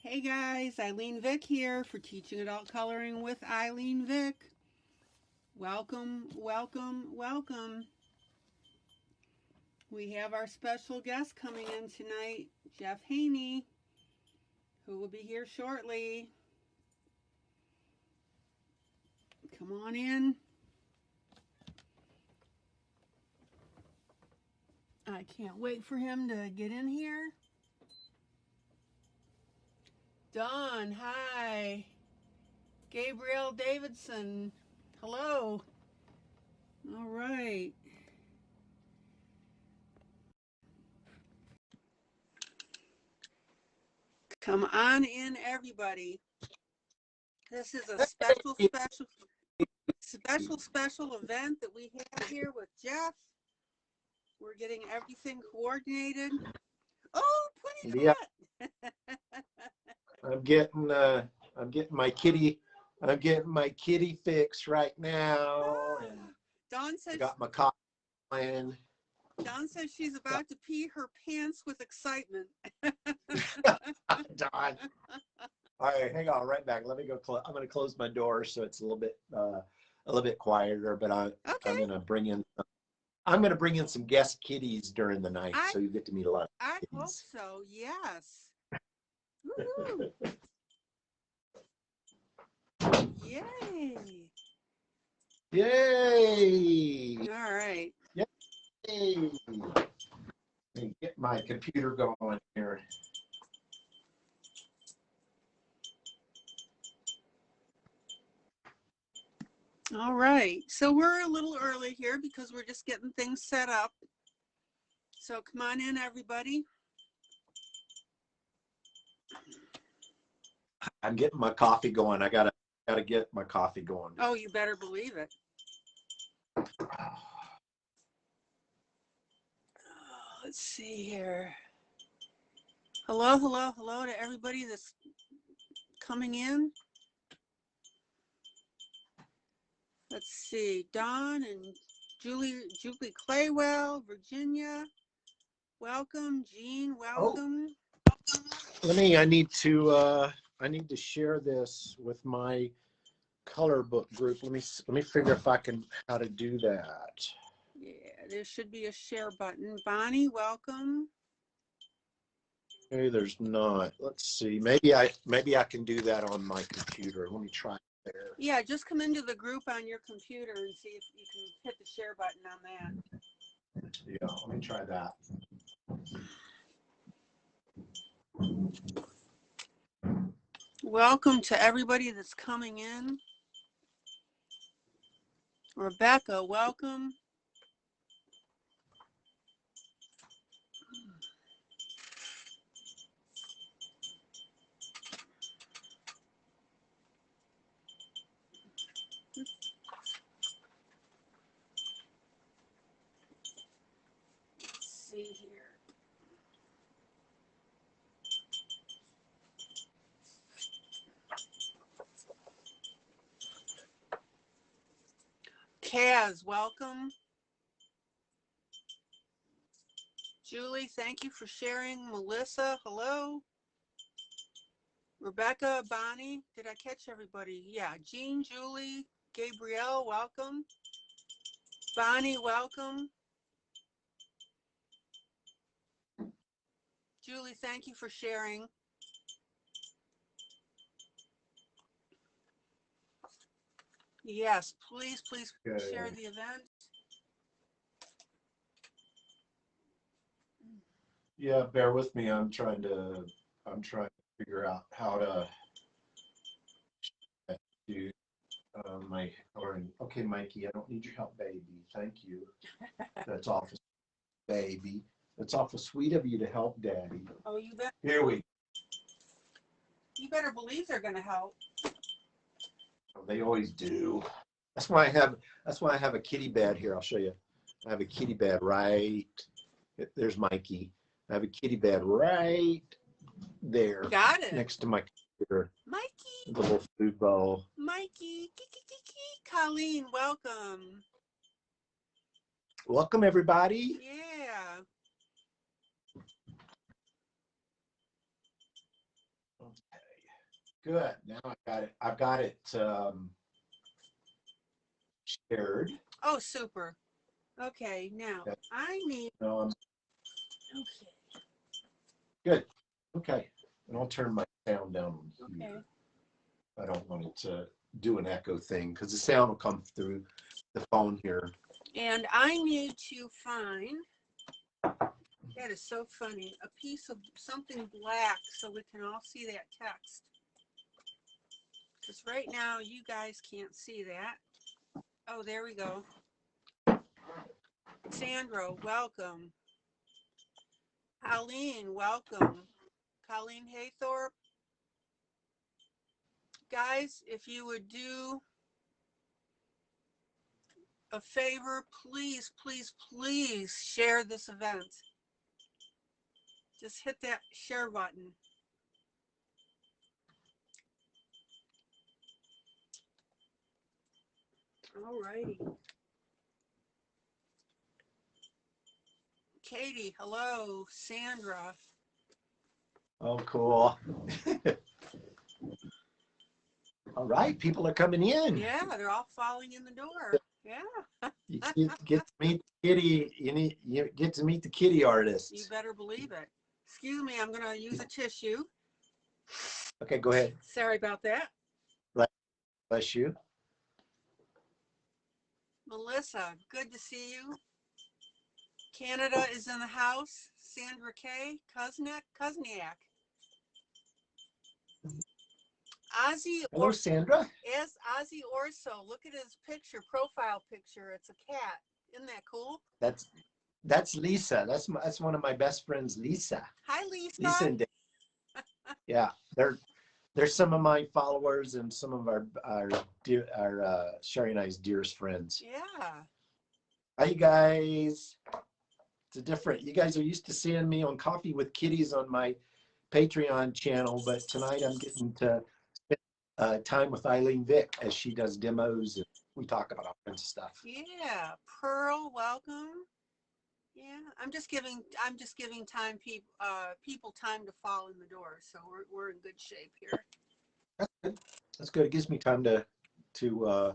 Hey guys, ILene Vick here for Teaching Adult Coloring with ILene Vick. Welcome, welcome, welcome. We have our special guest coming in tonight, Jeff Haynie, who will be here shortly. Come on in. I can't wait for him to get in here. Dawn, hi. Gabriel Davidson, hello. All right. Come on in, everybody. This is a special event that we have here with Jeff. We're getting everything coordinated. Oh, plenty of that. I'm getting my kitty fix right now. And Dawn says I got my coffee plan. Dawn says she's about to pee her pants with excitement. Dawn. All right, hang on, right back. Let me go. I'm going to close my door so it's a little bit quieter. But I'm going to bring in. I'm going to bring in some guest kitties during the night, so you get to meet a lot of kitties. I hope so. Yes. Woo-hoo. Yay! Yay! All right. Yay! Let me get my computer going here. All right, so we're a little early here because we're just getting things set up. So come on in, everybody. I'm getting my coffee going. I gotta get my coffee going. Oh, you better believe it. Let's see here. Hello, hello, hello to everybody that's coming in. Let's see, Dawn and Julie Claywell, Virginia, welcome. Jean, welcome. Oh. I need to share this with my color book group. Let me figure how to do that. Yeah, there should be a share button. Bonnie, welcome. Hey, there's not. Let's see. Maybe I can do that on my computer. Let me try it there. Yeah, just come into the group on your computer and see if you can hit the share button on that. Yeah, let me try that. Welcome to everybody that's coming in. Rebecca, welcome. Let's see here. Kaz, welcome. Julie, thank you for sharing. Melissa, hello. Rebecca, Bonnie, did I catch everybody? Yeah, Jean, Julie, Gabrielle, welcome. Bonnie, welcome. Julie, thank you for sharing. Yes, please share the event. Yeah, bear with me. I'm trying to figure out how to do my coloring. Okay, Mikey, I don't need your help, baby. Thank you. That's awful, baby. That's awful sweet of you to help Daddy. Oh, you bet. Here we. You better believe they're going to help. Oh, they always do. That's why I have a kitty bed here. I'll show you. I have a kitty bed right. There's Mikey. I have a kitty bed right there. Got it. Next to my computer. Mikey. The little food bowl. Mikey. Colleen, welcome. Welcome, everybody. Yeah. Good. Now I got it. I've got it shared. Oh, super. Okay, now Okay. I need. No, Okay. good. Okay. And I'll turn my sound down Okay. here. I don't want it to do an echo thing because the sound will come through the phone here. And I need to find. That is so funny. A piece of something black so we can all see that text. Because right now you guys can't see that. Oh, there we go. Sandra, welcome. Colleen, welcome. Colleen Haythorpe. Guys, if you would do a favor, please, please, please share this event. Just hit that share button. All righty. Katie, hello. Sandra. Oh, cool. All right, people are coming in. Yeah, they're all falling in the door. Yeah. You get to meet the kitty. You get to meet the kitty artists. You better believe it. Excuse me, I'm gonna use a tissue. Okay, go ahead. Sorry about that. Bless you. Melissa, good to see you. Canada is in the house. Sandra K. Kuzniak. Ozzy. Hello, Sandra. Yes, Ozzy Orso. Look at his picture, profile picture. It's a cat. Isn't that cool? That's Lisa. That's one of my best friends, Lisa. Hi, Lisa. Lisa and Dave. Yeah, they're some of my followers and some of our Sherry and I's dearest friends. Yeah. Hi, you guys. It's a different. You guys are used to seeing me on Coffee with Kitties on my Patreon channel, but tonight I'm getting to spend time with ILene Vick as she does demos and we talk about all kinds of stuff. Yeah. Pearl, welcome. Yeah, I'm just giving time people time to fall in the door, so we're in good shape here. That's good. That's good. It gives me time to do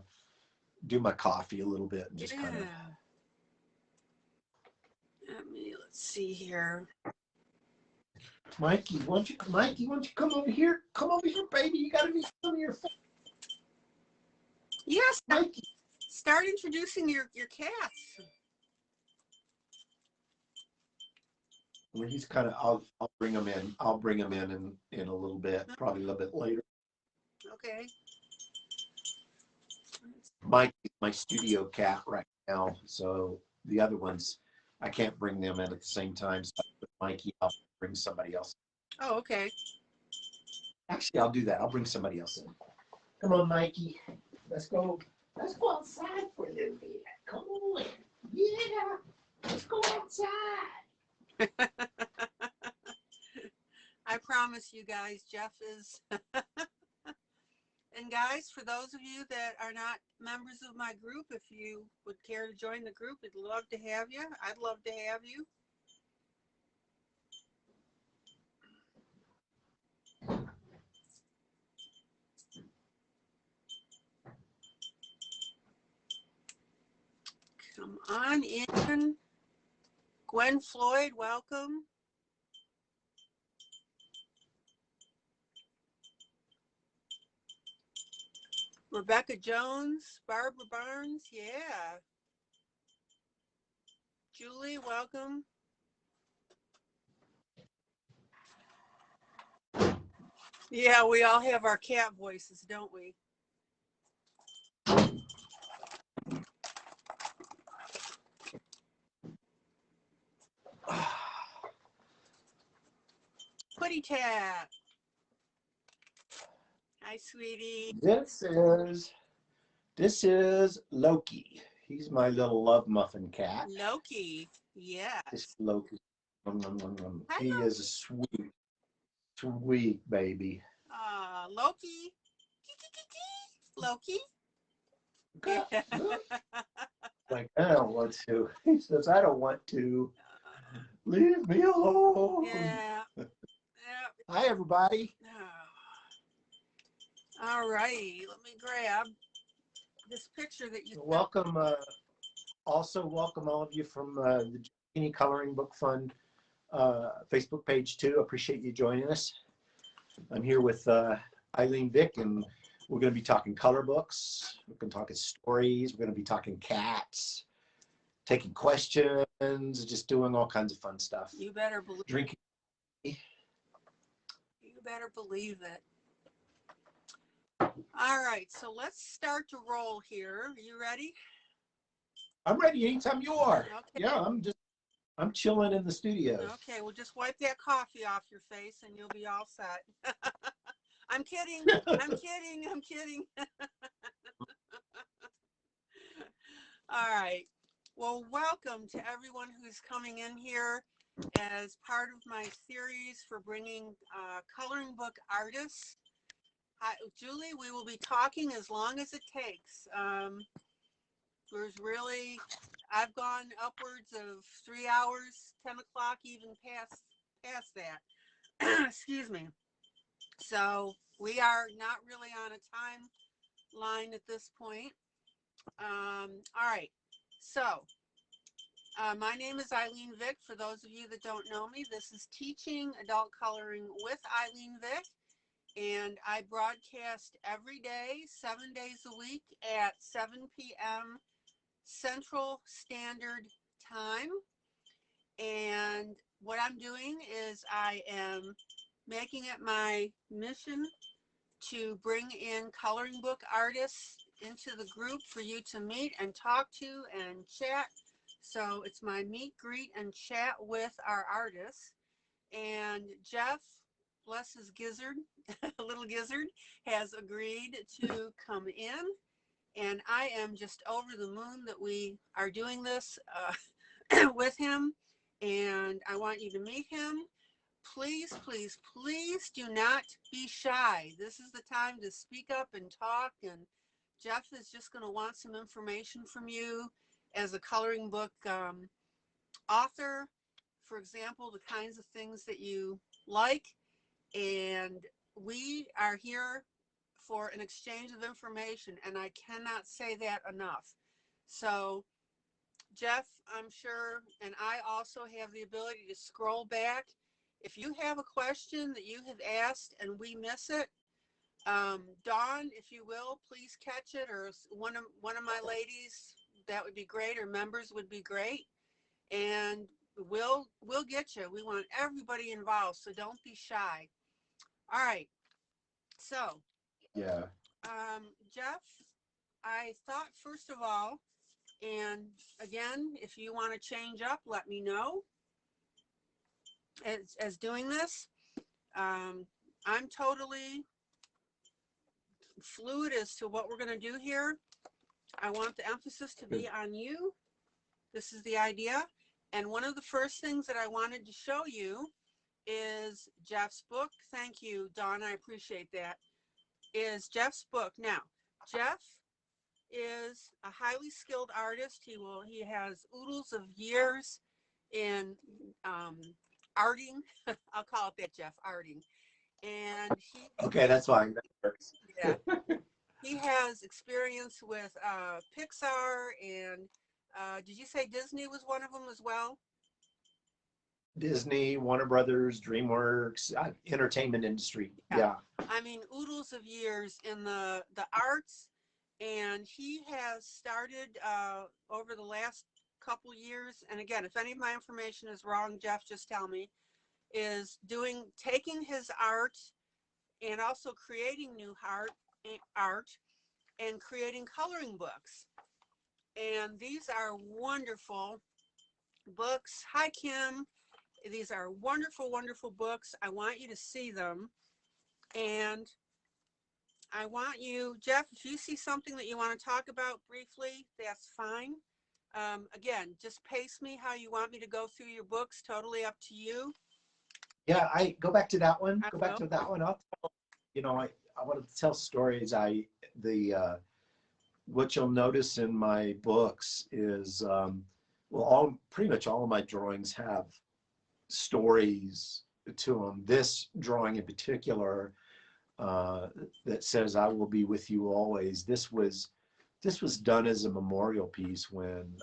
my coffee a little bit and just kind of. Let's see here. Mikey, why don't you come over here? Come over here, baby. You gotta be showing your face. Yes, Mikey. Start introducing your cats. Well, he's kind of. I'll bring him in. I'll bring him in a little bit, probably a little bit later. Okay. Mikey's my studio cat right now, so the other ones I can't bring them in at the same time. So with Mikey, I'll bring somebody else. Oh, okay. Actually, I'll do that. I'll bring somebody else in. Come on, Mikey. Let's go. Let's go outside for a little bit. Come on. Yeah. Let's go outside. I promise you guys, Jeff is. And guys, for those of you that are not members of my group, if you would care to join the group, I'd love to have you. I'd love to have you. Come on in. Gwen Floyd, welcome. Rebecca Jones, Barbara Barnes, yeah. Julie, welcome. Yeah, we all have our cat voices, don't we? Putty Tat. Hi, sweetie. This is Loki. He's my little love muffin cat. Loki, yes. This is Loki. Hi, He Loki. is a sweet baby. Loki. Loki. Like, I don't want to. He says, I don't want to. Leave me alone. Yeah. Hi, everybody. All righty, let me grab this picture that you. Welcome. Also, welcome all of you from the Haynie Coloring Book Fund Facebook page too. Appreciate you joining us. I'm here with ILene Vick, and we're going to be talking color books. We're going to talk stories. We're going to be talking cats, taking questions, just doing all kinds of fun stuff. You better believe. Drinking. You better believe it. All right, so let's start to roll here. Are you ready? I'm ready anytime you are. Okay. Yeah, I'm chilling in the studio. Okay, well, just wipe that coffee off your face and you'll be all set. I'm kidding. I'm kidding. I'm kidding. All right. Well, welcome to everyone who's coming in here as part of my series for bringing coloring book artists. Hi, Julie, we will be talking as long as it takes. There's really, I've gone upwards of 3 hours, 10 o'clock, even past that. Excuse me. So we are not really on a timeline at this point. All right. So my name is ILene Vick. For those of you that don't know me, this is Teaching Adult Coloring with ILene Vick. And I broadcast every day, 7 days a week at 7 p.m. Central Standard Time. And what I'm doing is I am making it my mission to bring in coloring book artists into the group for you to meet and talk to and chat. So it's my meet, greet, and chat with our artists. And Jeff, bless his gizzard, little gizzard, has agreed to come in. And I am just over the moon that we are doing this with him. And I want you to meet him. Please, please, please do not be shy. This is the time to speak up and talk. And Jeff is just going to want some information from you as a coloring book author. For example, the kinds of things that you like. And we are here for an exchange of information, and I cannot say that enough. So Jeff, I'm sure, and I also have the ability to scroll back. If you have a question that you have asked and we miss it, Dawn, if you will, please catch it, or one of my ladies, that would be great, or members would be great, and we'll get you. We want everybody involved, so don't be shy. All right. So, Yeah. Jeff, I thought first of all, and again, if you want to change up, let me know as doing this. I'm totally fluid as to what we're going to do here. I want the emphasis to be on you. This is the idea. And one of the first things that I wanted to show you is Jeff's book. Thank you, Dawn. I appreciate that. Is Jeff's book. Now, Jeff is a highly skilled artist. He has oodles of years in arting. I'll call it that, Jeff, arting. And Okay, that's fine. That works. Yeah. He has experience with Pixar and did you say Disney was one of them as well? Disney, Warner Brothers, DreamWorks, entertainment industry. Yeah. I mean, oodles of years in the arts, and he has started over the last couple years, and again, if any of my information is wrong, Jeff, just tell me, is taking his art and also creating new art and creating coloring books. And these are wonderful books. Hi, Kim. These are wonderful, wonderful books. I want you to see them. And I want you, Jeff, if you see something that you want to talk about briefly, that's fine. Again, just pace me how you want me to go through your books. Totally up to you. Yeah, I go back to that one. Go back to that one. I'll tell, I want to tell stories. What you'll notice in my books is, pretty much all of my drawings have stories to them. This drawing in particular, that says, "I will be with you always." This was done as a memorial piece when,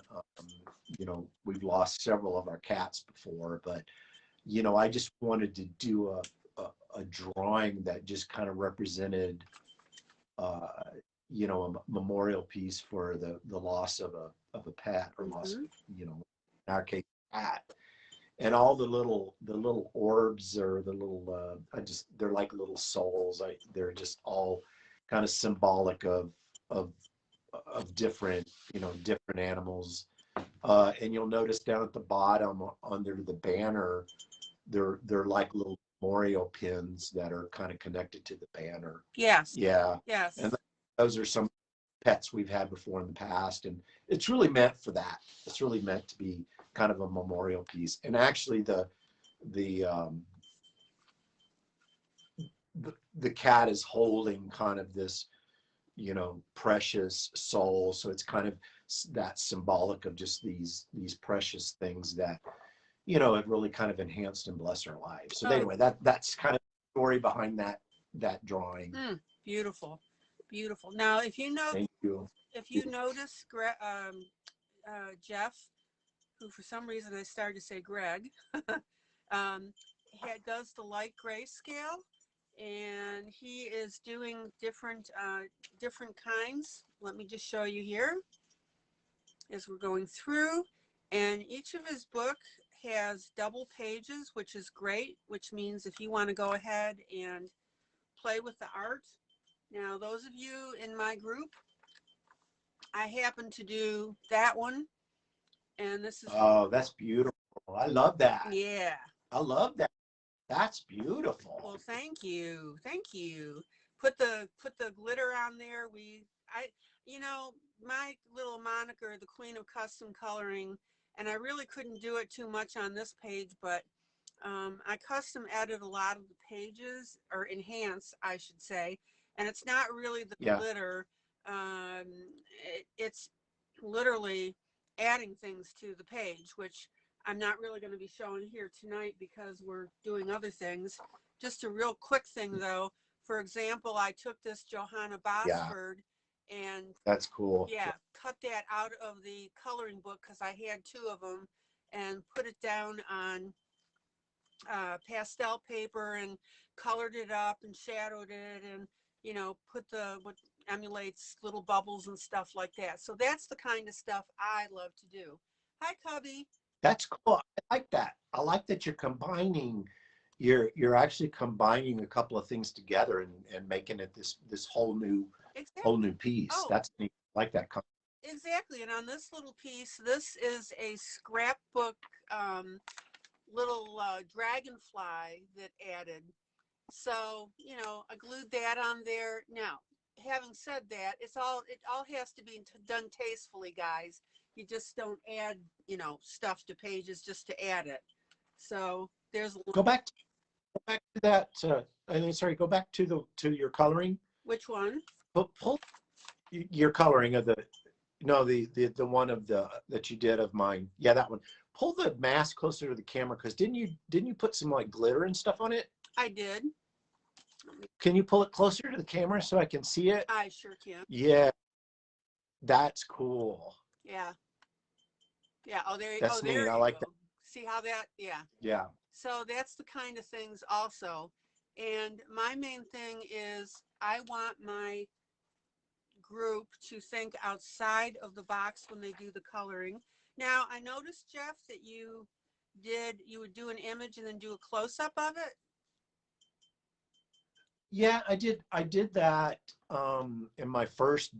you know, we've lost several of our cats before, but, you know, I just wanted to do a drawing that just kind of represented, uh, you know, a memorial piece for the loss of a pet, or loss of, you know, in our case, cat. And all the little orbs, or the little, they're like little souls. They're just all kind of symbolic of different, you know, different animals. And you'll notice down at the bottom under the banner, they're like little memorial pins that are kind of connected to the banner. Yes. Yeah. Yes. And those are some pets we've had before in the past, and it's really meant for that. It's really meant to be kind of a memorial piece. And actually the cat is holding kind of this, you know, precious soul. So it's kind of that symbolic of just these precious things that, you know, have really kind of enhanced and blessed our lives. So anyway, that's kind of the story behind that drawing. Beautiful, beautiful. Now, if you know, Thank you. if you notice, Jeff, who for some reason I started to say Greg, does the light grayscale, and he is doing different kinds. Let me just show you here as we're going through. And each of his book has double pages, which is great, which means if you want to go ahead and play with the art. Now, those of you in my group, I happen to do that one. And this is, oh, that's beautiful. I love that. Yeah. I love that. That's beautiful. Well, thank you. Thank you. Put the glitter on there. You know, my little moniker, the Queen of Custom Coloring, and I really couldn't do it too much on this page, but I custom edit a lot of the pages, or enhance, I should say. And it's not really the glitter. It's literally adding things to the page, which I'm not really going to be showing here tonight because we're doing other things. Just a real quick thing though. For example, I took this Johanna Bosford and that's cool. Cut that out of the coloring book because I had two of them, and put it down on pastel paper and colored it up and shadowed it, and, you know, put what emulates little bubbles and stuff like that. So that's the kind of stuff I love to do. Hi, Cubby. That's cool. I like that. I like that you're combining, you're actually combining a couple of things together and making it this whole new piece. That's neat. I like that. Exactly. And on this little piece, this is a scrapbook little dragonfly that added. So, you know, I glued that on there. Now, having said that, it all has to be done tastefully, guys. You just don't add, you know, stuff to pages just to add it. So there's go back to that. Sorry, go back to your coloring. Which one? Pull your coloring of the one of that you did of mine. Yeah, that one. Pull the mask closer to the camera, because didn't you put some like glitter and stuff on it? I did. Can you pull it closer to the camera so I can see it? I sure can. Yeah, that's cool. Yeah. Yeah. Oh, there. That's neat. I like that. See how that? Yeah. Yeah. So that's the kind of things also. And my main thing is I want my group to think outside of the box when they do the coloring. Now, I noticed, Jeff, that you would do an image and then do a close-up of it. Yeah, I did that in my first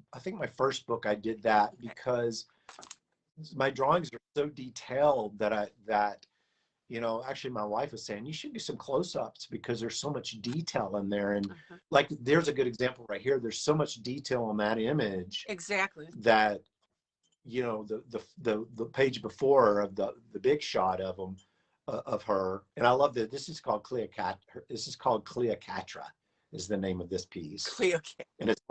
book. I did that because my drawings are so detailed that you know, actually my wife was saying you should do some close-ups because there's so much detail in there. And like, there's a good example right here. There's so much detail on that image. Exactly. That, you know, the page before of the big shot of them, of her. And I love that this is called Cleopatra. This is called Cleopatra is the name of this piece. Cleopatra. And it's,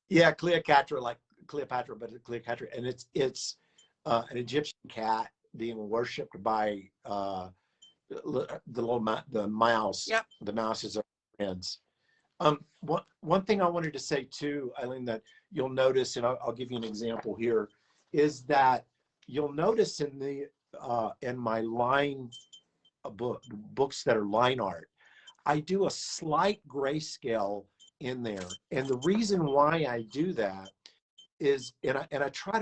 yeah, Cleopatra, like Cleopatra, but Cleopatra. And it's an Egyptian cat being worshipped by the mouse. Yep. The mouse is our friends. One thing I wanted to say too, Eileen, that you'll notice, and I'll give you an example here, is that you'll notice in my line books that are line art, I do a slight grayscale in there, and the reason why I do that is, and I try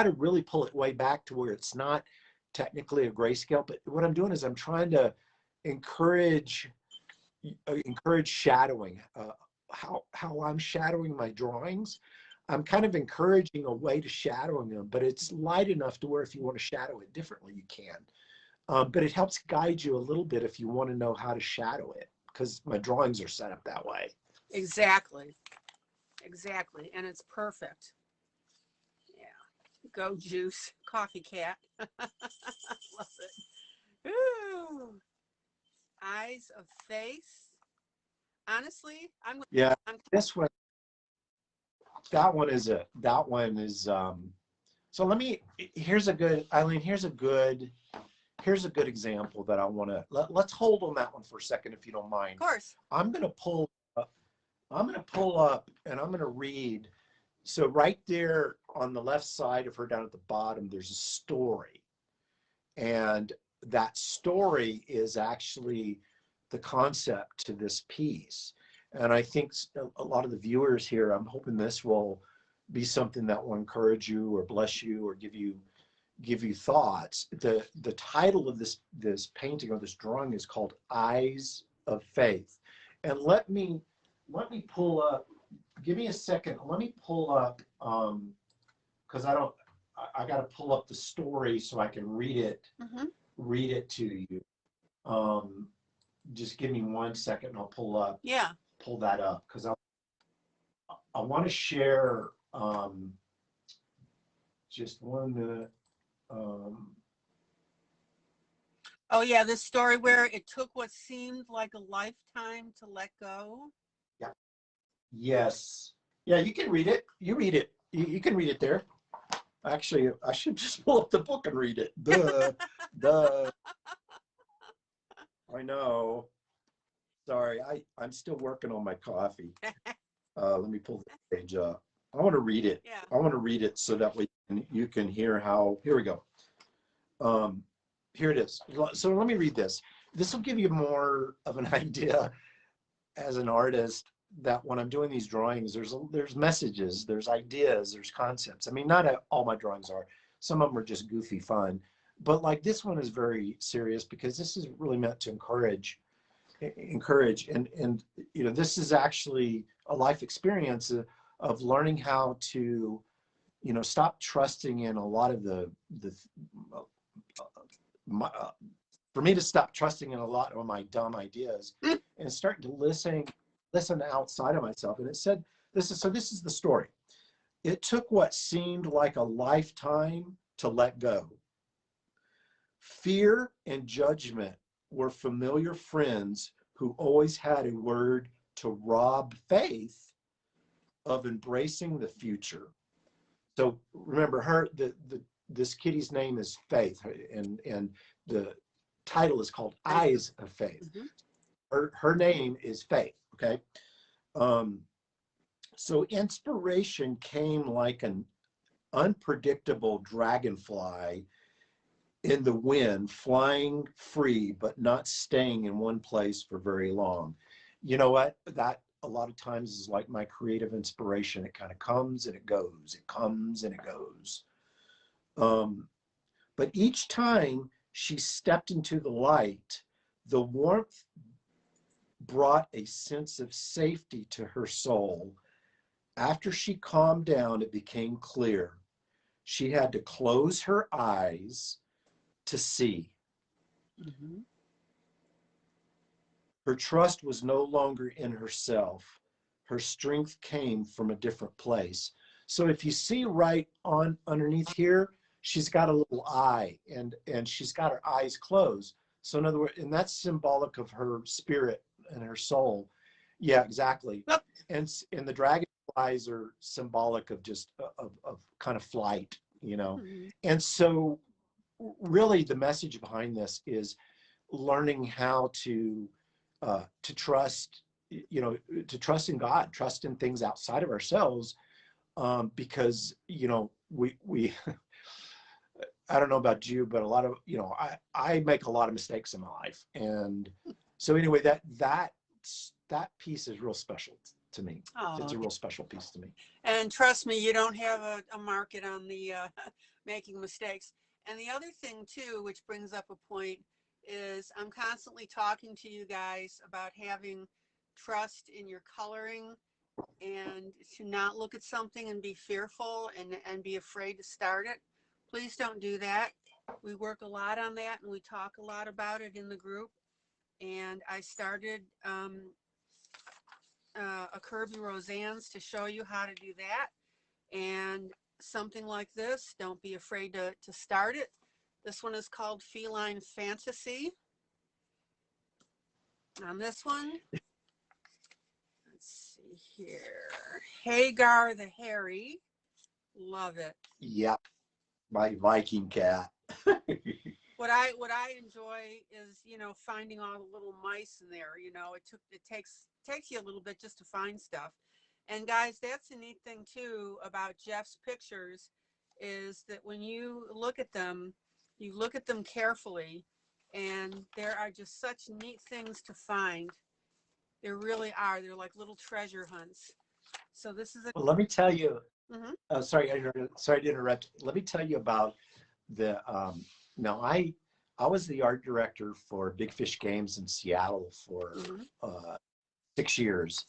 to really pull it way back to where it's not technically a grayscale, but what I'm doing is I'm trying to encourage shadowing. How I'm shadowing my drawings, I'm kind of encouraging a way to shadowing them, but it's light enough to where if you want to shadow it differently, you can. But it helps guide you a little bit if you want to know how to shadow it, because my drawings are set up that way. Exactly. Exactly. And it's perfect. Yeah. Go Juice. Coffee Cat. Love it. Ooh. Eyes of Face. Honestly, Yeah, this one, that one is so let me, here's a good, Eileen, here's a good example that I want to, let's hold on that one for a second, if you don't mind. of course. I'm going to pull up and I'm going to read. So right there on the left side of her down at the bottom, there's a story. And that story is actually the concept to this piece. And I think a lot of the viewers here, I'm hoping this will be something that will encourage you or bless you or give you thoughts. The title of this painting or this drawing is called Eyes of Faith. And let me pull up, give me a second. Let me pull up, because I got to pull up the story so I can read it, read it to you. Just give me 1 second and I'll pull that up, because I want to share, just 1 minute. Oh yeah, this story where it took what seemed like a lifetime to let go. Yeah. Yes. Yeah, you can read it. You read it. You can read it there. Actually, I should just pull up the book and read it. Duh. I know. Sorry, I'm still working on my coffee. Let me pull the page up. I want to read it. Yeah. I want to read it so that way you can hear how. Here we go. Here it is. So let me read this. This will give you more of an idea as an artist that when I'm doing these drawings, there's messages, there's ideas, there's concepts. I mean, not all my drawings are. Some of them are just goofy fun, but like this one is very serious because this is really meant to encourage, and you know, this is actually a life experience of learning how to, you know, stop trusting in a lot of for me to stop trusting in a lot of my dumb ideas and start to listen outside of myself. And it said, this is the story. It took what seemed like a lifetime to let go. Fear and judgment were familiar friends who always had a word to rob faith of embracing the future. So remember, this kitty's name is Faith, and the title is called Eyes of Faith. Her name is Faith. Okay. So inspiration came like an unpredictable dragonfly in the wind, flying free, but not staying in one place for very long. You know what? That a lot of times is like my creative inspiration. It kind of comes and it goes. It comes and it goes. But each time she stepped into the light, the warmth brought a sense of safety to her soul. After she calmed down, it became clear. She had to close her eyes to see. Her trust was no longer in herself. Her strength came from a different place. So if you see right on underneath here, she's got a little eye, and she's got her eyes closed. So in other words, and that's symbolic of her spirit and her soul. Yeah, exactly. Yep. And the dragonflies are symbolic of just of kind of flight, you know. And so really the message behind this is learning how to trust you know, to trust in God, trust in things outside of ourselves, because, you know, we I don't know about you, but a lot of, you know, I make a lot of mistakes in my life. And so anyway, that piece is real special to me. Oh, It's a real special piece to me. and trust me, you don't have a market on the making mistakes. And the other thing too, which brings up a point, is I'm constantly talking to you guys about having trust in your coloring and to not look at something and be fearful and be afraid to start it. Please don't do that. We work a lot on that and we talk a lot about it in the group. And I started a Kirby Roseanne's to show you how to do that. And something like this, don't be afraid to start it. This one is called Feline Fantasy. On this one, let's see here, Hagar the Hairy. Love it. Yep, my Viking cat. What I enjoy is, you know, finding all the little mice in there. You know, it takes you a little bit just to find stuff. And guys, that's a neat thing too about Jeff's pictures, is that when you look at them, you look at them carefully, and there are just such neat things to find. There really are. They're like little treasure hunts. So this is a. Well, let me tell you. Mhm. Sorry to interrupt. Let me tell you about the. Now I was the art director for Big Fish Games in Seattle for 6 years,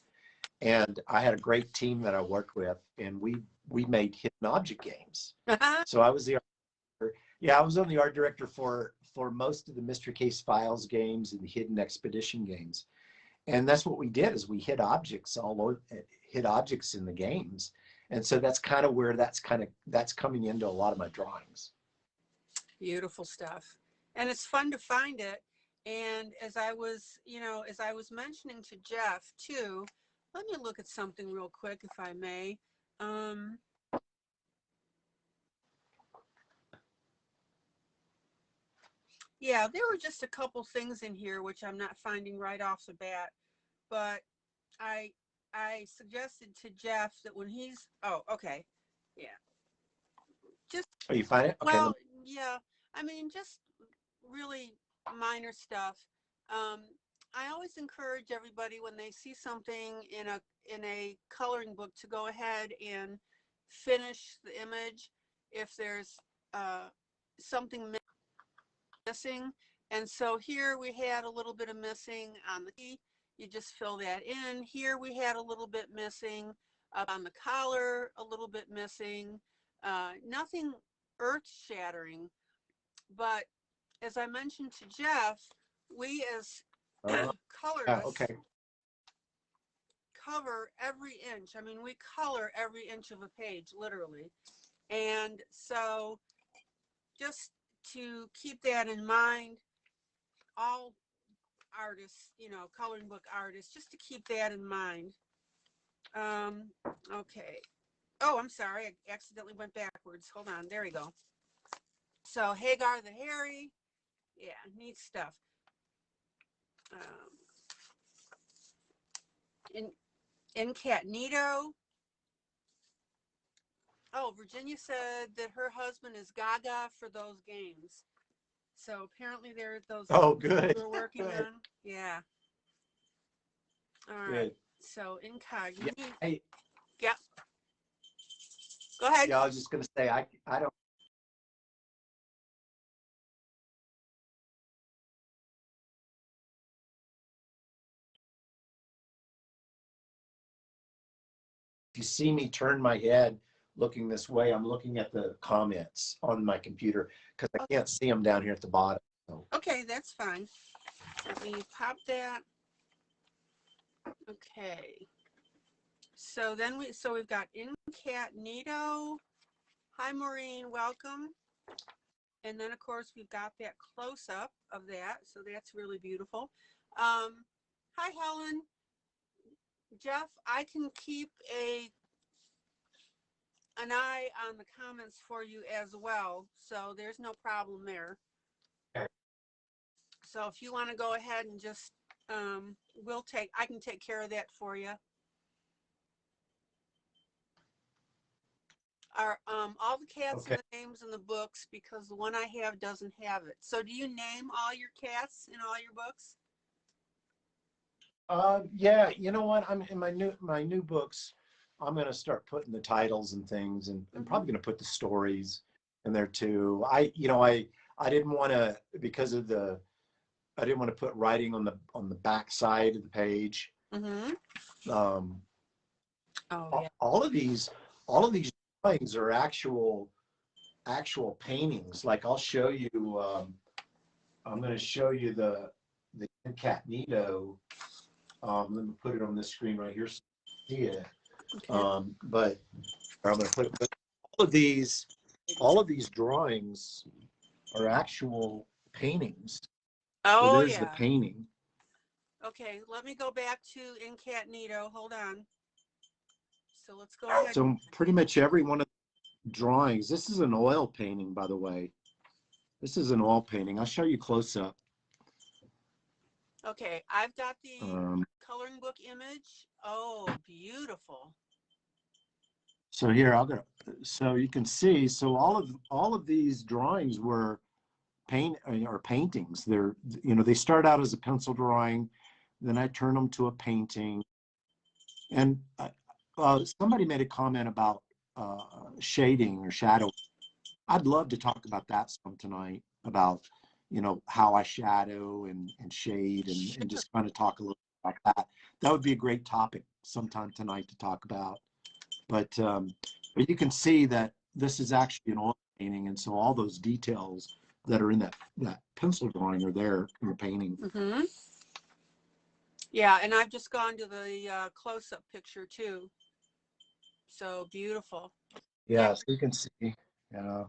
and I had a great team that I worked with, and we made hidden object games. So I was the I was on the art director for most of the Mystery Case Files games and the Hidden Expedition games, and that's what we did is we hid objects hid objects in the games, and so that's kind of where that's coming into a lot of my drawings. Beautiful stuff. And it's fun to find it. And as I was mentioning to Jeff too, let me look at something real quick, if I may. Yeah, there were just a couple things in here which I'm not finding right off the bat, but I suggested to Jeff that when he's, oh, okay. Yeah. Just, Oh, you find it? Okay. well, yeah, I mean, just really minor stuff. I always encourage everybody when they see something in a coloring book to go ahead and finish the image if there's something missing. And so here we had a little bit of missing on the key. You just fill that in. Here we had a little bit missing up on the collar, a little bit missing. Nothing earth-shattering, but as I mentioned to Jeff, we as colorists cover every inch. I mean, we color every inch of a page, literally. And so just to keep that in mind, all artists, you know, coloring book artists, just to keep that in mind. Okay. Oh, I'm sorry. I accidentally went backwards. Hold on. There we go. So Hagar the Hairy. Yeah, neat stuff. Incognito. Oh, Virginia said that her husband is gaga for those games. So apparently there's those good. we're working Good. on. Yeah. All right. Good. So incognito. Yeah, Yep. Go ahead. I was just gonna say I don't. If you see me turn my head looking this way, I'm looking at the comments on my computer because I can't see them down here at the bottom. So. Okay, that's fine. Let me pop that. Okay. So then we've got Incognito. Hi, Maureen. Welcome. And then, of course, we've got that close-up of that. So that's really beautiful. Hi, Helen. Jeff, I can keep an eye on the comments for you as well. So there's no problem there. So if you want to go ahead and just I can take care of that for you. All the cats Okay. and the names in the books, because the one I have doesn't have it. So do you name all your cats in all your books? Yeah, you know what? I'm in my new books. I'm gonna start putting the titles and things, and I'm Mm-hmm. probably gonna put the stories in there too. I didn't want to because of the I didn't want to put writing on the back side of the page. Mm-hmm. Um, Oh yeah. all of these drawings are actual paintings. Like I'll show you. I'm going to show you the incognito. Let me put it on this screen right here so you can see it. Okay. But I'm going to put it. But all of these drawings are actual paintings. So Oh there's the yeah. painting. Okay. Let me go back to incognito. Hold on. So let's go ahead. So pretty much every one of the drawings. This is an oil painting, by the way. This is an oil painting. I'll show you close up. Okay. I've got the Um, coloring book image. Oh, beautiful. so here so you can see. So all of these drawings were paintings. They start out as a pencil drawing, then I turn them to a painting. And somebody made a comment about shading or shadow. I'd love to talk about that some tonight about, how I shadow and shade and just kind of talk a little bit about that. That would be a great topic sometime tonight to talk about. But you can see that this is actually an oil painting, and so all those details that are in that pencil drawing are there in the painting. Mm-hmm. Yeah, and I've just gone to the close-up picture too. So beautiful. Yeah, Yeah, so you can see. Yeah.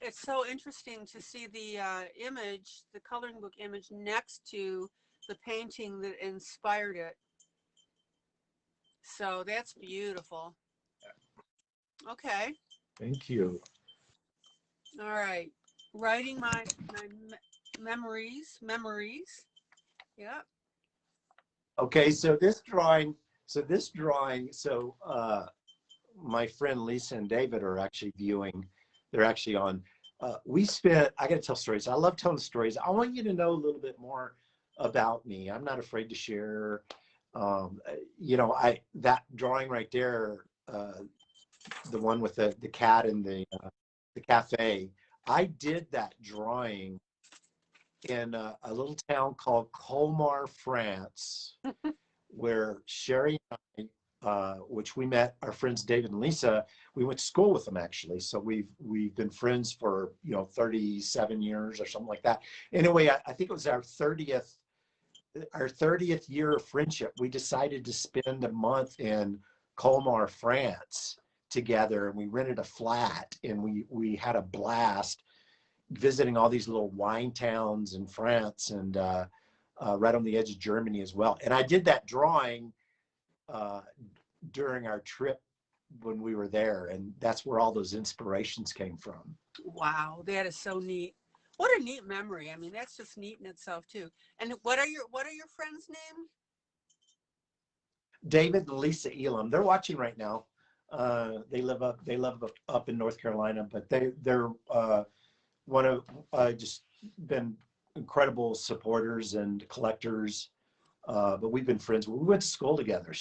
it's so interesting to see the image, the coloring book image next to the painting that inspired it. So that's beautiful. Okay. Thank you. All right. Writing my memories. Yeah. Okay, so my friend Lisa and David are actually viewing. They're actually on. I got to tell stories. I love telling stories. I want you to know a little bit more about me. I'm not afraid to share. That drawing right there, the one with the cat in the cafe. I did that drawing in a little town called Colmar, France, where Sherry and I, which we met our friends David and Lisa, we went to school with them actually. So we've been friends for 37 years or something like that. Anyway, I think it was our 30th year of friendship. We decided to spend a month in Colmar, France together, and we rented a flat, and we had a blast visiting all these little wine towns in France and right on the edge of Germany as well. And I did that drawing during our trip when we were there, and that's where all those inspirations came from. Wow, that is so neat. What a neat memory. I mean, that's just neat in itself too. And what are your friends' names? David and Lisa Elam, they're watching right now. They live up in North Carolina, but they're one of just been incredible supporters and collectors. But we've been friends. We went to school together.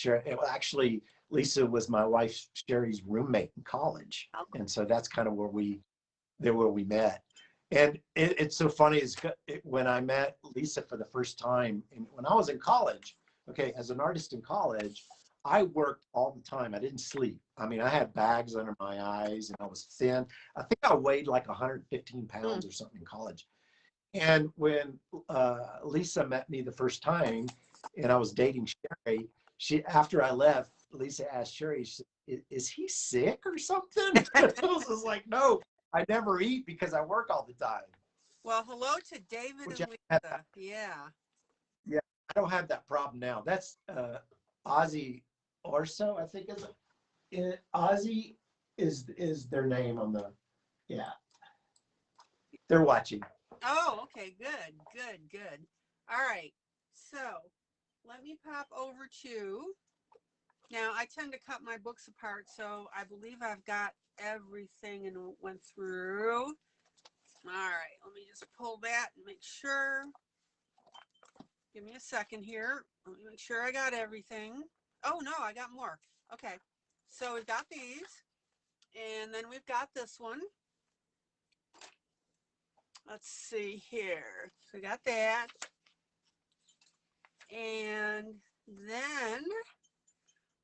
Actually, Lisa was my wife Sherry's roommate in college, and so that's kind of where we met. And it's so funny is when I met Lisa for the first time, and when I was in college. Okay, as an artist in college, I worked all the time. I didn't sleep. I mean, I had bags under my eyes, and I was thin. I think I weighed like 115 pounds or something in college. And when Lisa met me the first time, and I was dating Sherry, after I left, Lisa asked Sherry, she said, "Is he sick or something?" I was just like, "No, I never eat because I work all the time." Well, hello to David Which and I, Lisa. Yeah. yeah, I don't have that problem now. That's Ozzy Orso, I think is it. Ozzy is their name on the, yeah. They're watching. Oh, okay, good, good, good. All right, so let me pop over to, now I tend to cut my books apart, so I believe I've got everything and went through. All right, let me just pull that and make sure. Give me a second here. Let me make sure I got everything. Oh no, I got more. Okay, so we've got these, and then we've got this one. Let's see here. So we got that. And then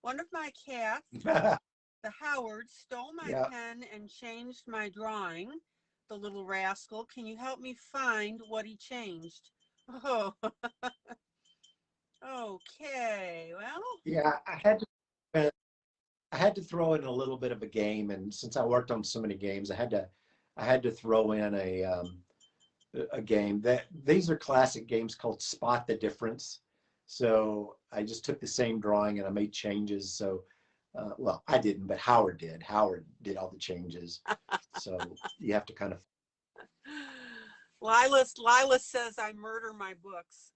one of my cats, the Howard, stole my Yeah. pen and changed my drawing. The little rascal. Can you help me find what he changed? Oh, okay. Well, Yeah, I had to throw in a little bit of a game, and since I worked on so many games, I had to throw in a game that these are classic games called Spot the Difference. So I just took the same drawing and I made changes. So, well, I didn't, but Howard did. Howard did all the changes. So you have to kind of. Lila says I murder my books.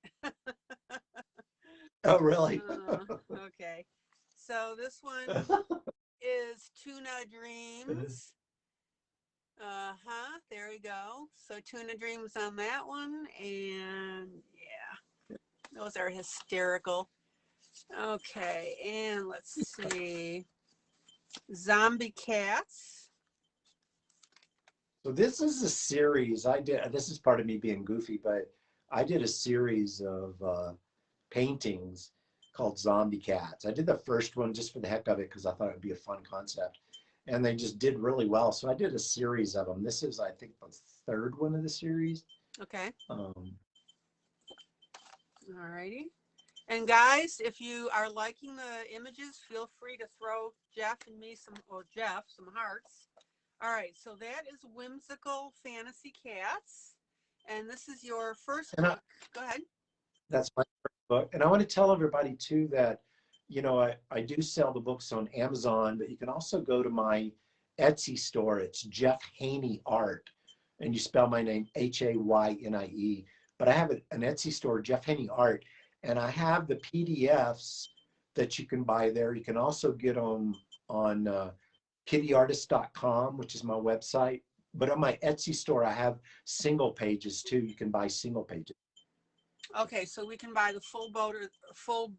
Oh, really? Okay. So this one is Tuna Dreams. There we go. So Tuna Dreams on that one. And yeah, those are hysterical. Okay. And let's see. Zombie Cats. So this is a series I did. This is part of me being goofy, but I did a series of paintings called Zombie Cats. I did the first one just for the heck of it because I thought it would be a fun concept, and they just did really well. So I did a series of them. This is, I think, the third one of the series. Okay. Um, All righty. And guys, if you are liking the images, feel free to throw Jeff and me some hearts. All right, so that is Whimsical Fantasy Cats. And this is your first book. Go ahead. That's my first book. And I want to tell everybody too that, I do sell the books on Amazon, but you can also go to my Etsy store. It's Jeff Haynie Art. And you spell my name Haynie. But I have an Etsy store, Jeff Haynie Art. And I have the PDFs that you can buy there. You can also get them on kittyartist.com, which is my website. But on my Etsy store, I have single pages too. You can buy single pages. Okay, so we can buy the full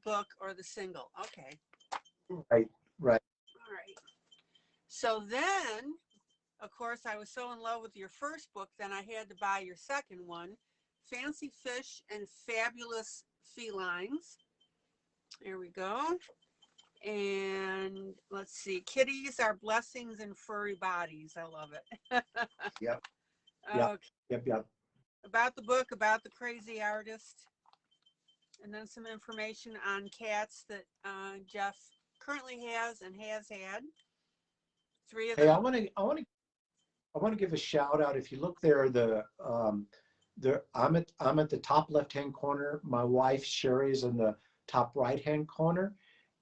book or the single. Okay. Right, right. All right. So then, of course, I was so in love with your first book, then I had to buy your second one, Fancy Fish and Fabulous Felines. There we go. And let's see, kitties are blessings in furry bodies. I love it. Yep. Okay. Yep. About the book, about the crazy artist, and then some information on cats that Jeff currently has and has had. 3 of them. Hey, I want to give a shout out. If you look there, I'm at the top left-hand corner. My wife Sherry is in the top right-hand corner,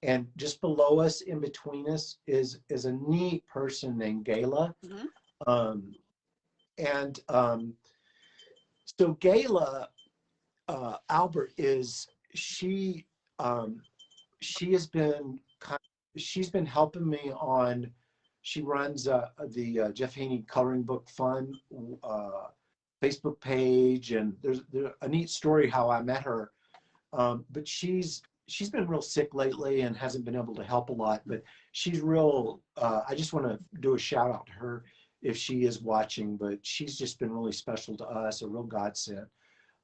and just below us, in between us, is a neat person named Gayla. Mm-hmm. So Gayla Albert she has been she's been helping me on. She runs the Jeff Haynie Coloring Book Fund Facebook page, and there's a neat story how I met her. But she's been real sick lately and hasn't been able to help a lot. But she's real. I just want to do a shout out to her if she is watching. But she's just been really special to us, a real godsend,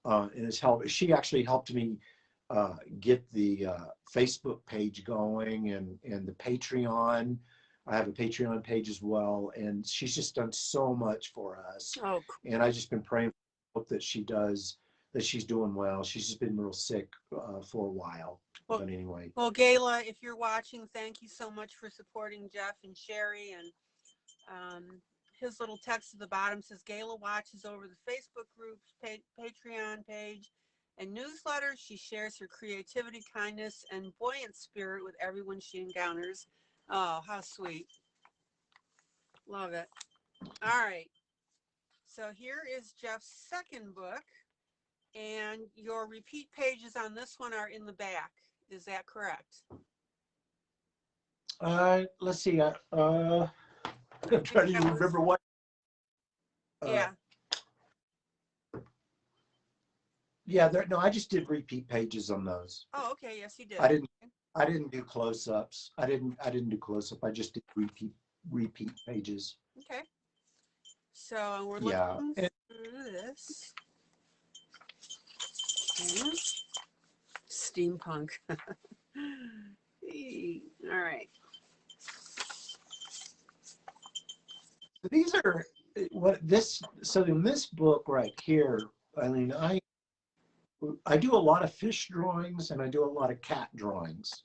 and has helped. She actually helped me get the Facebook page going and the Patreon. I have a Patreon page as well, and she's just done so much for us. Oh, And I've just been praying that she's doing well. She's just been real sick for a while. Well, but anyway. Well, Gayla, if you're watching, thank you so much for supporting Jeff and Sherry. And his little text at the bottom says, Gayla watches over the Facebook groups, Patreon page, and newsletters. She shares her creativity, kindness, and buoyant spirit with everyone she encounters. Oh, how sweet. Love it. All right. So here is Jeff's second book, and your repeat pages on this one are in the back. Is that correct? Let's see. I'm trying to remember what. Yeah. Yeah. No, I just did repeat pages on those. Oh, okay. Yes, you did. I didn't do close-ups. I didn't do close-up. I just did repeat pages. Okay. So we're looking through this. Okay. Steampunk. All right. These are so in this book right here, Eileen, I do a lot of fish drawings and I do a lot of cat drawings,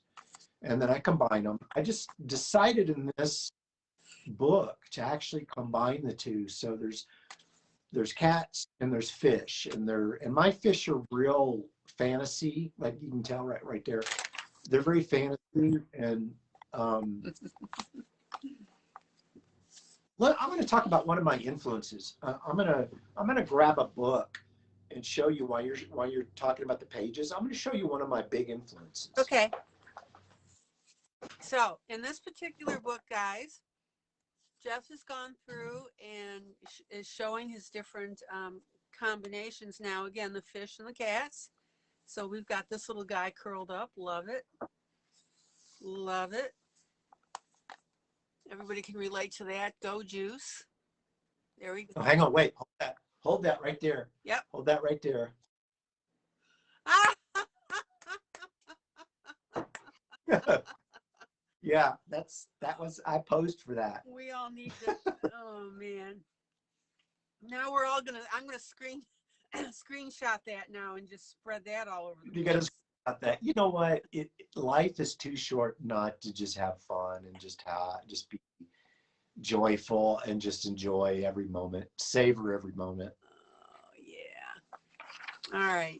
and then I combine them. I just decided in this book to actually combine the two. So there's cats and there's fish, and my fish are real fantasy, like you can tell right there. They're very fantasy, and I'm going to talk about one of my influences. I'm going to grab a book and show you while you're talking about the pages. I'm going to show you one of my big influences. Okay. So in this particular book, guys, Jeff has gone through and is showing his different combinations. Now, again, the fish and the cats. So we've got this little guy curled up. Love it. Love it. Everybody can relate to that. Go Juice. There we go. Oh, hang on, wait, hold that right there. Yep. Hold that right there. Yeah, I posed for that. We all need to. Oh man. Now we're all I'm gonna screenshot that now and just spread that all over the You place. gotta screenshot that. You know what? Life is too short not to just have fun and just be joyful and just enjoy every moment, savor every moment. Oh yeah. All right.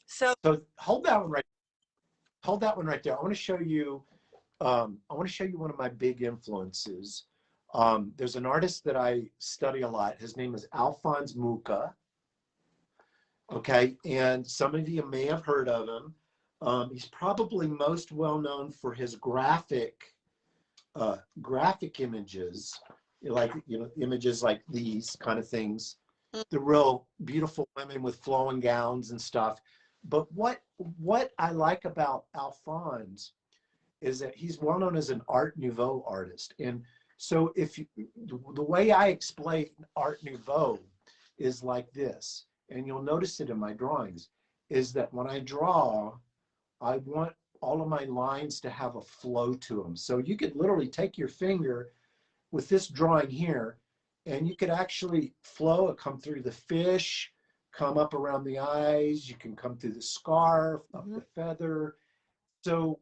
So hold that one right there. I want to show you one of my big influences. There's an artist that I study a lot. His name is Alphonse Mucha. Okay, and some of you may have heard of him. He's probably most well known for his graphic images, like images like these kind of things, the real beautiful women with flowing gowns and stuff. But what I like about Alphonse is that he's well known as an Art Nouveau artist. And so the way I explain Art Nouveau is like this, and you'll notice it in my drawings, is that when I draw, I want all of my lines to have a flow to them. So you could literally take your finger with this drawing here, and you could actually flow it, come through the fish, come up around the eyes, you can come through the scarf, up the feather. So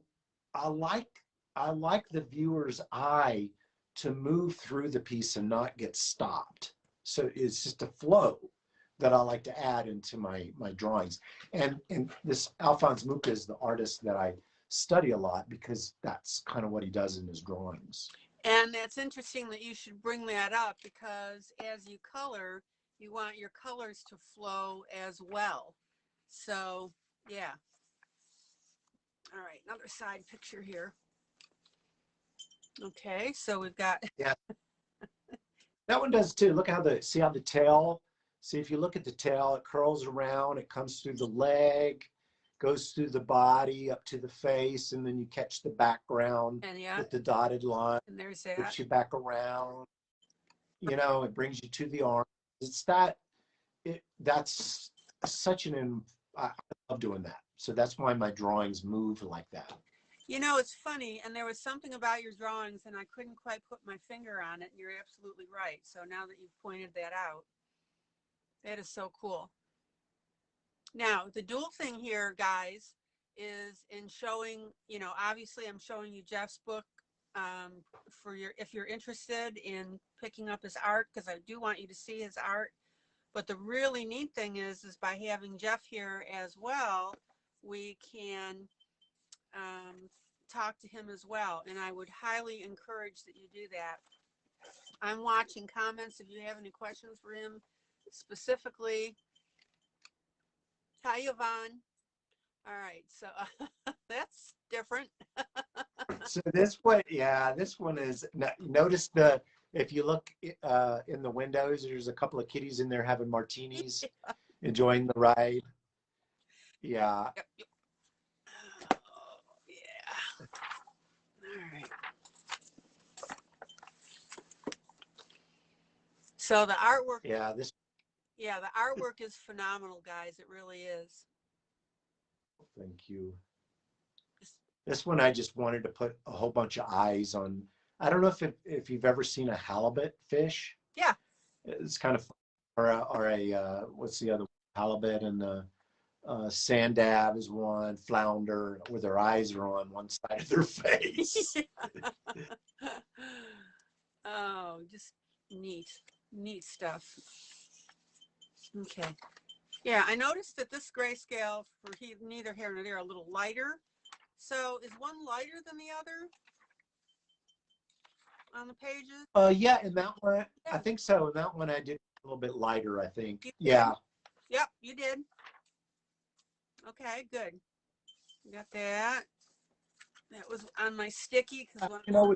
I like the viewer's eye to move through the piece and not get stopped. So it's just a flow that I like to add into my drawings. And this Alphonse Mucha is the artist that I study a lot, because that's kind of what he does in his drawings. And that's interesting that you should bring that up, because as you color, you want your colors to flow as well. So yeah. All right, another side picture here. Okay, so we've got that one does too. Look how see how the tail, see if you look at the tail, it curls around, it comes through the leg, goes through the body up to the face, and then you catch the background with the dotted line. And there's that. Puts you back around. It brings you to the arm. That's such I love doing that. So that's why my drawings move like that. It's funny, and there was something about your drawings, and I couldn't quite put my finger on it, and you're absolutely right. So now that you've pointed that out, that is so cool. Now, the dual thing here, guys, is in showing, obviously I'm showing you Jeff's book if you're interested in picking up his art, because I do want you to see his art. But the really neat thing is by having Jeff here as well, we can talk to him as well, and I would highly encourage that you do that. I'm watching comments if you have any questions for him specifically. Hi, Yvonne. All right, so that's different. So this one, yeah, this one is, notice if you look in the windows, there's a couple of kitties in there having martinis, enjoying the ride. Yeah. Yep, yep. Oh, yeah. All right. So the artwork, Yeah, the artwork is phenomenal, guys. It really is. thank you. This one, I just wanted to put a whole bunch of eyes on. I don't know if you've ever seen a halibut fish. Yeah. It's kind of, or a what's the other one? Halibut, and the sand dab is one, flounder, where their eyes are on one side of their face. Oh, just neat stuff. Okay. Yeah, I noticed that this grayscale for neither here nor there a little lighter. So is one lighter than the other on the pages? Yeah, in that one, Yeah. I think so. In that one, I did a little bit lighter, I think. You did? Yeah. Yep, you did. Okay, good. Got that. That was on my sticky. You know,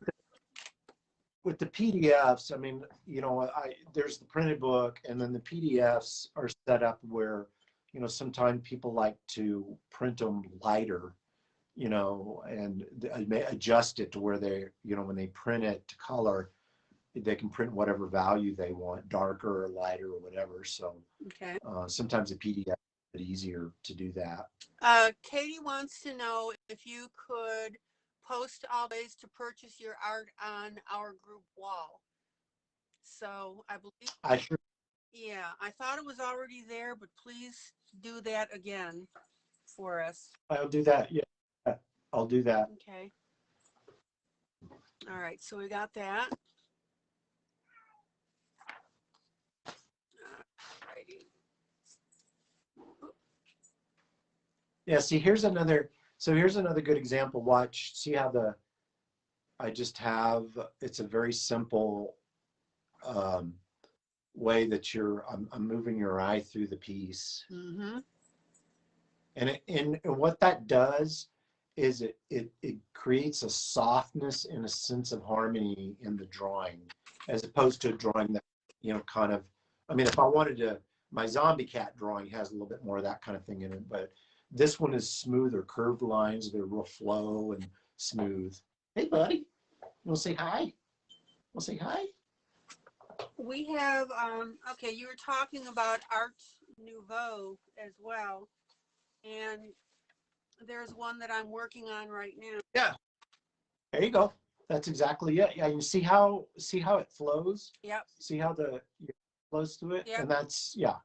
with the PDFs, I mean, you know, there's the printed book, and then the PDFs are set up where, you know, sometimes people like to print them lighter, you know, and adjust it to where they, you know, when they print it to color, they can print whatever value they want, darker or lighter or whatever. So Okay. sometimes a PDF is a bit easier to do that. Katie wants to know if you could post all ways to purchase your art on our group wall. So I believe, I sure. yeah, I thought it was already there, but please do that again for us. I'll do that. Yeah, I'll do that. Okay. All right, so we got that. Alrighty. Yeah, see, here's another good example. Watch, see how I just have, it's a very simple way that I'm moving your eye through the piece. Mm-hmm. And what that does is it creates a softness and a sense of harmony in the drawing, as opposed to a drawing that, you know, kind of, I mean, if I wanted to, my zombie cat drawing has a little bit more of that kind of thing in it, but this one is smoother, curved lines, they're real flow and smooth. Hey, buddy, you want to say hi? Want to say hi? We have, okay, you were talking about Art Nouveau as well. And there's one that I'm working on right now. Yeah. There you go. That's exactly it. Yeah, you see how it flows? Yep. See how it flows through it? Yep. And that's, yeah.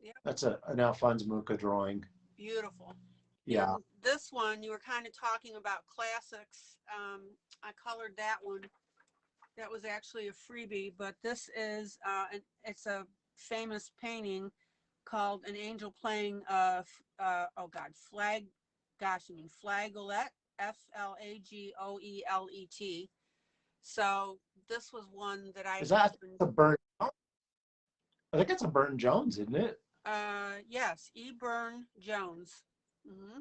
Yep. That's an Alphonse Mucha drawing. Beautiful. Yeah. And this one, you were kind of talking about classics. I colored that one. That was actually a freebie, but this is, it's a famous painting called An Angel Playing, Flageolet, Flagoelet. So this was one that I Is that a Burne? I think it's a Burne Jones, isn't it? Yes, E. Burne Jones. Mm-hmm.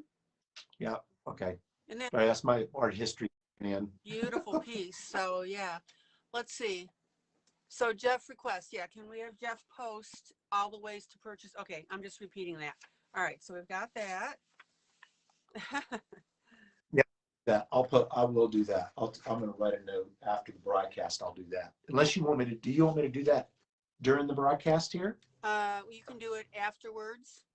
Yeah. Okay. And then, All right, that's my art history, man. beautiful piece. So yeah, let's see. So Jeff requests, yeah, can we have Jeff post all the ways to purchase? Okay, I'm just repeating that. All right, so we've got that. Yeah, I will do that. I'm going to write a note after the broadcast. I'll do that. Unless you want me to, do you want me to do that during the broadcast here? You can do it afterwards.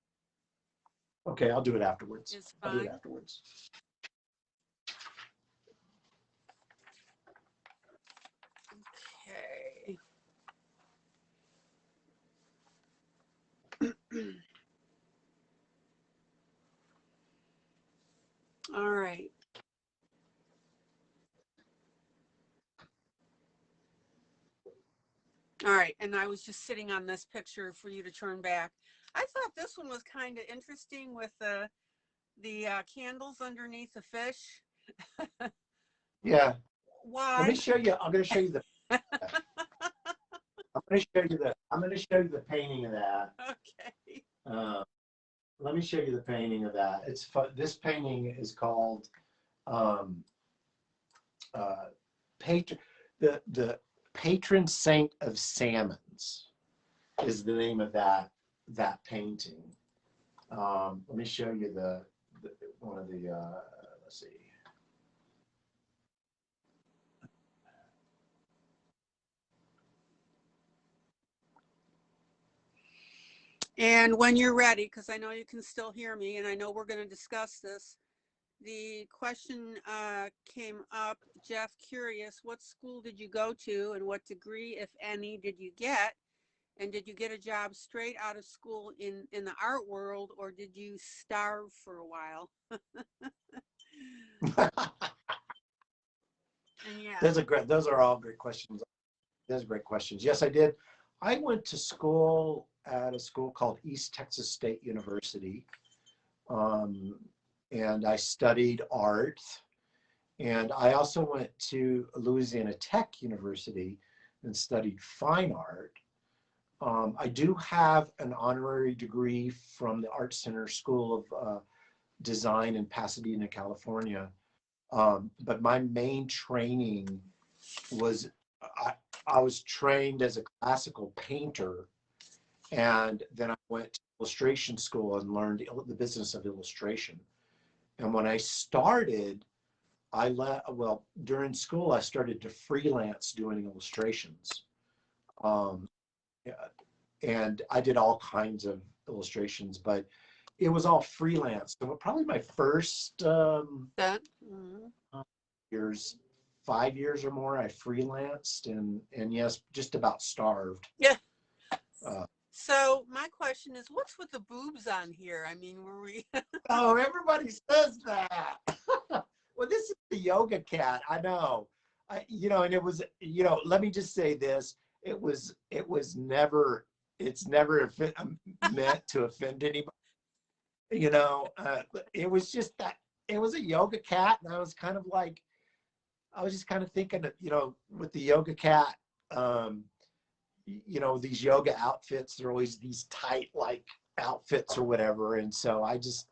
Okay, I'll do it afterwards. It's I'll do it fine. afterwards. Okay. All right. All right, and I was just sitting on this picture for you to turn back. I thought this one was kind of interesting with the candles underneath the fish. Yeah. Let me Why? show you. I'm going to show you the. I'm going to show you the. I'm going to show you the painting of that. Okay. Uh, Let me show you the painting of that. It's fun. This painting is called um, uh, patron. The patron saint of salmons is the name of that painting. Let me show you the one of the. Let's see. And when you're ready, because I know you can still hear me, and I know we're going to discuss this, the question came up, Jeff, curious, what school did you go to and what degree, if any, did you get? And did you get a job straight out of school in the art world, or did you starve for a while? And yeah. Those are all great questions. Those are great questions. Yes, I did. I went to school at a school called East Texas State University. Um, and I studied art. And I also went to Louisiana Tech University and studied fine art. I do have an honorary degree from the Art Center School of Design in Pasadena, California. But my main training was I was trained as a classical painter, and then I went to illustration school and learned the business of illustration. And when I started, during school, I started to freelance doing illustrations. Um, and I did all kinds of illustrations, but it was all freelance. So probably my first years, 5 years or more, I freelanced and yes, just about starved. Yeah. Uh, So my question is, what's with the boobs on here? I mean, were we? oh, everybody says that. Well, this is the yoga cat. I know. And it was, let me just say this. It's never meant to offend anybody. It was just that it was a yoga cat. And I was just kind of thinking that, with the yoga cat, these yoga outfits, they're always these tight, like outfits or whatever. And so I just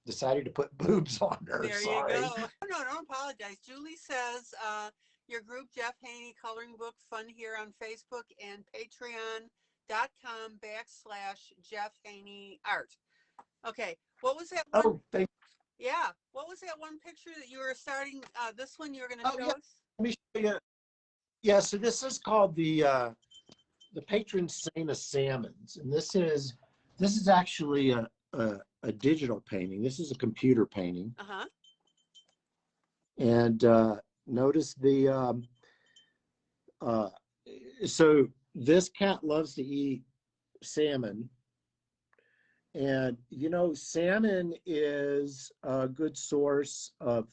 decided to put boobs on her. There Sorry. you go. No, don't apologize. Julie says your group, Jeff Haynie Coloring Book, fun here on Facebook and patreon.com/Jeff Haynie Art. Okay. What was that one? Oh, yeah. What was that one picture that you were starting? This one you were going to show us? Let me show you. Yeah, so this is called the patron saint of salmons. And this is actually a digital painting. This is a computer painting. Uh-huh. And notice so this cat loves to eat salmon. And, salmon is a good source of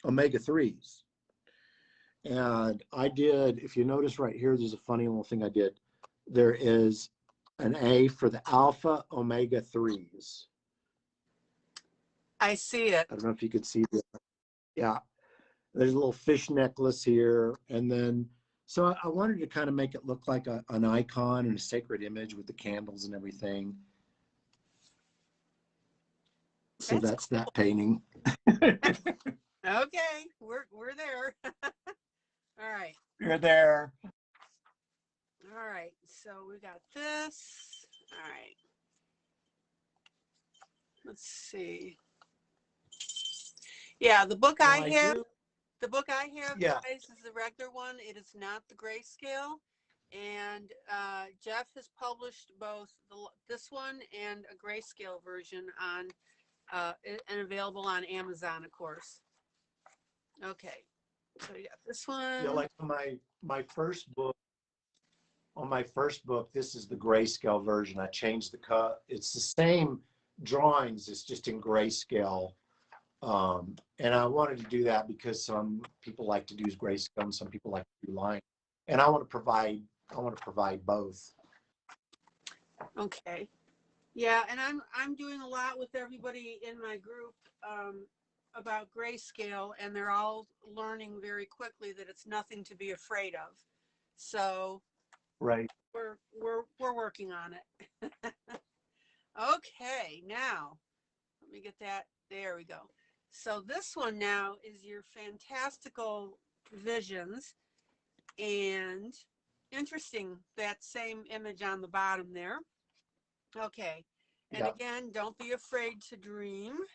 omega-3s. And I did, if you notice right here, there's a funny little thing I did. There is an A for the alpha omega-3s. I see it. I don't know if you could see that. Yeah. There's a little fish necklace here. And then, so I wanted to kind of make it look like an icon and a sacred image with the candles and everything. So that's cool. That painting. Okay, we're there. All right. You're there. All right. So we got this. All right. Let's see. Yeah, the book I have, yeah, guys, is the regular one. It is not the grayscale. And Jeff has published both this one and a grayscale version on and available on Amazon, of course. Okay, so you got this one. Yeah, like my first book. On my first book, this is the grayscale version. I changed the cut. It's the same drawings. It's just in grayscale. And I wanted to do that because some people like to do grayscale and some people like to do line. And I want to provide both. Okay. Yeah, and I'm doing a lot with everybody in my group. about grayscale, and they're all learning very quickly that it's nothing to be afraid of. So Right. we're working on it. Okay, now let me get that. There we go. So this one now is your fantastical visions, and interesting, that same image on the bottom there. Okay, and Yeah. again, don't be afraid to dream.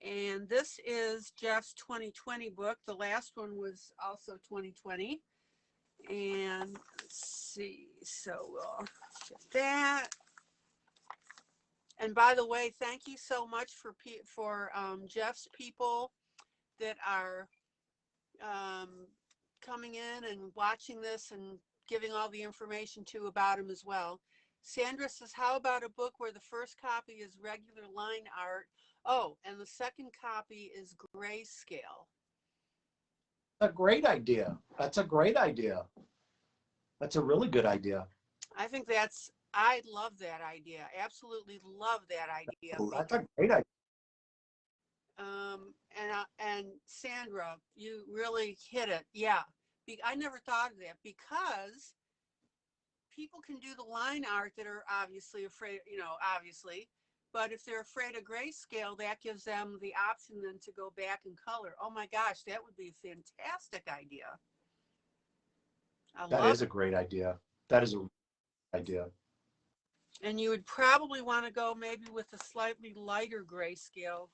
And this is Jeff's 2020 book. The last one was also 2020. And let's see, so we'll get that. And by the way, thank you so much for Jeff's people that are coming in and watching this and giving all the information to about him as well. Sandra says, how about a book where the first copy is regular line art? Oh, and the second copy is grayscale. A great idea. That's a great idea. That's a really good idea. I love that idea. Absolutely love that idea. That's a great idea. And Sandra, you really hit it. Yeah. I never thought of that, because people can do the line art that are obviously afraid, obviously, but if they're afraid of grayscale, that gives them the option then to go back and color. Oh my gosh, that would be a fantastic idea. That is a great idea. That is a idea. And you would probably want to go maybe with a slightly lighter grayscale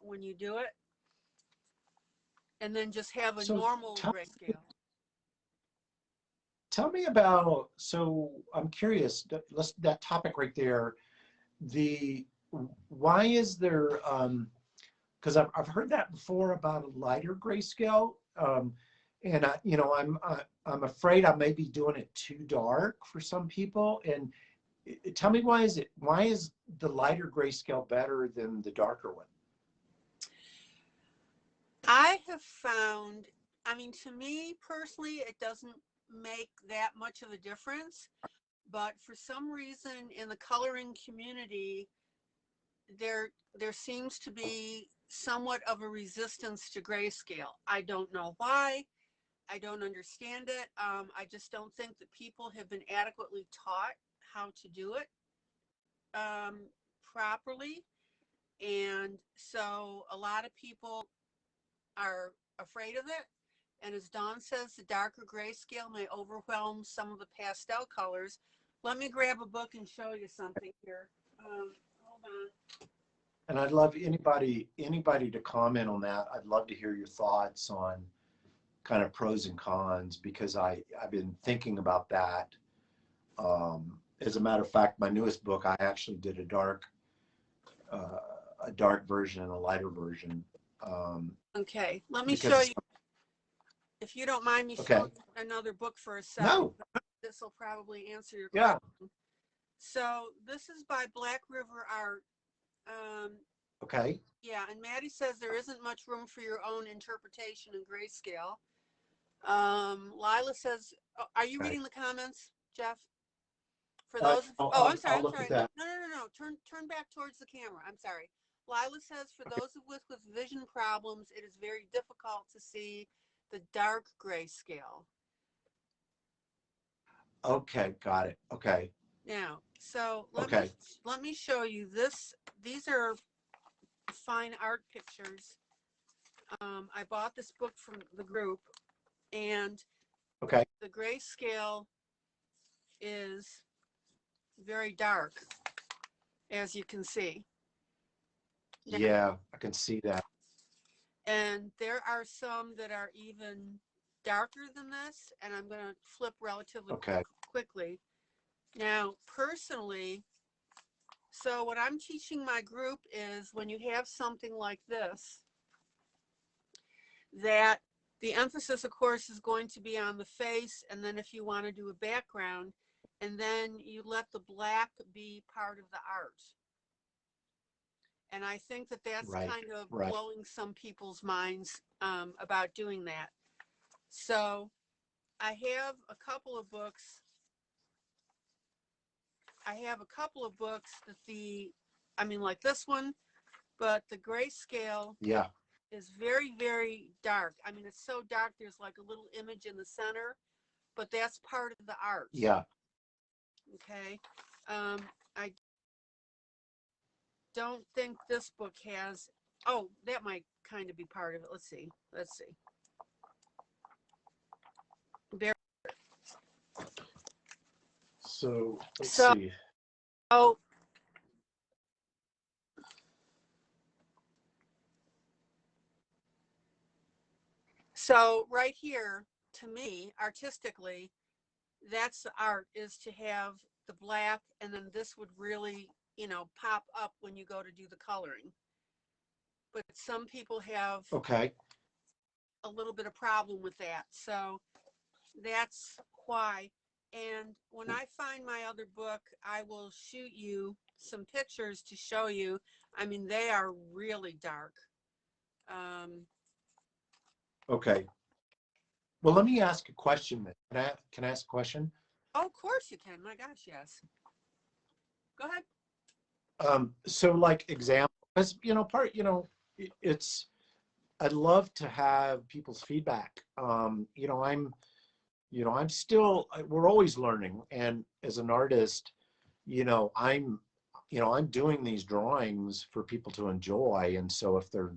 when you do it, and then just have a normal grayscale. Tell me about, so I'm curious, that topic right there, why is there, because I've heard that before about a lighter grayscale, and I'm afraid I may be doing it too dark for some people. And tell me, why is the lighter grayscale better than the darker one? I have found, I mean, to me personally, it doesn't make that much of a difference, but for some reason in the coloring community, there seems to be somewhat of a resistance to grayscale. I don't know why. I don't understand it. I just don't think that people have been adequately taught how to do it properly. And so a lot of people are afraid of it. And as Dawn says, the darker grayscale may overwhelm some of the pastel colors. Let me grab a book and show you something here. Hold on. And I'd love anybody to comment on that. I'd love to hear your thoughts on kind of pros and cons, because I've been thinking about that. As a matter of fact, my newest book, I actually did a dark version and a lighter version. Okay, let me show you, if you don't mind me showing another book for a second. No. This will probably answer your question. So this is by Black River Art. Okay. Yeah, and Maddie says there isn't much room for your own interpretation in grayscale. Lila says, are you reading the comments, Jeff? For those, I'm sorry. No. Turn back towards the camera. I'm sorry. Lila says, for those with vision problems, it is very difficult to see the dark grayscale. Okay, got it. Okay. Now, so let me show you this. These are fine art pictures. I bought this book from the group, and the grayscale is very dark, as you can see. Yeah, I can see that. And there are some that are even darker than this, and I'm going to flip relatively quickly. Now, personally, so what I'm teaching my group is, when you have something like this, that the emphasis, of course, is going to be on the face, and then if you want to do a background, and then you let the black be part of the art. And I think that that's kind of blowing some people's minds about doing that. So I have a couple of books. That like this one, but the grayscale Yeah. is very, very dark. I mean, it's so dark, there's like a little image in the center, but that's part of the art. Yeah. Okay. I don't think this book has, oh, that might kind of be part of it. Let's see. Let's see. There. So let's So, see. oh, so right here, to me, artistically, that's the art, is to have the black, and then this would really, you know, pop up when you go to do the coloring. But some people have Okay. a little bit of problem with that. So that's why. And when I find my other book, I will shoot you some pictures to show you. I mean, they are really dark. Okay. Well, let me ask a question then. Can I ask a question? Oh, of course you can. My gosh, yes. Go ahead. So like example, because it's I'd love to have people's feedback. I'm still, we're always learning. And as an artist, you know, I'm, I'm doing these drawings for people to enjoy. And so if they're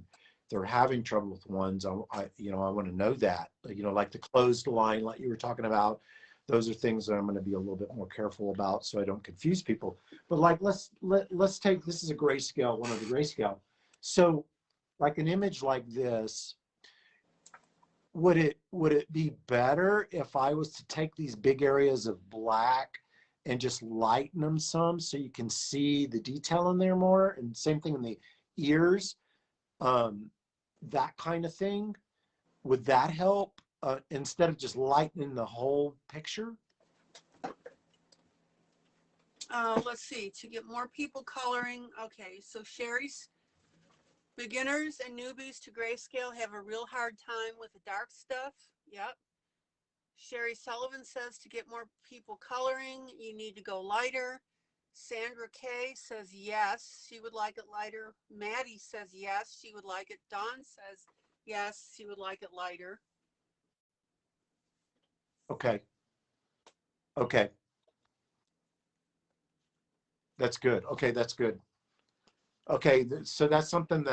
having trouble with ones, I want to know that, like the closed line, like you were talking about, those are things that I'm going to be a little bit more careful about so I don't confuse people. But like, let's take, this is a grayscale, one of the grayscale. So like an image like this, would it be better if I was to take these big areas of black and just lighten them some so you can see the detail in there more? And same thing in the ears, that kind of thing. Would that help instead of just lightening the whole picture? Let's see, to get more people coloring. Okay, so Sherry's beginners and newbies to grayscale have a real hard time with the dark stuff. Yep. Sherry Sullivan says to get more people coloring, you need to go lighter. Sandra K says yes, she would like it lighter. Maddie says yes, she would like it. Dawn says yes, she would like it lighter. Okay. Okay. That's good. Okay, that's good. Okay, so that's something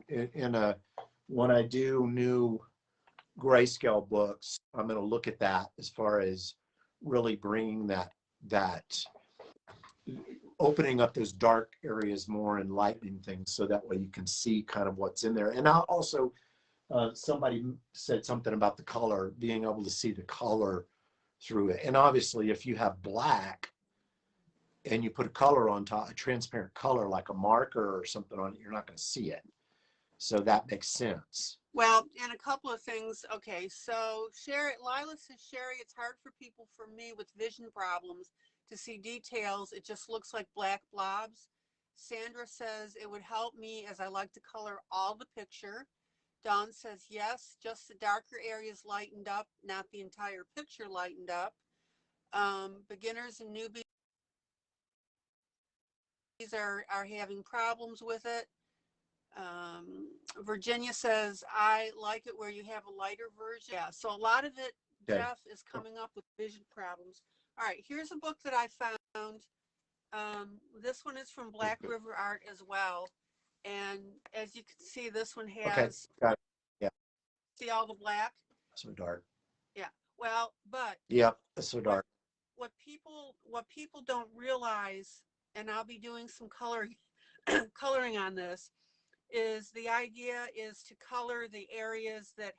in a when I do new grayscale books, I'm going to look at that as far as really bringing that opening up those dark areas more and lightening things so that way you can see kind of what's in there. And I'll also somebody said something about the color, being able to see the color through it. And obviously, if you have black and you put a color on top, a transparent color like a marker or something on it, you're not going to see it. So that makes sense. Well, and a couple of things. Okay, so Sherry, Lila says, Sherry, it's hard for people, for me with vision problems, to see details. It just looks like black blobs. Sandra says it would help me as I like to color all the picture. Dawn says yes, just the darker areas lightened up, not the entire picture lightened up. Beginners and newbies are having problems with it. Virginia says, I like it where you have a lighter version. Yeah, so a lot of it, Okay. Jeff, is coming up with vision problems. All right, here's a book that I found. This one is from Black River Art as well. And as you can see, this one Okay. has, Got it. Yeah. see all the black? So dark. Yeah, well, but Yep. It's so dark. what people don't realize, and I'll be doing some coloring coloring on this, is the idea is to color the areas that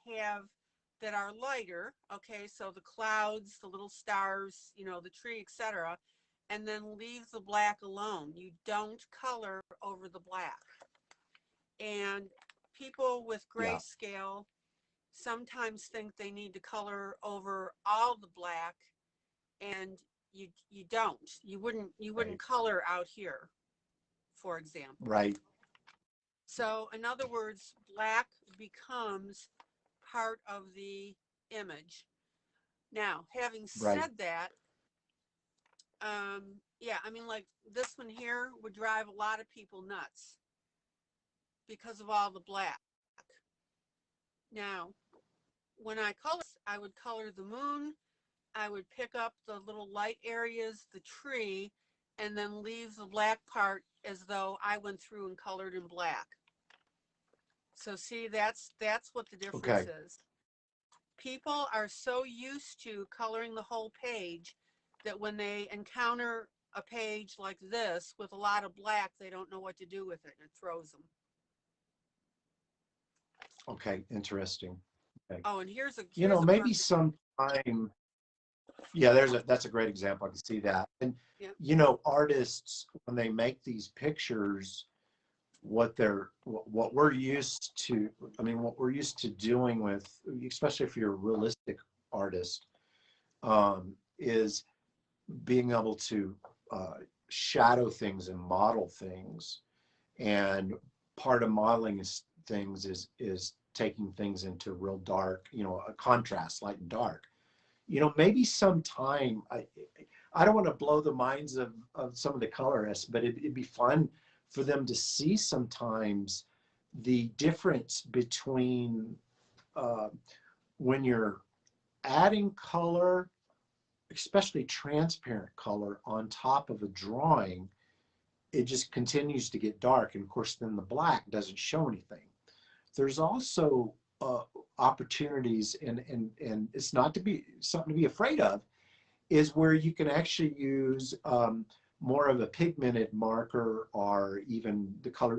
are lighter. Okay, so the clouds, the little stars, you know, the tree, etc., and then leave the black alone. You don't color over the black. And people with Yeah. grayscale sometimes think they need to color over all the black, and you don't. You wouldn't Right. color out here, for example. Right. So in other words, black becomes part of the image. Now, having Right. said that, yeah, I mean, like this one here would drive a lot of people nuts. because of all the black. Now, when I color, I would color the moon, I would pick up the little light areas, the tree, and then leave the black part as though I went through and colored in black. So see, that's what the difference Okay. is. People are so used to coloring the whole page that when they encounter a page like this with a lot of black, they don't know what to do with it. It throws them. Okay. Interesting. Okay. Oh, and here's Maybe perfect. sometime. Yeah, that's a great example. I can see that. And Yeah. Artists, when they make these pictures, what we're used to, what we're used to doing with, especially if you're a realistic artist, is being able to shadow things and model things. And part of modeling things is taking things into real dark, a contrast, light and dark. Maybe sometime, I don't want to blow the minds of some of the colorists, but it'd be fun for them to see sometimes the difference between when you're adding color, especially transparent color, on top of a drawing, it just continues to get dark. And of course, then the black doesn't show anything. There's also opportunities, and it's not to be something to be afraid of, is where you can actually use more of a pigmented marker, or even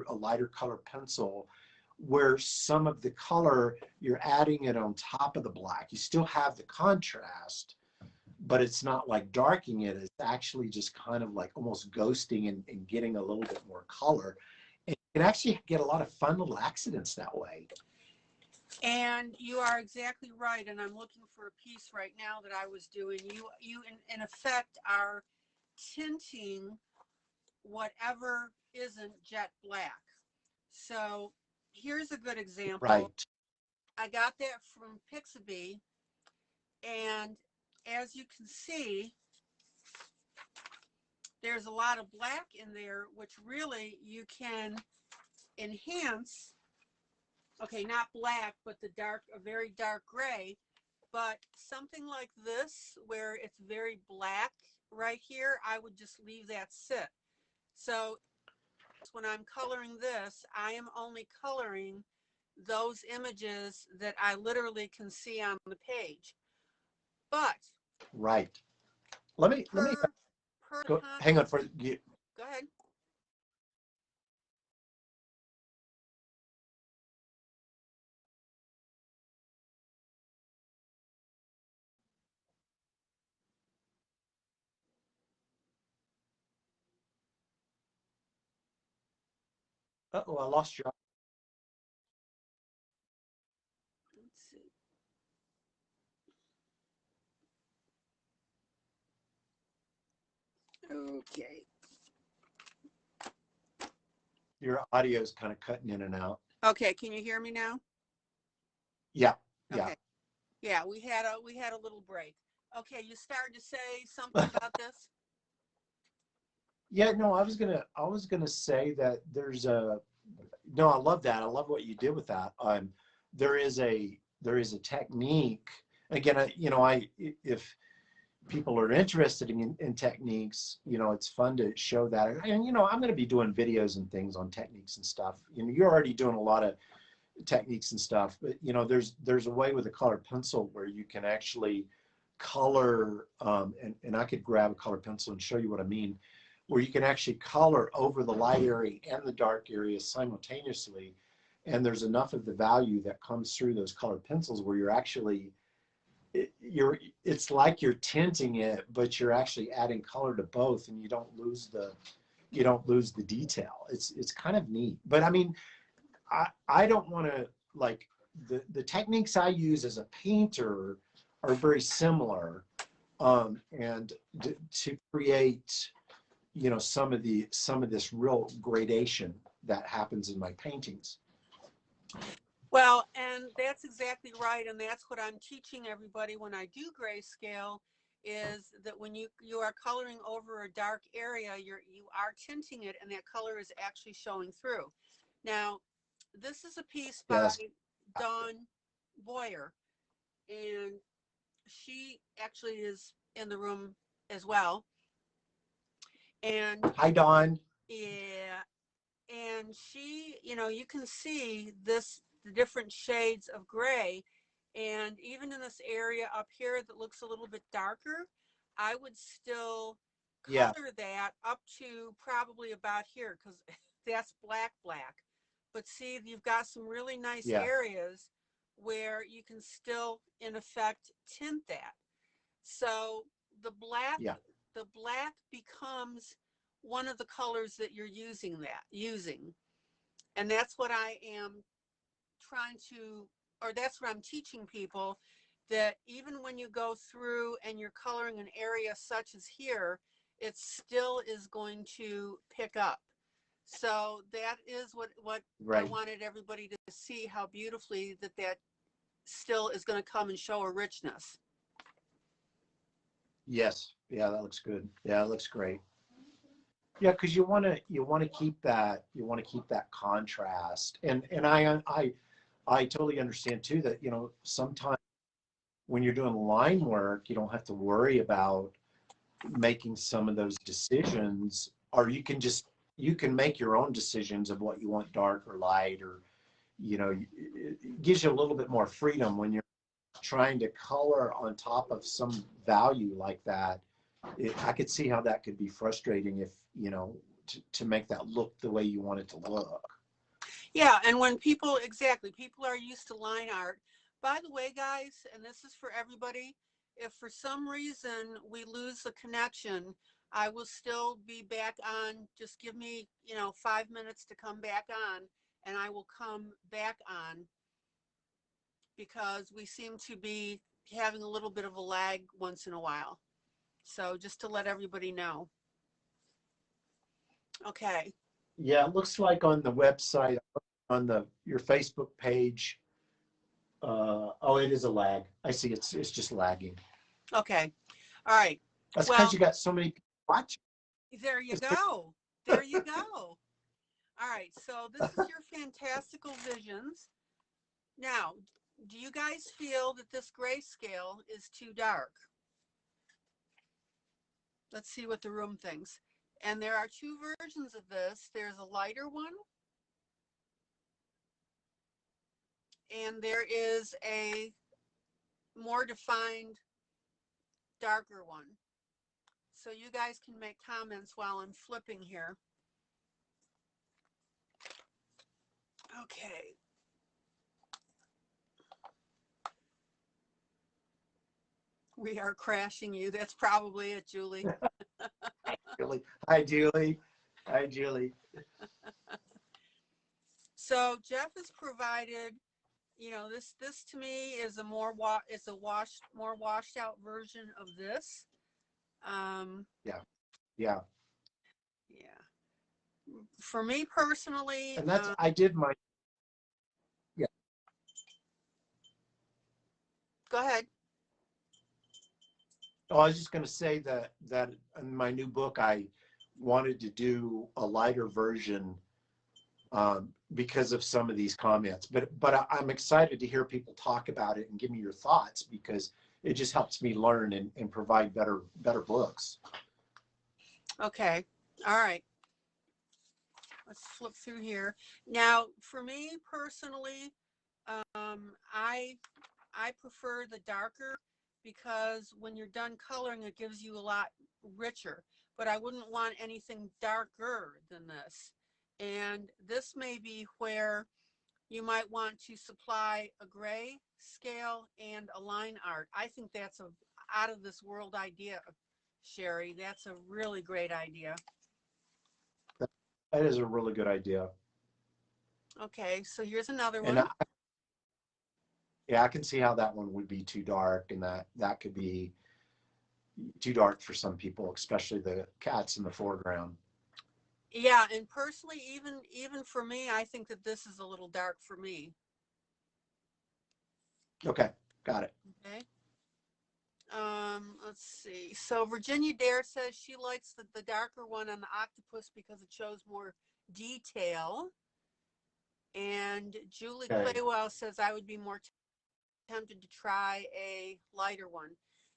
a lighter color pencil, where some of the color you're adding it on top of the black. You still have the contrast, but it's not like darkening it. It's actually just kind of like almost ghosting and getting a little bit more color. And you can actually get a lot of fun little accidents that way. And you are exactly right. And I'm looking for a piece right now that I was doing. You in effect are tinting whatever isn't jet black. So here's a good example. Right. I got that from Pixabay, and as you can see, there's a lot of black in there, which really you can enhance. Okay, not black, but a very dark gray. But something like this, where it's very black right here, I would just leave that sit. So when I'm coloring this, I am only coloring those images that I literally can see on the page. But Right. Let me go. Hang on for you. Go ahead. Uh-oh, I lost your. Let's see. Okay. Your audio is kind of cutting in and out. Okay, can you hear me now? Yeah. Yeah. Okay. Yeah, we had a little break. Okay, you started to say something about this? Yeah, no, I was gonna say that there's a no, I love that. I love what you did with that. There is a technique. Again, if people are interested in techniques, it's fun to show that. And I'm going to be doing videos and things on techniques and stuff. You're already doing a lot of techniques and stuff, but there's a way with a colored pencil where you can actually color, and I could grab a colored pencil and show you what I mean, where you can actually color over the light area and the dark area simultaneously. And there's enough of the value that comes through those colored pencils where you're actually, it's like you're tinting it, but you're actually adding color to both, and you don't lose the detail. It's kind of neat. But I mean, I don't want to, like, the techniques I use as a painter are very similar, and to create some of this real gradation that happens in my paintings. Well, and that's exactly right, and that's what I'm teaching everybody when I do grayscale, is that when you are coloring over a dark area, you are tinting it, and that color is actually showing through. Now, this is a piece Yeah, by that's Dawn Boyer, and she actually is in the room as well. And hi, Dawn. yeah, and she, you know, you can see this, the different shades of gray. And even in this area up here that looks a little bit darker, I would still Yeah, color that up to probably about here, because that's black black. But see, you've got some really nice yeah, areas where you can still in effect tint that. So the black, yeah, the black becomes one of the colors that you're using. And that's what I am trying to, or that's what I'm teaching people, that even when you go through and you're coloring an area such as here, it still is going to pick up. So that is what I right. wanted everybody to see, how beautifully that still is going to come and show a richness. Yes, yeah, that looks good. Yeah, it looks great. Yeah, because you want to keep that contrast, and I totally understand too that sometimes when you're doing line work, you don't have to worry about making some of those decisions, or you can make your own decisions of what you want dark or light, or it gives you a little bit more freedom when you're trying to color on top of some value like that. I could see how that could be frustrating if to make that look the way you want it to look. Yeah, and when people, exactly, people are used to line art. By the way, guys, and this is for everybody, if for some reason we lose the connection, I will still be back on. Just give me, 5 minutes to come back on, and I will come back on, because we seem to be having a little bit of a lag once in a while. So just to let everybody know. Okay. Yeah, it looks like on the website, on your Facebook page. Oh, it is a lag. I see. It's just lagging. Okay. All right. That's because Well, you got so many people watching. there you go. There you go. All right, so this is your fantastical visions. Now, do you guys feel that this grayscale is too dark? Let's see what the room thinks. And there are two versions of this. There's a lighter one, and there is a more defined, darker one. So you guys can make comments while I'm flipping here. Okay. We are crashing you. That's probably it, Julie. Julie. Hi, Julie. Hi, Julie. So Jeff has provided, this to me is a more washed out version of this. Yeah, yeah. Yeah. For me personally, And I did my, yeah. go ahead. Oh, I was just going to say that in my new book, I wanted to do a lighter version because of some of these comments. But I'm excited to hear people talk about it and give me your thoughts, because it just helps me learn and provide better books. Okay. All right. Let's flip through here. Now, for me personally, I prefer the darker, because when you're done coloring, it gives you a lot richer. But I wouldn't want anything darker than this. And this may be where you might want to supply a gray scale and a line art. I think that's a out of this world idea, Sherry. That's a really great idea. That is a really good idea. Okay, so here's another And one. yeah, I can see how that one would be too dark, and that could be too dark for some people, especially the cats in the foreground. Yeah, and personally, even for me, I think that this is a little dark for me. Okay, got it. Okay. Let's see. So Virginia Dare says she likes the darker one on the octopus because it shows more detail. And Julie Okay. Claywell says I would be more tempted to try a lighter one.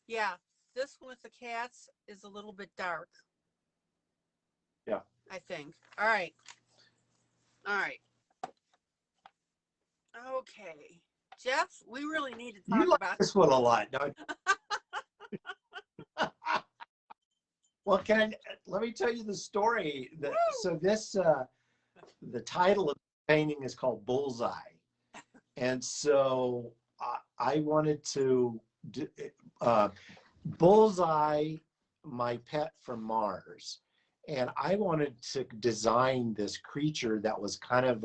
Yeah, this one with the cats is a little bit dark, Yeah. I think. All right. All right. Okay. Jeff, we really need to You talk like about. this one a lot, don't you? Well, let me tell you the story. So this, the title of the painting is called Bullseye. And so I wanted to Bullseye, my pet from Mars. And I wanted to design this creature that was kind of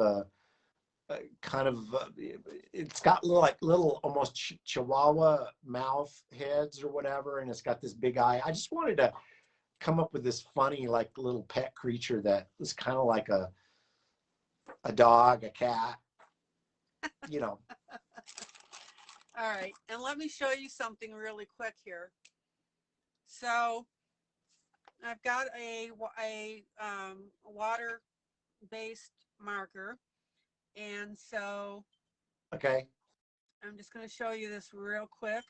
it's got little almost chihuahua mouth heads or whatever, and it's got this big eye. I just wanted to come up with this funny like little pet creature that was kind of like a dog, a cat, you know. All right. And let me show you something really quick here. So I've got a water-based marker. And so Okay. I'm just going to show you this real quick.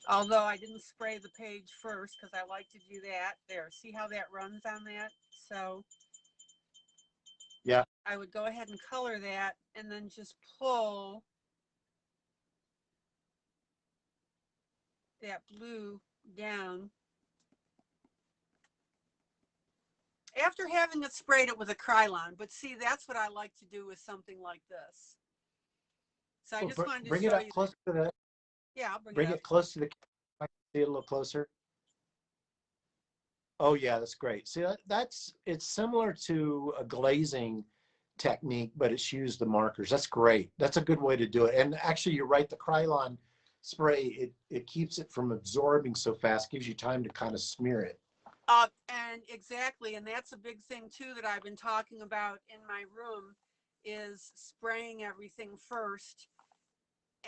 Although I didn't spray the page first because I like to do that. There, see how that runs on that? So Yeah. I would go ahead and color that and then just pull that blue down. After having it sprayed it with a Krylon, but see, that's what I like to do with something like this. So I just wanted to Bring it show up you. close to the. Yeah, I'll bring Bring it up. it close to the. I can see it a little closer. Oh yeah, that's great. See, it's similar to a glazing technique, but it's used the markers. That's great. That's a good way to do it. And actually, you're right. The Krylon spray it keeps it from absorbing so fast. Gives you time to kind of smear it. And exactly, and that's a big thing too that I've been talking about in my room is spraying everything first.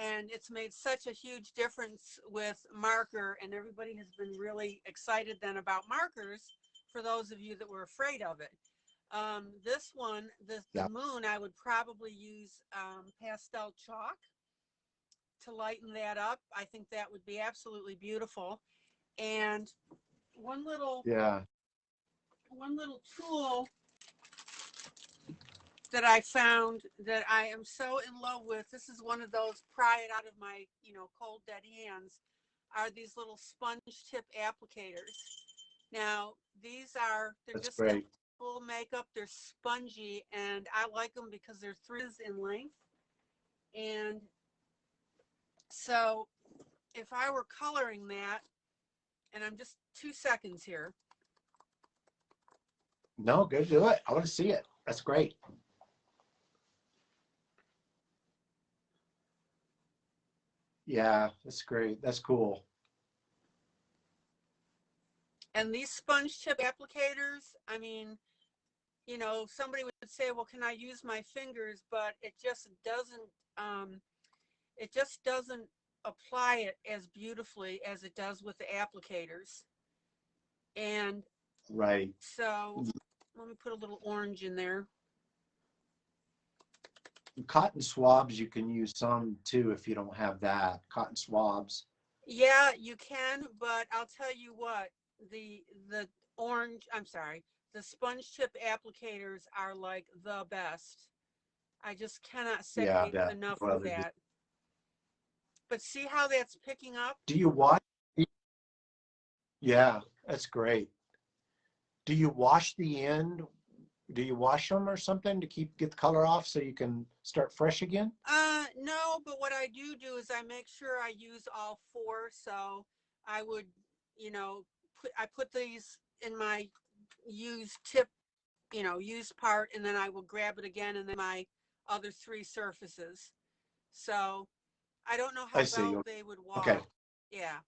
And it's made such a huge difference with marker, and everybody has been really excited then about markers for those of you that were afraid of it. This one, the moon, I would probably use pastel chalk to lighten that up. I think that would be absolutely beautiful. And one little tool that I found that I am so in love with, this is one of those pry it out of my, cold dead hands, are these little sponge tip applicators. Now, they're That's just got great. full makeup, they're spongy, and I like them because they're 3 inches in length. And so if I were coloring that, and I'm just 2 seconds here. No, go do it. I want to see it. That's great. Yeah, that's great. That's cool. And these sponge tip applicators, I mean, somebody would say, well, can I use my fingers? But it just doesn't apply it as beautifully as it does with the applicators. And Right. so let me put a little orange in there. Cotton swabs, you can use some too if you don't have that. Cotton swabs. Yeah, you can, but I'll tell you what, the the sponge tip applicators are like the best. I just cannot Yeah, say that. enough Well, of that. But see how that's picking up? do you wash? Yeah, that's great. Do you wash the end? Do you wash them or something to get the color off so you can start fresh again? No, but what I do is I make sure I use all 4. So I would, I put these in my used tip, used part, and then I will grab it again and then my other 3 surfaces. So I don't know I how see. well they would Okay. wash. Yeah.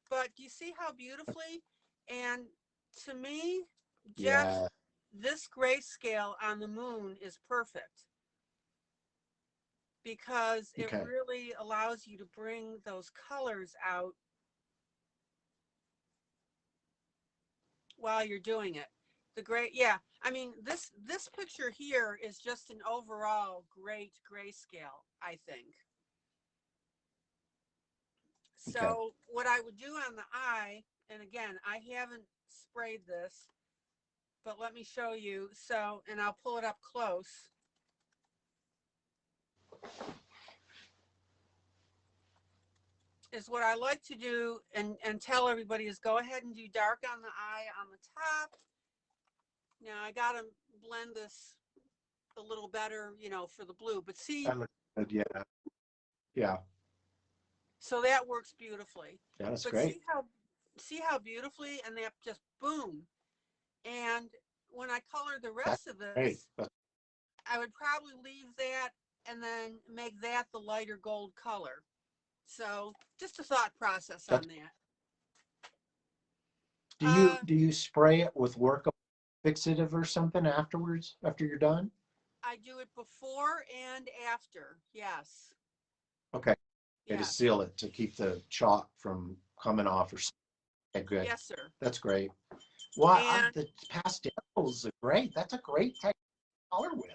But do you see how beautifully? And to me, Jeff, Yeah. this grayscale on the moon is perfect because it Okay. really allows you to bring those colors out while you're doing it. The gray, yeah. I mean, this picture here is just an overall great grayscale, I think. Okay. So what I would do on the eye, and again, I haven't sprayed this, but let me show you. So, and I'll pull it up close. Is what I like to do and tell everybody is go ahead and do dark on the eye on the top. Now I got to blend this a little better, you know, for the blue, but see, That looks good. Yeah. Yeah. so that works beautifully. Yeah, that's But great. see how beautifully, and that just boom. And when I color the That's rest of great. this, I would probably leave that and then make that the lighter gold color. So just a thought process That's, on that. do you spray it with work fixative or something afterwards after you're done? I do it before and after. Yes. Okay. Okay, to Yes. seal it to keep the chalk from coming off or something. Okay, good. Yes, sir. That's great. Well, And the pastels are great. That's a great type of color with.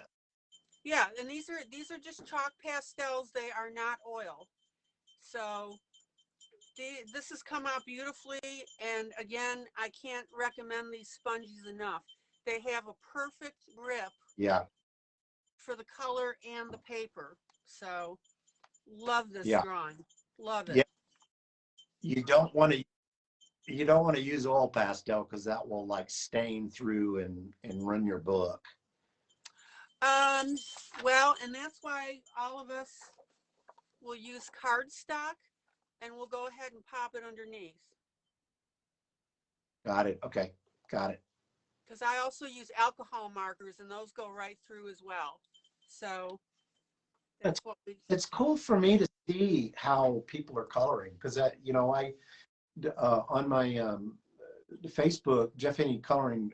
yeah, and these are just chalk pastels. They are not oil. So this has come out beautifully. And again, I can't recommend these sponges enough. They have a perfect grip Yeah. for the color and the paper. So love this Yeah. drawing. Love Yeah. it. You don't want to use oil pastel because that will like stain through and run your book. Well, and that's why all of us will use cardstock and we'll go ahead and pop it underneath. Got it. Okay. Got it. Because I also use alcohol markers and those go right through as well. So It's that's what we, it's cool for me to see how people are coloring because I on my Facebook Jeff Haynie coloring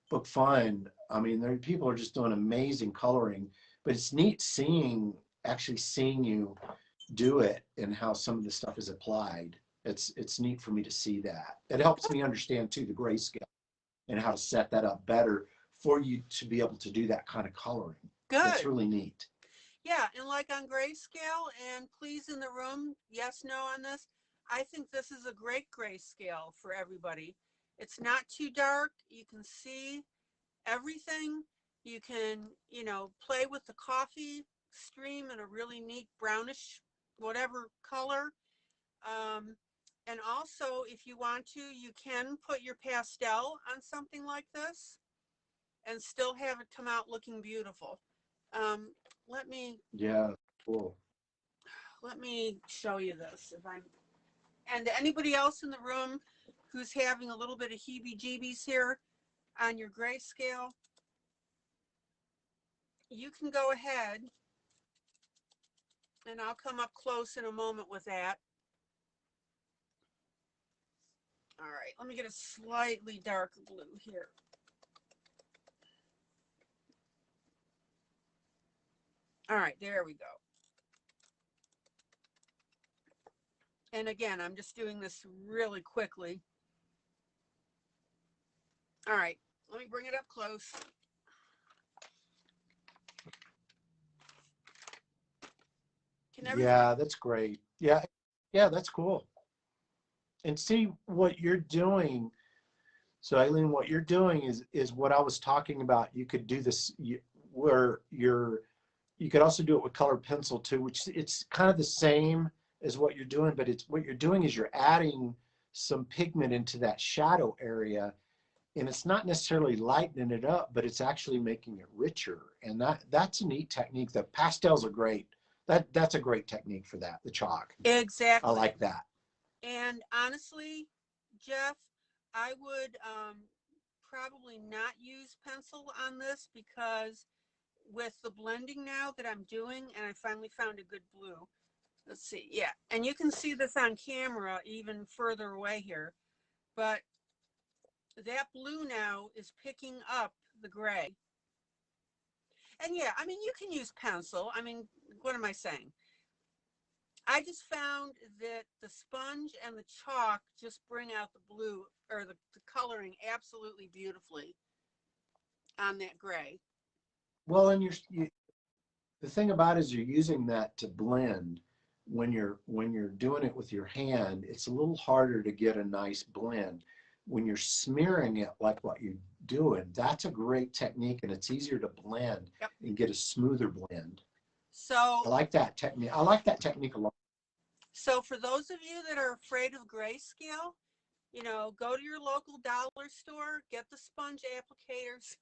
book fun. I mean, there people are just doing amazing coloring, but it's neat actually seeing you do it and how some of the stuff is applied. It's neat for me to see that. It helps me understand too the grayscale and how to set that up better for you to be able to do that kind of coloring. That's good. really neat. Yeah, and like on grayscale, and please in the room, yes, no on this. I think this is a great grayscale for everybody. It's not too dark. You can see everything. You can, you know, play with the coffee stream in a really neat brownish, whatever color. And also, if you want to, you can put your pastel on something like this and still have it come out looking beautiful. Um, let me Yeah, cool. let me show you this if I'm, and anybody else in the room who's having a little bit of heebie-jeebies here on your grayscale, you can go ahead and I'll come up close in a moment with that. All right, let me get a slightly darker blue here. All right, there we go. And again, I'm just doing this really quickly. All right, let me bring it up close. Can everybody? Yeah, that's great. Yeah, yeah, that's cool. And see what you're doing. So ILene, what you're doing is what I was talking about. You could do this where you could also do it with colored pencil too, which it's kind of the same as what you're doing, but it's what you're doing is you're adding some pigment into that shadow area, and it's not necessarily lightening it up, but it's actually making it richer. And that's a neat technique. The pastels are great. That's a great technique for that, the chalk. I Exactly. like that. And honestly, Jeff, I would probably not use pencil on this because with the blending now that I'm doing, and I finally found a good blue. Let's see, yeah, and you can see this on camera even further away here, but that blue now is picking up the gray. And yeah, I mean, you can use pencil. I mean, what am I saying? I just found that the sponge and the chalk just bring out the blue or the coloring absolutely beautifully on that gray. Well, and the thing about it is you're using that to blend. When you're doing it with your hand, it's a little harder to get a nice blend. When you're smearing it like what you're doing, that's a great technique, and it's easier to blend and get a smoother blend. So I like that technique. I like that technique a lot. So for those of you that are afraid of grayscale, you know, go to your local dollar store, get the sponge applicators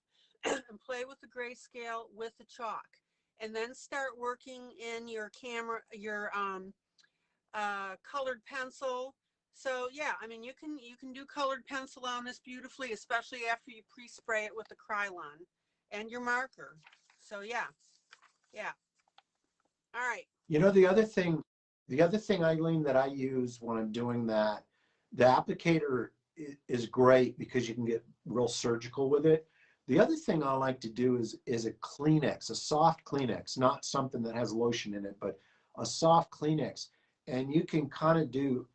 and play with the grayscale with the chalk. And then start working in your camera, your colored pencil. So yeah, I mean, you can do colored pencil on this beautifully, especially after you pre-spray it with the Krylon and your marker. So yeah, yeah. All right. You know, the other thing, Eileen, that I use when I'm doing that, the applicator is great because you can get real surgical with it. The other thing I like to do is a Kleenex, a soft Kleenex, not something that has lotion in it, but a soft Kleenex. And you can kind of do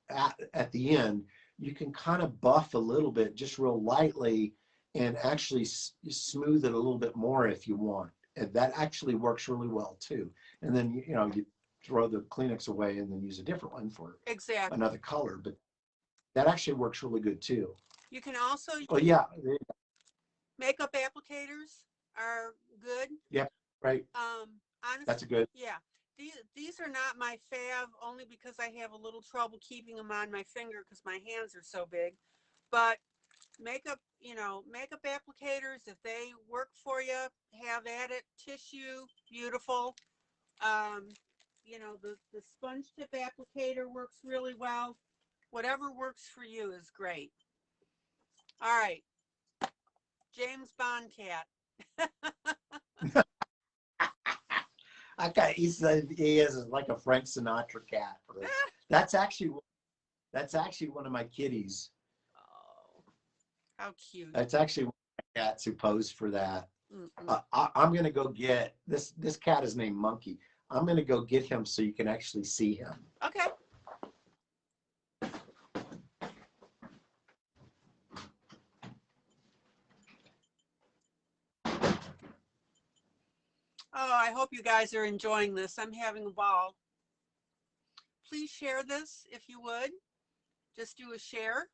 at the end, you can kind of buff a little bit, just real lightly, and actually smooth it a little bit more if you want. And that actually works really well too. And then you know you throw the Kleenex away and then use a different one for Exactly. another color. But that actually works really good too. You can also Oh yeah, makeup applicators are good. yep, right. Honestly, That's a good. yeah. These are not my fav only because I have a little trouble keeping them on my finger because my hands are so big. But makeup, you know, makeup applicators, if they work for you, have at it. Tissue, beautiful. Um, you know, the sponge tip applicator works really well. Whatever works for you is great. All right. James Bond cat. I got he is like a Frank Sinatra cat. That's actually one of my kitties. Oh, how cute. That's actually one of my cats who posed for that. Mm-mm. I'm gonna go get this. This cat is named Monkey. I'm gonna go get him so you can actually see him. Okay. Oh, I hope you guys are enjoying this. I'm having a ball. Please share this if you would. Just do a share.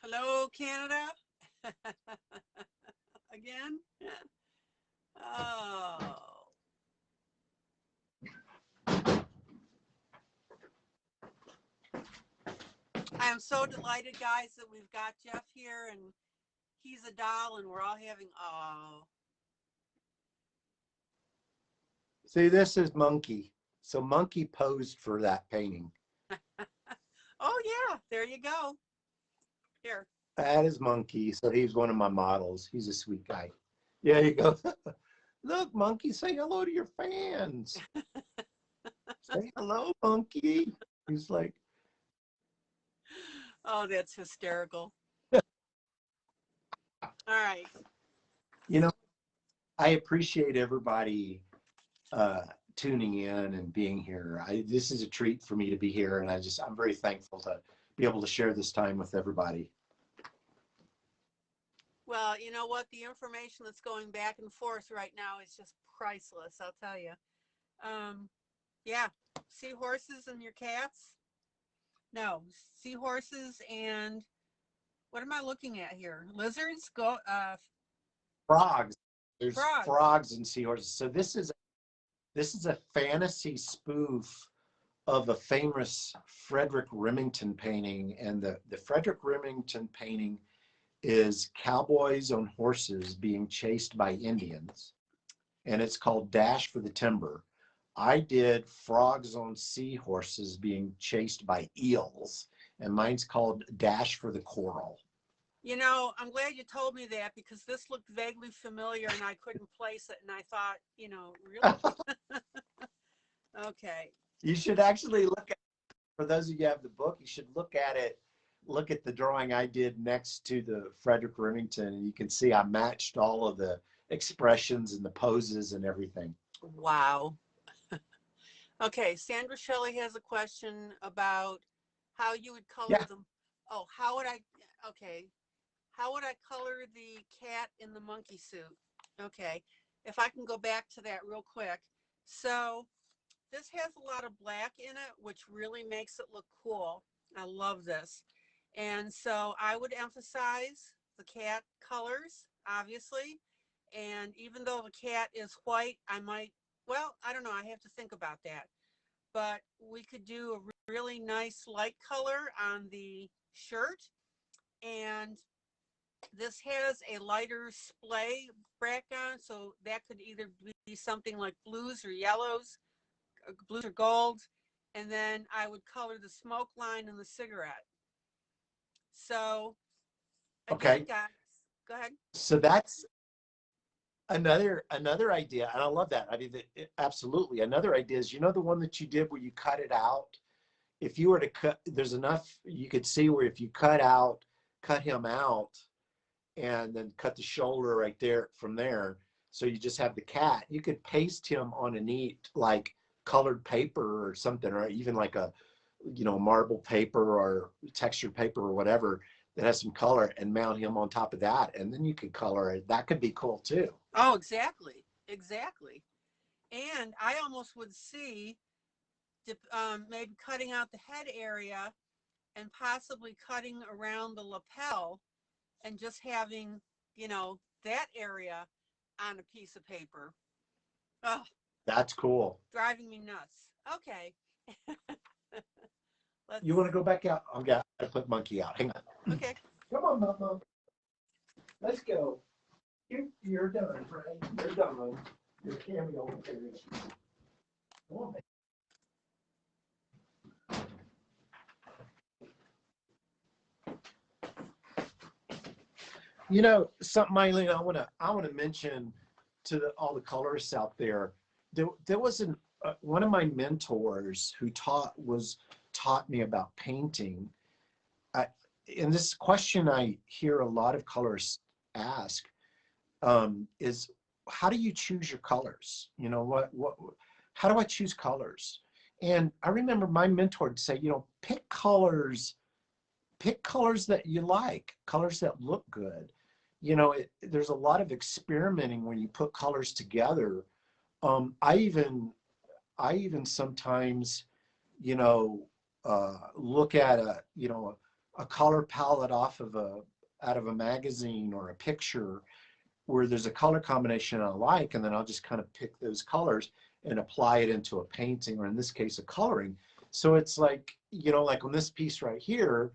Hello, Canada. Again. Oh. I am so delighted, guys, that we've got Jeff here and he's a doll and we're all having, oh. See, this is Monkey. So Monkey posed for that painting. Oh, yeah, there you go. Here. That is Monkey. So he's one of my models. He's a sweet guy. Yeah, you go. Look, Monkey, say hello to your fans. Say hello, Monkey. He's like, Oh, that's hysterical. All right. you know, I appreciate everybody tuning in and being here. This is a treat for me to be here, and I'm very thankful to be able to share this time with everybody. Well, you know what? The information that's going back and forth right now is just priceless, I'll tell you. Yeah, seahorses and your cats? No, seahorses and what am I looking at here? Lizards? Frogs. There's Frogs. frogs and seahorses. So this is a fantasy spoof of a famous Frederick Remington painting, and the Frederick Remington painting is cowboys on horses being chased by Indians, and it's called Dash for the Timber. I did frogs on seahorses being chased by eels, and mine's called Dash for the Coral. You know, I'm glad you told me that because this looked vaguely familiar and I couldn't place it. And I thought, you know, really? Okay. You should actually look at, for those of you who have the book, you should look at it, look at the drawing I did next to the Frederick Remington, and you can see I matched all of the expressions and the poses and everything. Wow. Okay, Sandra Shelley has a question about how you would color Yeah. them. Oh, how would I, okay, how would I color the cat in the monkey suit? Okay, if I can go back to that real quick. So this has a lot of black in it, which really makes it look cool. I love this. And so I would emphasize the cat colors, obviously. And even though the cat is white, I might, well, I don't know, I have to think about that. But we could do a really nice light color on the shirt. And this has a lighter splay background, so that could either be something like blues or yellows, blues or gold, and then I would color the smoke line and the cigarette. So again, Okay. guys, go ahead. So that's another idea, and I love that. I mean, absolutely. Another idea is, the one that you did where you cut it out. If you were to cut, there's enough you could see where if you cut him out, and then cut the shoulder right there from there. So you just have the cat. You could paste him on a neat like colored paper or something, or even like a marble paper or textured paper or whatever that has some color, and mount him on top of that, and then you could color it. That could be cool too. Oh, exactly, exactly. And I almost would see maybe cutting out the head area and possibly cutting around the lapel and just having, that area on a piece of paper. Oh, That's cool. driving me nuts. Okay. Let's, You want to go back out? I've got to put Monkey out. Hang on. okay. Come on, Mama. Let's go. You're done, right? You're done. Your cameo period. Come on, baby. Something, Eileen, I want to mention to all the colorists out there. There was one of my mentors who taught me about painting. I, and this question I hear a lot of colorists ask is, how do you choose your colors? How do I choose colors? And I remember my mentor would say, pick colors that you like, colors that look good. There's a lot of experimenting when you put colors together. I even sometimes, look at a color palette out of a magazine or a picture where there's a color combination I like, and then I'll just kind of pick those colors and apply it into a painting, or in this case, a coloring. So it's like, like on this piece right here,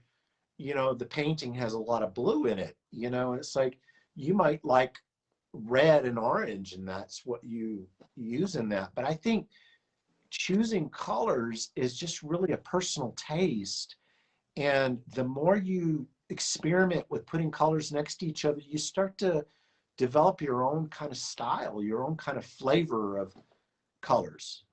the painting has a lot of blue in it, and it's like, you might like red and orange, and that's what you use in that. But I think choosing colors is just really a personal taste. And the more you experiment with putting colors next to each other, you start to develop your own kind of style, your own kind of flavor of colors.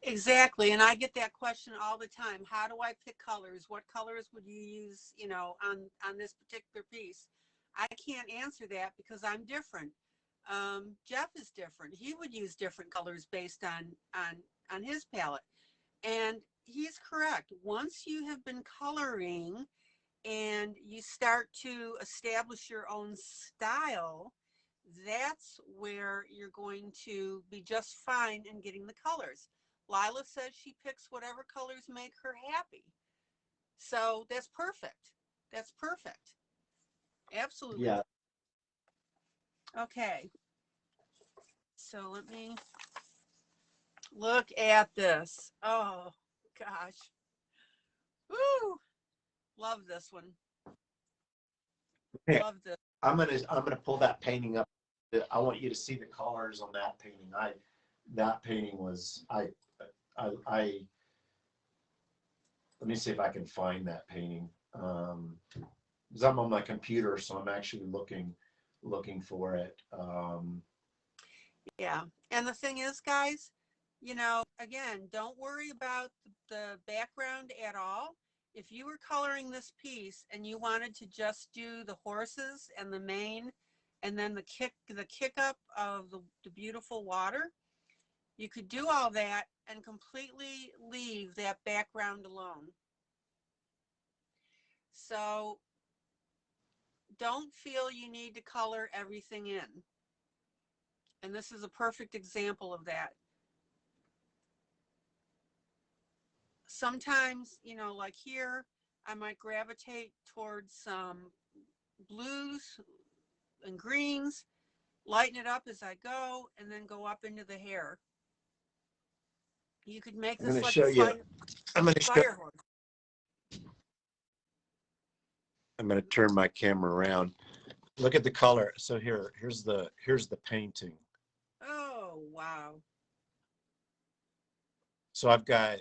Exactly. And I get that question all the time. How do I pick colors? What colors would you use, on this particular piece? I can't answer that because I'm different. Jeff is different. He would use different colors based on his palette. And he's correct. Once you have been coloring and you start to establish your own style, that's where you're going to be just fine in getting the colors. Lila says she picks whatever colors make her happy. So that's perfect. That's perfect. Absolutely. Yeah. Okay. So let me look at this. Oh, gosh. Woo! Love this one. Okay. Love this. I'm gonna pull that painting up. I want you to see the colors on that painting. That painting was I let me see if I can find that painting. Because I'm on my computer, so I'm actually looking for it. Yeah. And the thing is, guys, again, don't worry about the background at all. If you were coloring this piece and you wanted to just do the horses and the mane and then the kick up of the beautiful water, You could do all that and completely leave that background alone. So don't feel you need to color everything in. And this is a perfect example of that. Sometimes, you know, like here, I might gravitate towards some blues and greens, lighten it up as I go, and then go up into the hair. You could make this like a fire horse. I'm going to turn my camera around. Look at the color. So here's the painting. Oh, wow. So I've got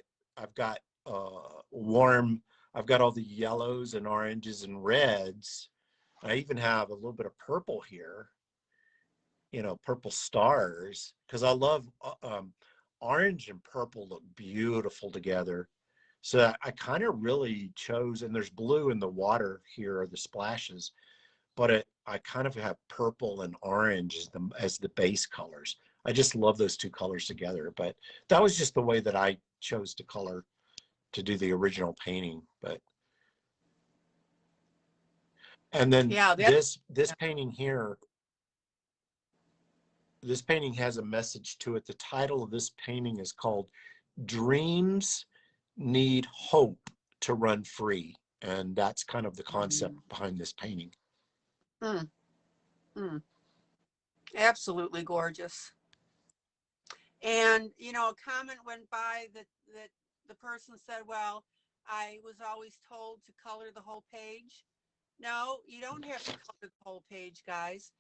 warm, I've got all the yellows and oranges and reds. I even have a little bit of purple here, you know, purple stars, because I love orange and purple look beautiful together. So I kind of really chose, and there's blue in the water here, are the splashes, but I kind of have purple and orange as the base colors. I just love those two colors together, but that was just the way that I chose to color to do the original painting. But and then this painting here, this painting has a message to it. The title of this painting is called Dreams Need Hope to Run Free, and that's kind of the concept behind this painting. Absolutely gorgeous. And you know, a comment went by that the person said, well, I was always told to color the whole page. No, you don't have to color the whole page, guys.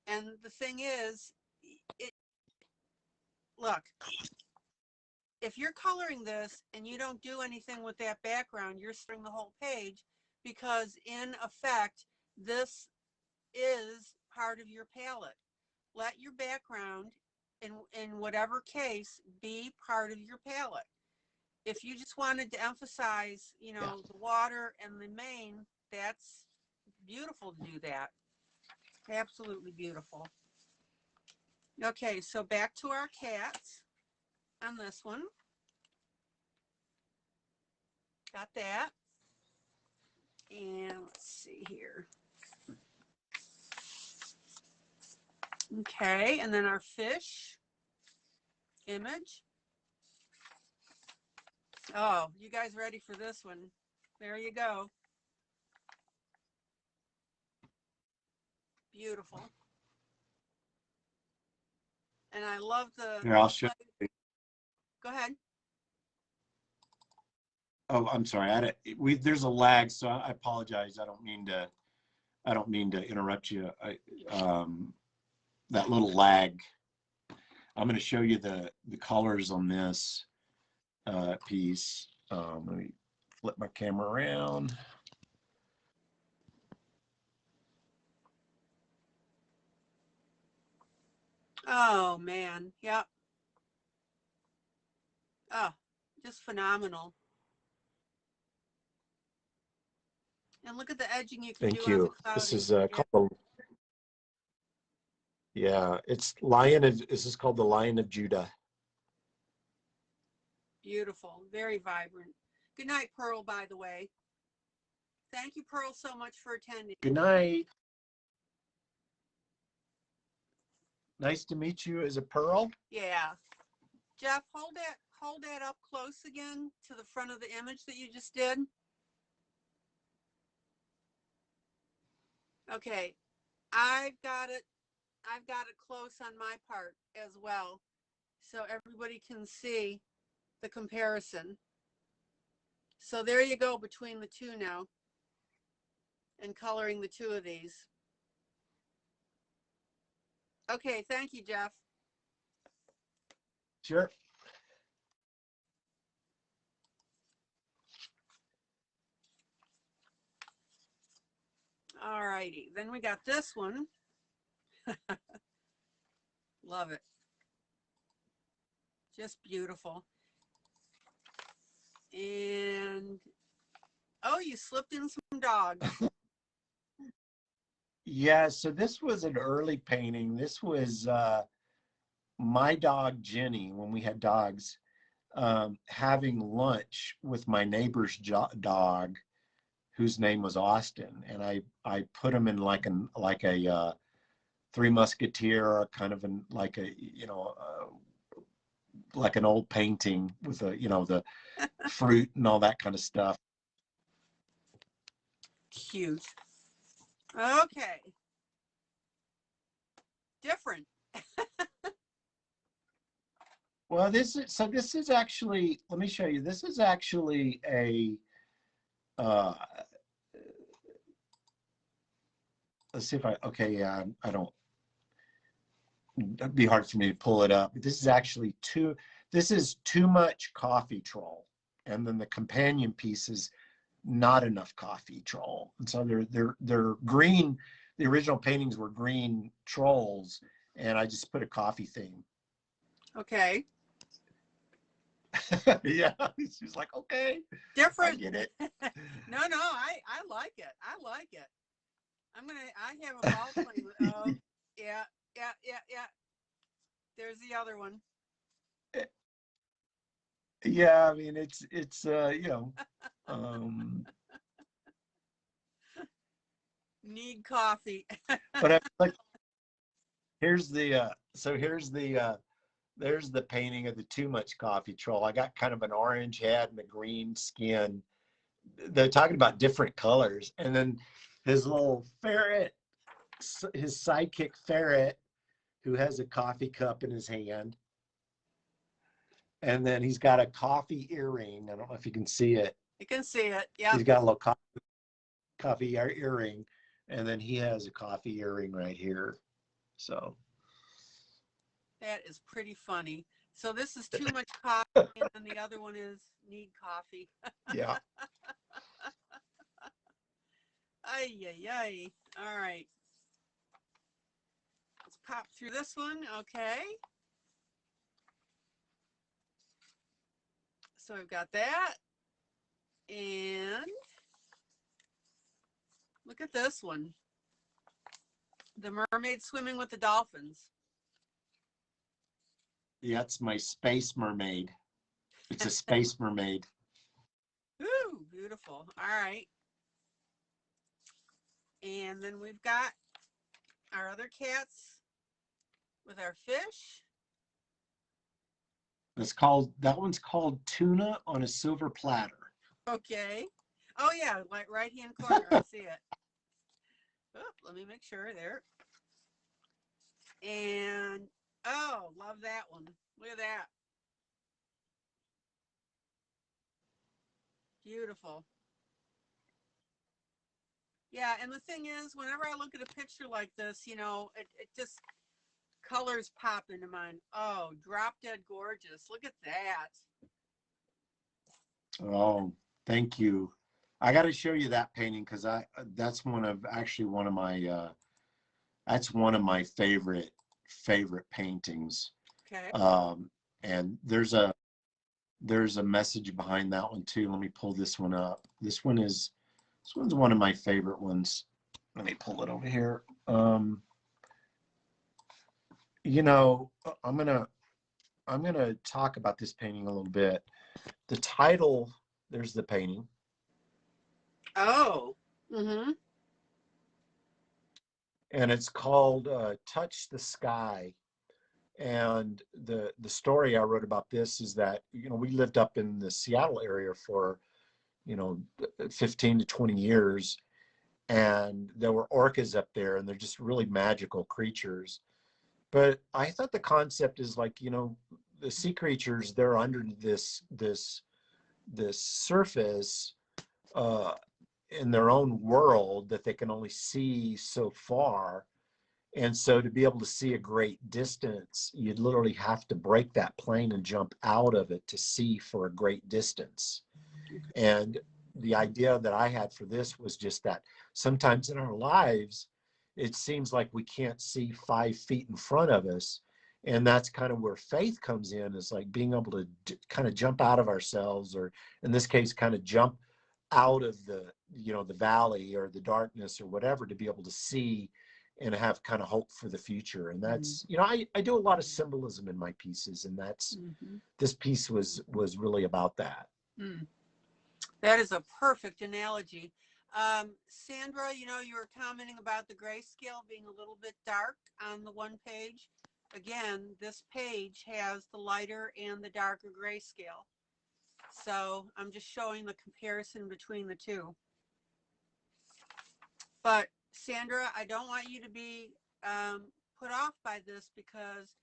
And the thing is, look, if you're coloring this and you don't do anything with that background, you're starting the whole page, because in effect, this is part of your palette. Let your background, in whatever case, be part of your palette. If you just wanted to emphasize, you know, the water and the mane, that's beautiful to do that. Absolutely beautiful. Okay, so back to our cats on this one. Got that. And let's see here. Okay, and then our fish image. Oh, you guys ready for this one? There you go. Beautiful. And I love the... Here, I'll show you. Go ahead. Oh, I'm sorry. There's a lag, so I apologize. I don't mean to interrupt you. That little lag. I'm going to show you the colors on this piece. Let me flip my camera around. Oh, man. Yep. Oh, just phenomenal. And look at the edging you can do on the cloudy. This is called, it's Lion of, this is called the Lion of Judah. Beautiful. Very vibrant. Good night, Pearl, by the way. Thank you, Pearl, so much for attending. Good night. Nice to meet you. Is it Pearl? Yeah. Jeff, hold that up close again to the front of the image that you just did. Okay. I've got it close on my part as well, so everybody can see the comparison. So there you go, between the two now, and coloring the two of these. Okay, thank you, Jeff. Sure. All righty, then we got this one. Love it. Just beautiful. And oh, you slipped in some dogs. Yeah, so this was an early painting. This was my dog Jenny, when we had dogs, having lunch with my neighbor's dog, whose name was Austin, and I put him in like a Three Musketeer, kind of like a like an old painting with the fruit and all that kind of stuff. Cute. Okay. Different. Well, this is actually, let me show you. This is actually a let's see if I don't, it'd be hard for me to pull it up. This is actually this is Too Much Coffee Troll. And then the companion piece is Not Enough Coffee Troll. And so they're green. The original paintings were green trolls, and I just put a coffee theme. Okay. Yeah, she's like, okay, Different. I get it. No, I like it. I like it. I have a ball playing with, oh, yeah. There's the other one. Yeah, I mean, it's Need coffee. but I like, here's the there's the painting of the Too Much Coffee Troll. I got kind of an orange head and a green skin. They're talking about different colors. And then his little ferret, his sidekick ferret, who has a coffee cup in his hand. And then he's got a coffee earring. I don't know if you can see it. You can see it. Yeah. He's got a little coffee earring. And then he has a coffee earring right here. So that is pretty funny. So this is Too Much Coffee, and then the other one is Need Coffee. yeah. Ay. All right. Let's pop through this one. Okay. So I've got that. And look at this one. The mermaid swimming with the dolphins. Yeah, it's my space mermaid. It's a space mermaid. Ooh, beautiful. All right. And then we've got our other cats with our fish. That one's called Tuna on a Silver Platter. Okay. Oh yeah, like right hand corner. I see it. Oh, let me make sure there. And oh, love that one. Look at that. Beautiful. Yeah, and the thing is, whenever I look at a picture like this, it just colors pop into mind. Oh, drop dead gorgeous. Look at that. Oh, thank you. I got to show you that painting because that's one of my favorite paintings. Okay. And there's a message behind that one too. Let me pull this one up. This one's one of my favorite ones. Let me pull it over here. I'm gonna talk about this painting a little bit. The title, there's the painting. Oh. Mm-hmm. And it's called Touch the Sky. And the story I wrote about this is that, we lived up in the Seattle area for, 15 to 20 years. And there were orcas up there, and they're just really magical creatures. But I thought the concept is like, the sea creatures, they're under this surface in their own world that they can only see so far. And so to be able to see a great distance, you'd literally have to break that plane and jump out of it to see for a great distance. And the idea that I had for this was just that sometimes in our lives, it seems like we can't see 5 feet in front of us. And that's kind of where faith comes in, is like being able to kind of jump out of ourselves, or in this case, kind of jump out of the valley or the darkness or whatever, to be able to see and have kind of hope for the future. And that's, you know, I do a lot of symbolism in my pieces, and that's, this piece was really about that. That is a perfect analogy. Sandra, you know, you were commenting about the grayscale being a little bit dark on the one page. Again, this page has the lighter and the darker grayscale. So I'm just showing the comparison between the two. But Sandra, I don't want you to be put off by this, because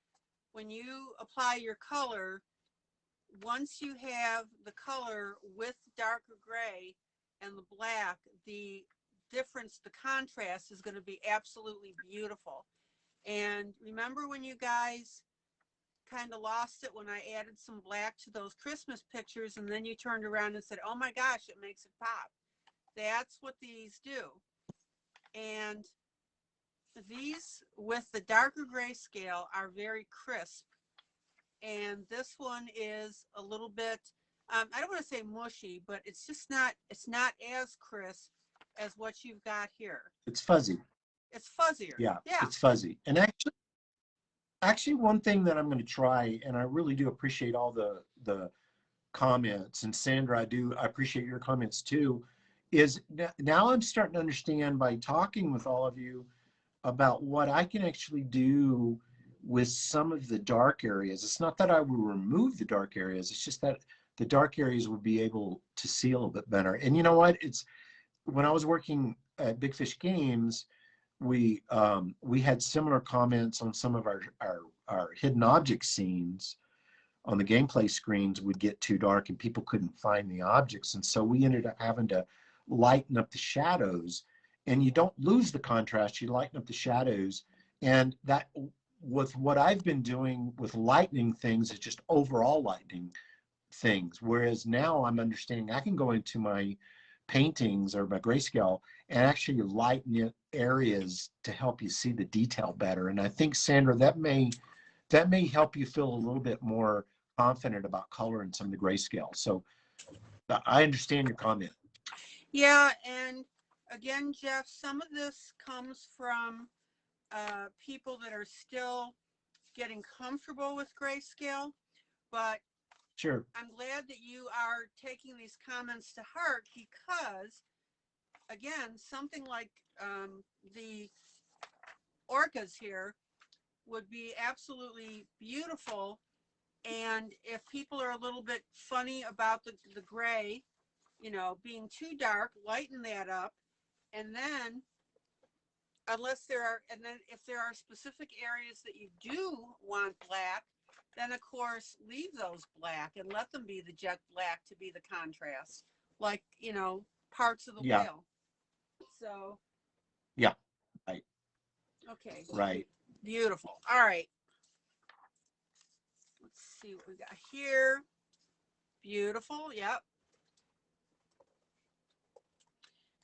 when you apply your color, once you have the color with darker gray and the black, the difference, the contrast is going to be absolutely beautiful. And remember when you guys kind of lost it when I added some black to those Christmas pictures, and then you turned around and said, oh my gosh, it makes it pop. That's what these do. And these with the darker grayscale are very crisp. And this one is a little bit, I don't want to say mushy, but it's just not, it's not as crisp as what you've got here. It's fuzzy. It's fuzzier. Yeah, yeah. It's fuzzy. And actually one thing that I'm going to try, and I really do appreciate all the comments, and Sandra, I appreciate your comments too, is now I'm starting to understand by talking with all of you about what I can actually do with some of the dark areas. It's not that I will remove the dark areas, it's just that the dark areas will be able to see a little bit better. And you know what, it's when I was working at Big Fish Games, we had similar comments on some of our hidden object scenes. On the gameplay screens would get too dark and people couldn't find the objects, and so we ended up having to lighten up the shadows. And you don't lose the contrast, you lighten up the shadows. And that, with what I've been doing with lightening things, is just overall lightening things. Whereas now I'm understanding I can go into my paintings or my grayscale and actually lighten areas to help you see the detail better. And I think, Sandra, that may help you feel a little bit more confident about color in some of the grayscale. So I understand your comment. Yeah, and again, Jeff, some of this comes from people that are still getting comfortable with grayscale, but sure, I'm glad that you are taking these comments to heart, because again, something like the orcas here would be absolutely beautiful. And if people are a little bit funny about the gray, you know, being too dark, lighten that up. And then unless there are, and then if there are specific areas that you do want black, then of course leave those black and let them be the jet black to be the contrast, like, you know, parts of the whale. So yeah, right, okay, right, beautiful. All right, let's see what we got here. Beautiful. Yep.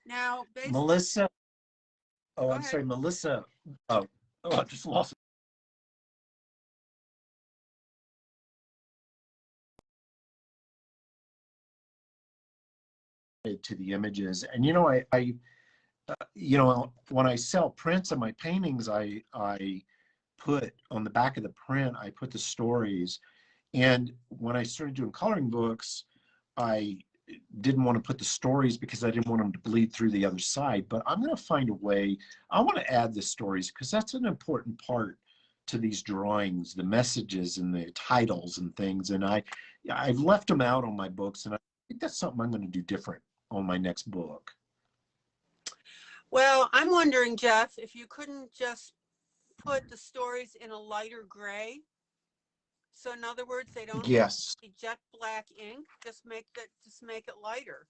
Now Melissa, oh, I'm ahead. sorry, Melissa, oh, I just lost it to the images. And you know, I you know, when I sell prints of my paintings, I put on the back of the print, I put the stories. And when I started doing coloring books, I didn't want to put the stories because I didn't want them to bleed through the other side. But I'm going to find a way. I want to add the stories because that's an important part to these drawings, the messages and the titles and things. And I've left them out on my books, and I think that's something I'm going to do different on my next book. Well, I'm wondering, Jeff, if you couldn't just put the stories in a lighter gray. So in other words, they don't have to be jet black ink. Just make it lighter.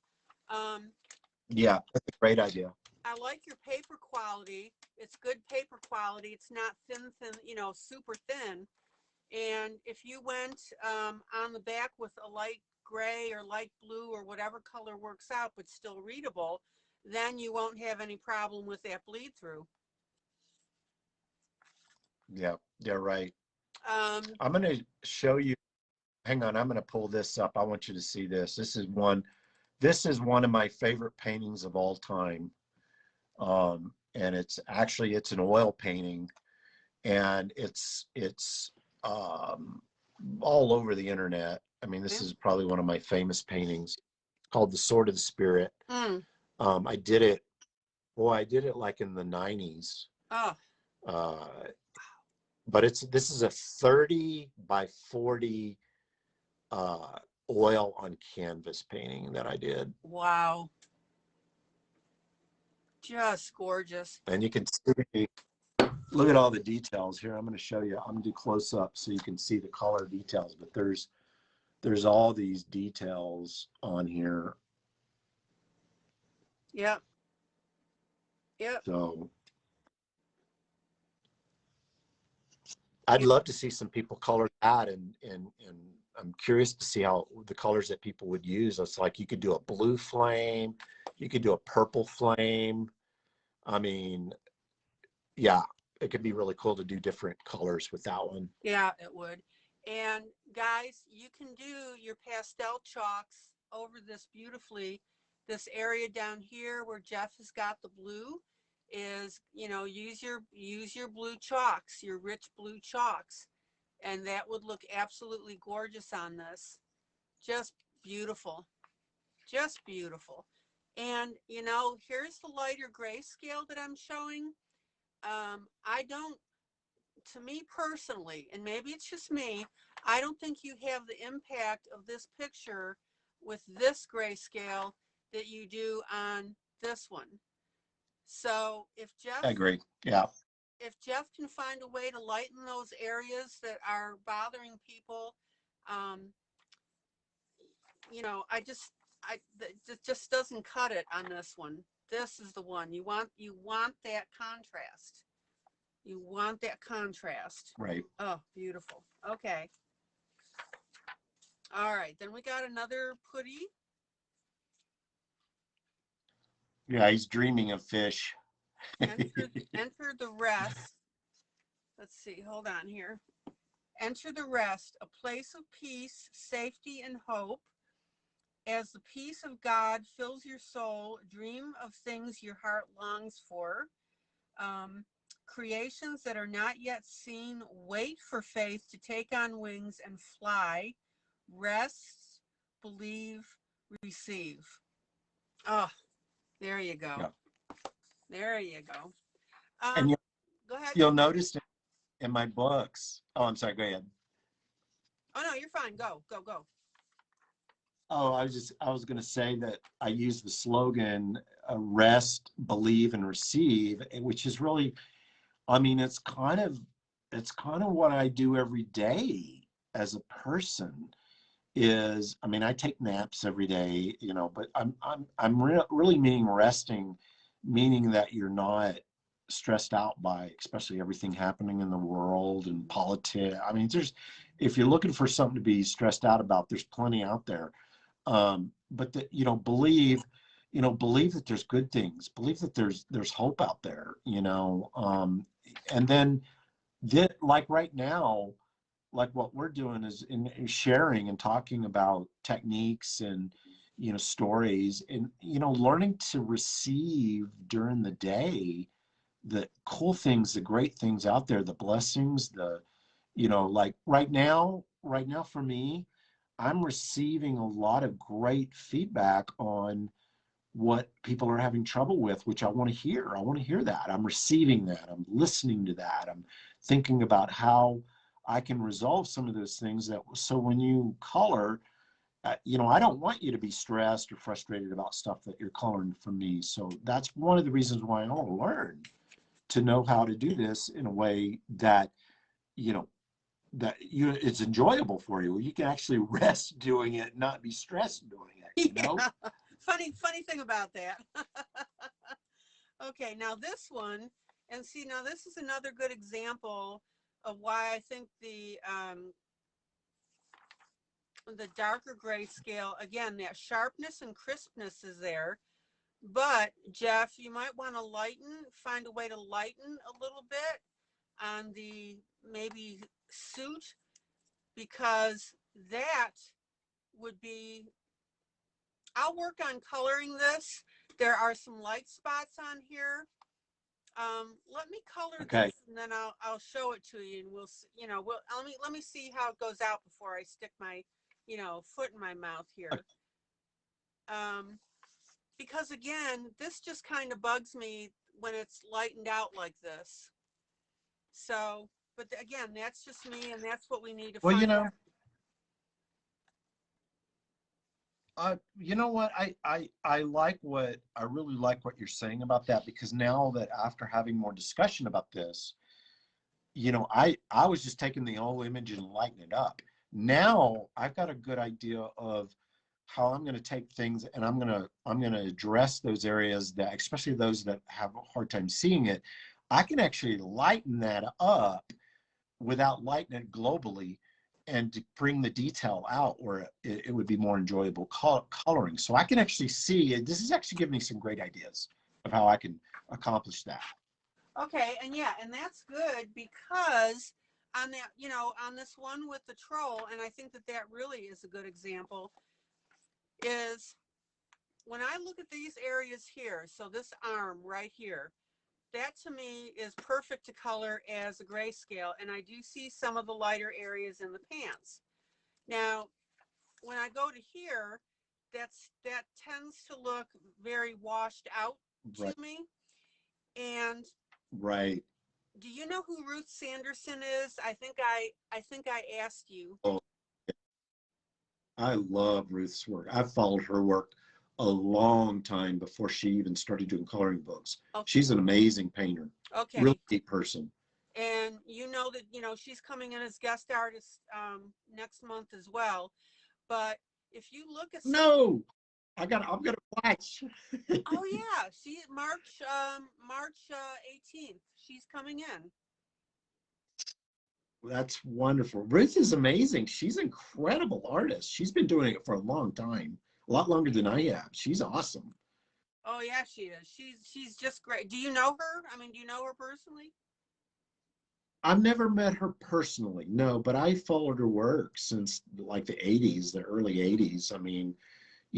Yeah, that's a great idea. I like your paper quality. It's good paper quality. It's not thin, you know, super thin. And if you went on the back with a light gray or light blue or whatever color works out, but still readable, then you won't have any problem with that bleed through. Yeah, right. I'm going to show you. Hang on, I'm going to pull this up. I want you to see this. This is one of my favorite paintings of all time. and it's an oil painting, and it's all over the internet. I mean, this is probably one of my famous paintings, called The Sword of the Spirit. Mm. I did it, I did it like in the 90s. Oh. But this is a 30 by 40 oil on canvas painting that I did. Wow. Just gorgeous. And you can see, look at all the details here. I'm going to show you. I'm going to do close up so you can see the color details, but there's all these details on here. Yep. Yep. So I'd love to see some people color that, and I'm curious to see how the colors that people would use. It's like you could do a blue flame, you could do a purple flame. I mean, yeah, it could be really cool to do different colors with that one. Yeah, it would. And guys, you can do your pastel chalks over this beautifully. This area down here where Jeff has got the blue is, use your blue chalks, your rich blue chalks, and that would look absolutely gorgeous on this. Just beautiful. Just beautiful. And here's the lighter grayscale that I'm showing. I don't, to me personally, and maybe it's just me, I don't think you have the impact of this picture with this grayscale that you do on this one. So I agree. Yeah. If Jeff can find a way to lighten those areas that are bothering people, um, it just doesn't cut it on this one. This is the one you want that contrast. You want that contrast. Right. Oh, beautiful. Okay. All right. Then we got another putty. Yeah, he's dreaming of fish. Enter the rest. Let's see. Hold on here. Enter the rest, a place of peace, safety, and hope. As the peace of God fills your soul, dream of things your heart longs for. Creations that are not yet seen, wait for faith to take on wings and fly. Rest, believe, receive. Oh, there you go. Yeah. There you go. And go ahead. You'll notice in my books. Oh, I'm sorry. Go ahead. Oh, no, you're fine. Go. Oh, I was going to say that I use the slogan, rest, believe, and receive, which is really, I mean, it's kind of what I do every day as a person. Is, I mean, I take naps every day, but I'm really meaning resting, meaning that you're not stressed out by, especially everything happening in the world and politics. I mean, if you're looking for something to be stressed out about, there's plenty out there. But that, believe that there's good things, believe that there's hope out there, and then like right now, like what we're doing is in sharing and talking about techniques and, stories, and, learning to receive during the day, the cool things, the great things out there, the blessings, like right now for me, I'm receiving a lot of great feedback on what people are having trouble with, which I want to hear. I want to hear that. I'm receiving that. I'm listening to that. I'm thinking about how I can resolve some of those things, so when you color, I don't want you to be stressed or frustrated about stuff that you're coloring for me. So that's one of the reasons why I want to learn to know how to do this in a way that, it's enjoyable for you. You can actually rest doing it, not be stressed doing it, Yeah. Funny thing about that. Okay, now this one, and see, now this is another good example of why I think the darker gray scale, again, that sharpness and crispness is there. But Jeff, you might want to find a way to lighten a little bit on the maybe suit, because that would be, I'll work on coloring this. There are some light spots on here. Let me color Okay. this, and then I'll show it to you, and we'll you know let me see how it goes out before I stick my foot in my mouth here. Because again, this just kind of bugs me when it's lightened out like this. So, but again, that's just me, and that's what we need to Well, find out. You know what? I like I really like what you're saying about that, because now that after having more discussion about this, I was just taking the old image and lighting it up. Now I've got a good idea of how I'm going to take things, and I'm going to address those areas that, especially those that have a hard time seeing it. I can actually lighten that up without lightening it globally, and to bring the detail out where it would be more enjoyable coloring. So I can actually see, this is actually giving me some great ideas of how I can accomplish that. Okay, and yeah, and that's good, because on that, on this one with the troll, and I think that really is a good example, is when I look at these areas here, so this arm right here, that to me is perfect to color as a grayscale, and I do see some of the lighter areas in the pants. Now, when I go to here, that tends to look very washed out to me. And right. Do you know who Ruth Sanderson is? I think I asked you. Oh, I love Ruth's work. I've followed her work a long time before she even started doing coloring books. Okay. She's an amazing painter. Okay. Really deep person. And you know that, she's coming in as guest artist next month as well. But if you look at I'm gonna watch. Oh yeah, March 18th. She's coming in. That's wonderful. Ruth is amazing. She's an incredible artist. She's been doing it for a long time, a lot longer than I have. She's awesome. Oh yeah, she is. She's just great. Do you know her? I mean, do you know her personally? I've never met her personally, no, but I followed her work since like the 80s, the early 80s. I mean,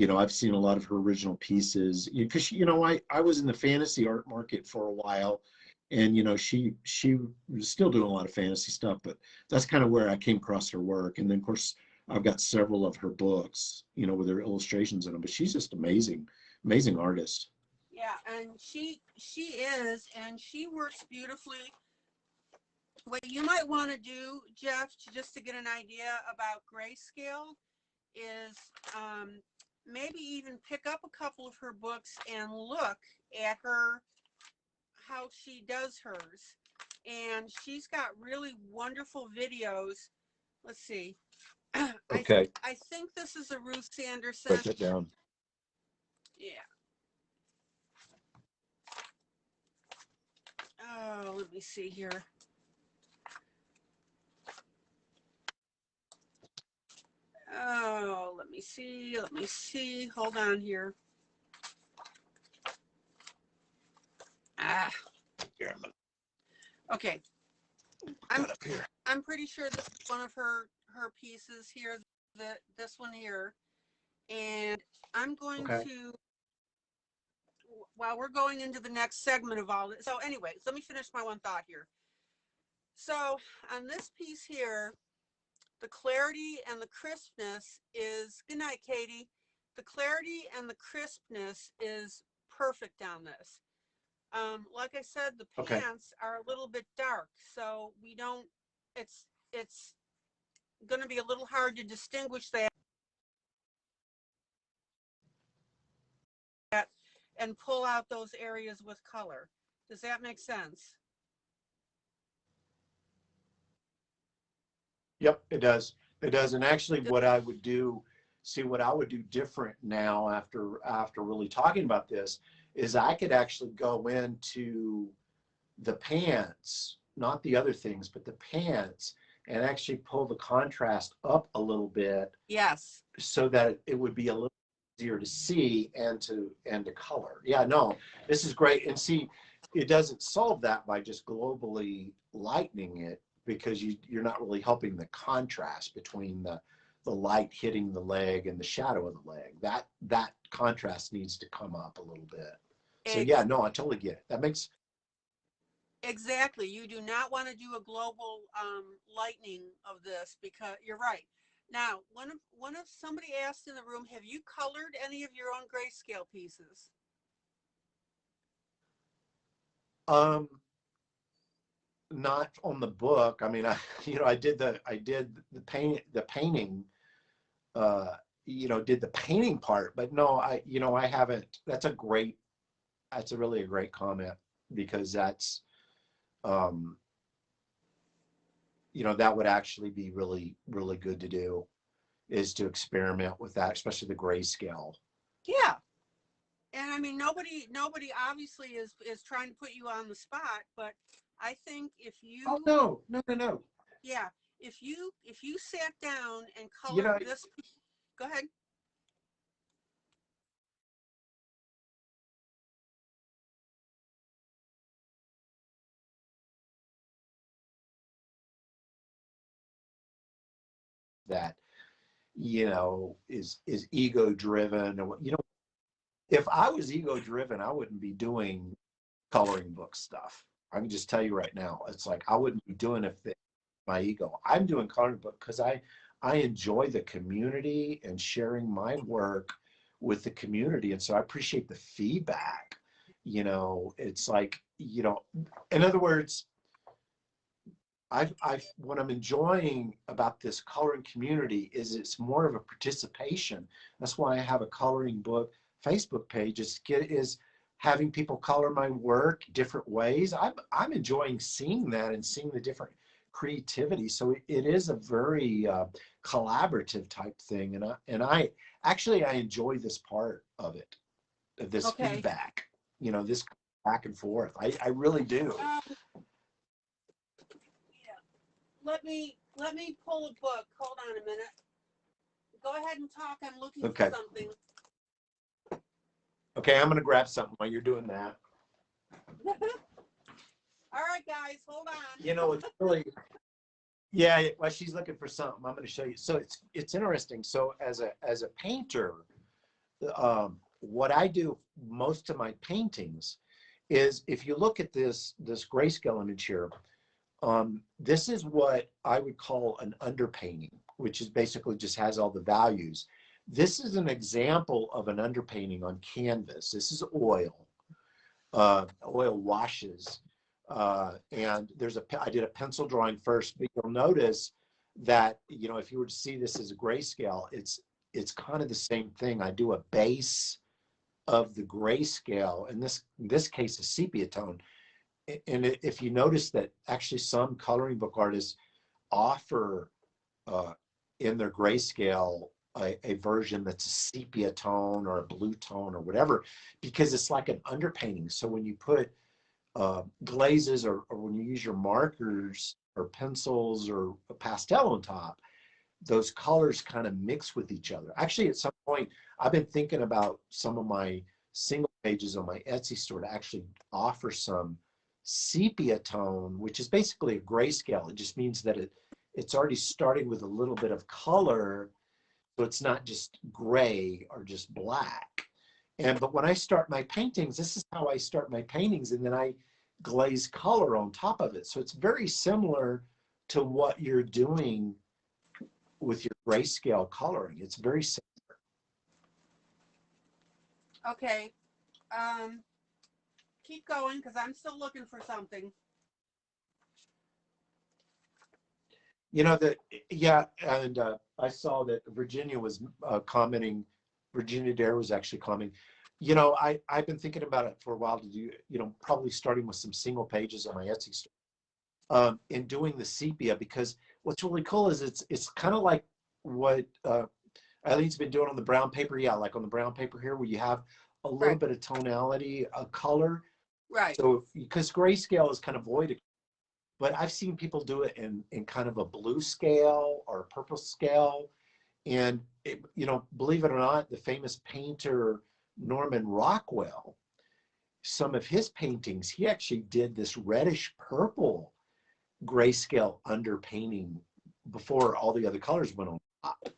I've seen a lot of her original pieces, because, I was in the fantasy art market for a while, and, she was still doing a lot of fantasy stuff, but that's kind of where I came across her work. And then, of course, I've got several of her books, with her illustrations in them, but she's just amazing, amazing artist. Yeah, and she is, and she works beautifully. What you might want to do, Jeff, just to get an idea about grayscale, is maybe even pick up a couple of her books and look at how she does hers. And she's got really wonderful videos. Let's see. Okay. I think this is a Ruth Sanderson. Write that down. Yeah. Oh, let me see here. Oh, let me see. Hold on here. Okay. I'm pretty sure this is one of her pieces here, this one here. And I'm going to, while we're going into the next segment of all this. So anyways, let me finish my one thought here. So on this piece here, the clarity and the crispness is, good night, Katie. The clarity and the crispness is perfect on this. Like I said, the pants are a little bit dark, so we don't, it's going to be a little hard to distinguish that and pull out those areas with color. Does that make sense? Yep, it does. It does. And actually what I would do different now after really talking about this is I could actually go into the pants, not the other things, but the pants, and actually pull the contrast up a little bit. Yes. So that it would be a little easier to see and to color. Yeah, no, this is great. And see, it doesn't solve that by just globally lightening it, because you're not really helping the contrast between the light hitting the leg and the shadow of the leg. That contrast needs to come up a little bit. So yeah, no, I totally get it. That makes Exactly. You do not want to do a global lightning of this because you're right. Now, one of somebody asked in the room, have you colored any of your own grayscale pieces? Um, not on the book. I mean, I did the painting, uh, did the painting part, but no, I haven't. That's really a great comment because that's, um, that would actually be really, really good to do, is to experiment with that, especially the grayscale. Yeah. And I mean, nobody obviously is trying to put you on the spot, but I think if Oh, you, no, no, no, no. yeah, if you sat down and You colored know, this, go ahead. that, is ego driven. If I was ego driven, I wouldn't be doing coloring book stuff. I can just tell you right now, it's like I wouldn't be doing it if my ego. I'm doing coloring book because I enjoy the community and sharing my work with the community, and so I appreciate the feedback. It's like, in other words, what I'm enjoying about this coloring community is it's more of a participation. That's why I have a coloring book Facebook page. Is having people color my work different ways. I'm enjoying seeing that and seeing the different creativity. So it is a very collaborative type thing, and I actually I enjoy this part of it, of this Okay. feedback. This back and forth. I really do. Yeah. Let me pull a book. Hold on a minute. Go ahead and talk. I'm looking for Okay. something. Okay, I'm gonna grab something while you're doing that. All right, guys, hold on. It's really, yeah. While she's looking for something, I'm gonna show you. So it's interesting. So as a painter, what I do most of my paintings is, if you look at this grayscale image here, this is what I would call an underpainting, which is basically just has all the values. This is an example of an underpainting on canvas. This is oil washes. And I did a pencil drawing first, but you'll notice that, if you were to see this as a grayscale, it's kind of the same thing. I do a base of the grayscale, in this case, a sepia tone. And if you notice that actually some coloring book artists offer uh, in their grayscale a version that's a sepia tone or a blue tone or whatever, because it's like an underpainting. So when you put glazes, or when you use your markers or pencils or a pastel on top, those colors kind of mix with each other. Actually, at some point, I've been thinking about some of my single pages on my Etsy store to actually offer some sepia tone, which is basically a grayscale. It just means that it's already starting with a little bit of color, so it's not just gray or just black. But when I start my paintings, this is how I start my paintings, and then I glaze color on top of it. So it's very similar to what you're doing with your grayscale coloring. It's very simple. Okay. Um, keep going because I'm still looking for something. That, yeah, and I saw that Virginia was commenting. Virginia Dare was actually commenting. I've been thinking about it for a while to do, probably starting with some single pages on my Etsy store, and doing the sepia, because what's really cool is it's kind of like what Eileen's been doing on the brown paper. Yeah, like on the brown paper here, where you have a little Right. bit of tonality, a color. Right. So because grayscale is kind of void, but I've seen people do it in kind of a blue scale or a purple scale. And believe it or not, the famous painter Norman Rockwell, some of his paintings, he actually did this reddish purple grayscale underpainting before all the other colors went on top.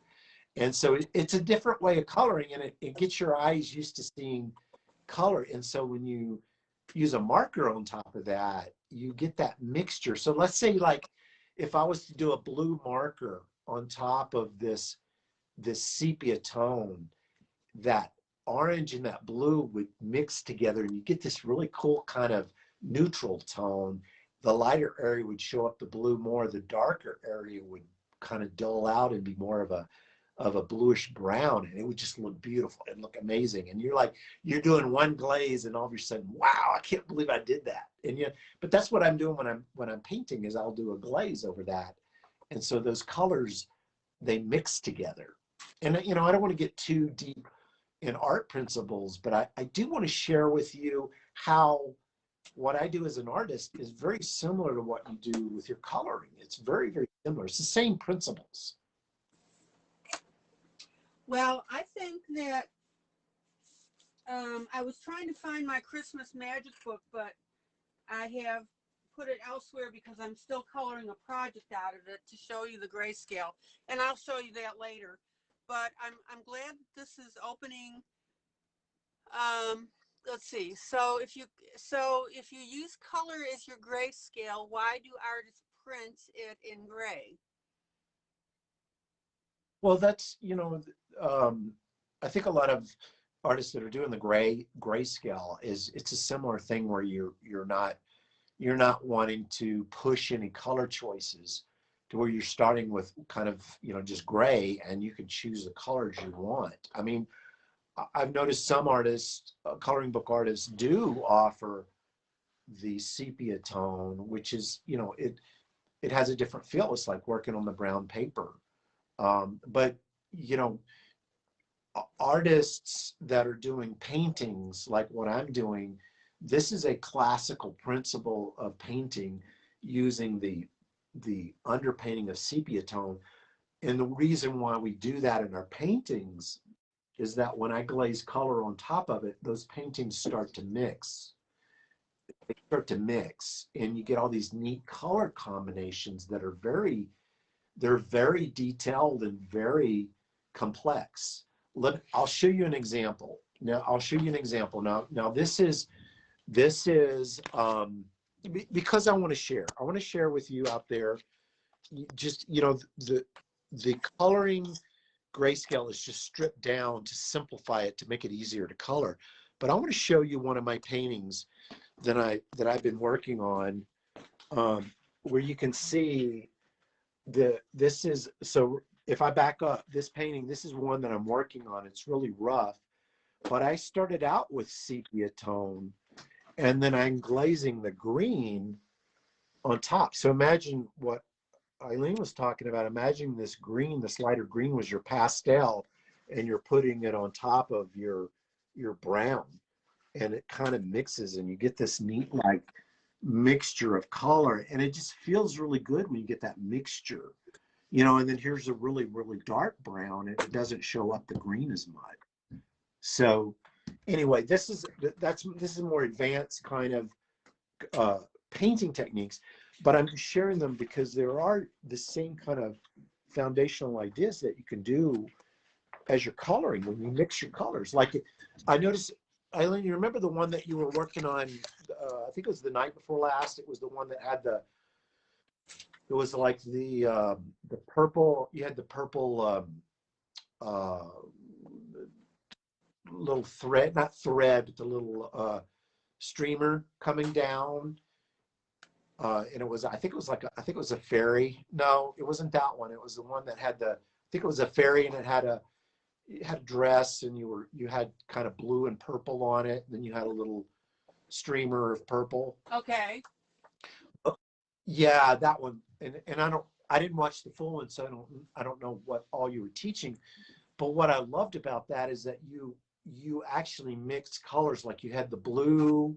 And so it's a different way of coloring, and it gets your eyes used to seeing color. And so when you use a marker on top of that, you get that mixture. So let's say like if I was to do a blue marker on top of this sepia tone, that orange and that blue would mix together and you get this really cool kind of neutral tone. The lighter area would show up the blue more, the darker area would kind of dull out and be more of a bluish brown, and it would just look beautiful and look amazing. And you're like, you're doing one glaze and all of a sudden, wow, I can't believe I did that. And yeah, but that's what I'm doing when I'm painting, is I'll do a glaze over that. And so those colors, they mix together. And you know, I don't want to get too deep in art principles, but I do want to share with you how what I do as an artist is very similar to what you do with your coloring. It's very, very similar. It's the same principles. Well, I think that I was trying to find my Christmas magic book, but I have put it elsewhere because I'm still coloring a project out of it to show you the grayscale, and I'll show you that later. But I'm glad this is opening. Let's see. So if you use color as your grayscale, why do artists print it in gray? Well, that's, you know, I think a lot of artists that are doing the grayscale it's a similar thing where you're not wanting to push any color choices to where you're starting with kind of, you know, just gray, and you can choose the colors you want. I mean, I've noticed some artists, coloring book artists, do offer the sepia tone, which is, you know, it has a different feel. It's like working on the brown paper. But, you know, artists that are doing paintings like what I'm doing, this is a classical principle of painting using the underpainting of sepia tone. And the reason why we do that in our paintings is that when I glaze color on top of it, those paintings start to mix. They start to mix, and you get all these neat color combinations that are they're very detailed and very complex. I'll show you an example. Now, this is because I want to share. I want to share with you out there, just, you know, the coloring grayscale is just stripped down to simplify it, to make it easier to color. But I want to show you one of my paintings that I've been working on, where you can see so if I back up this painting, this is one that I'm working on. It's really rough, but I started out with sepia tone, and then I'm glazing the green on top. So imagine what ILene was talking about. Imagine this green, this lighter green was your pastel, and you're putting it on top of your brown, and it kind of mixes, and you get this neat like mixture of color, and it just feels really good when you get that mixture, you know. And then here's a really, really dark brown, and it doesn't show up the green as much. So anyway, this is more advanced kind of painting techniques, but I'm sharing them because there are the same kind of foundational ideas that you can do as you're coloring when you mix your colors. Like I noticed, ILene, you remember the one that you were working on? I think it was the night before last. It was the one that had it was like the purple. You had the purple little thread, not thread, but the little streamer coming down. And it was, I think it was a fairy. No, it wasn't that one. It was the one that had I think it was a fairy, and it had a dress, and you had kind of blue and purple on it. And then you had a little streamer of purple. Okay. Yeah, that one. And I didn't watch the full one, so I don't know what all you were teaching. But what I loved about that is that you actually mixed colors. Like you had the blue,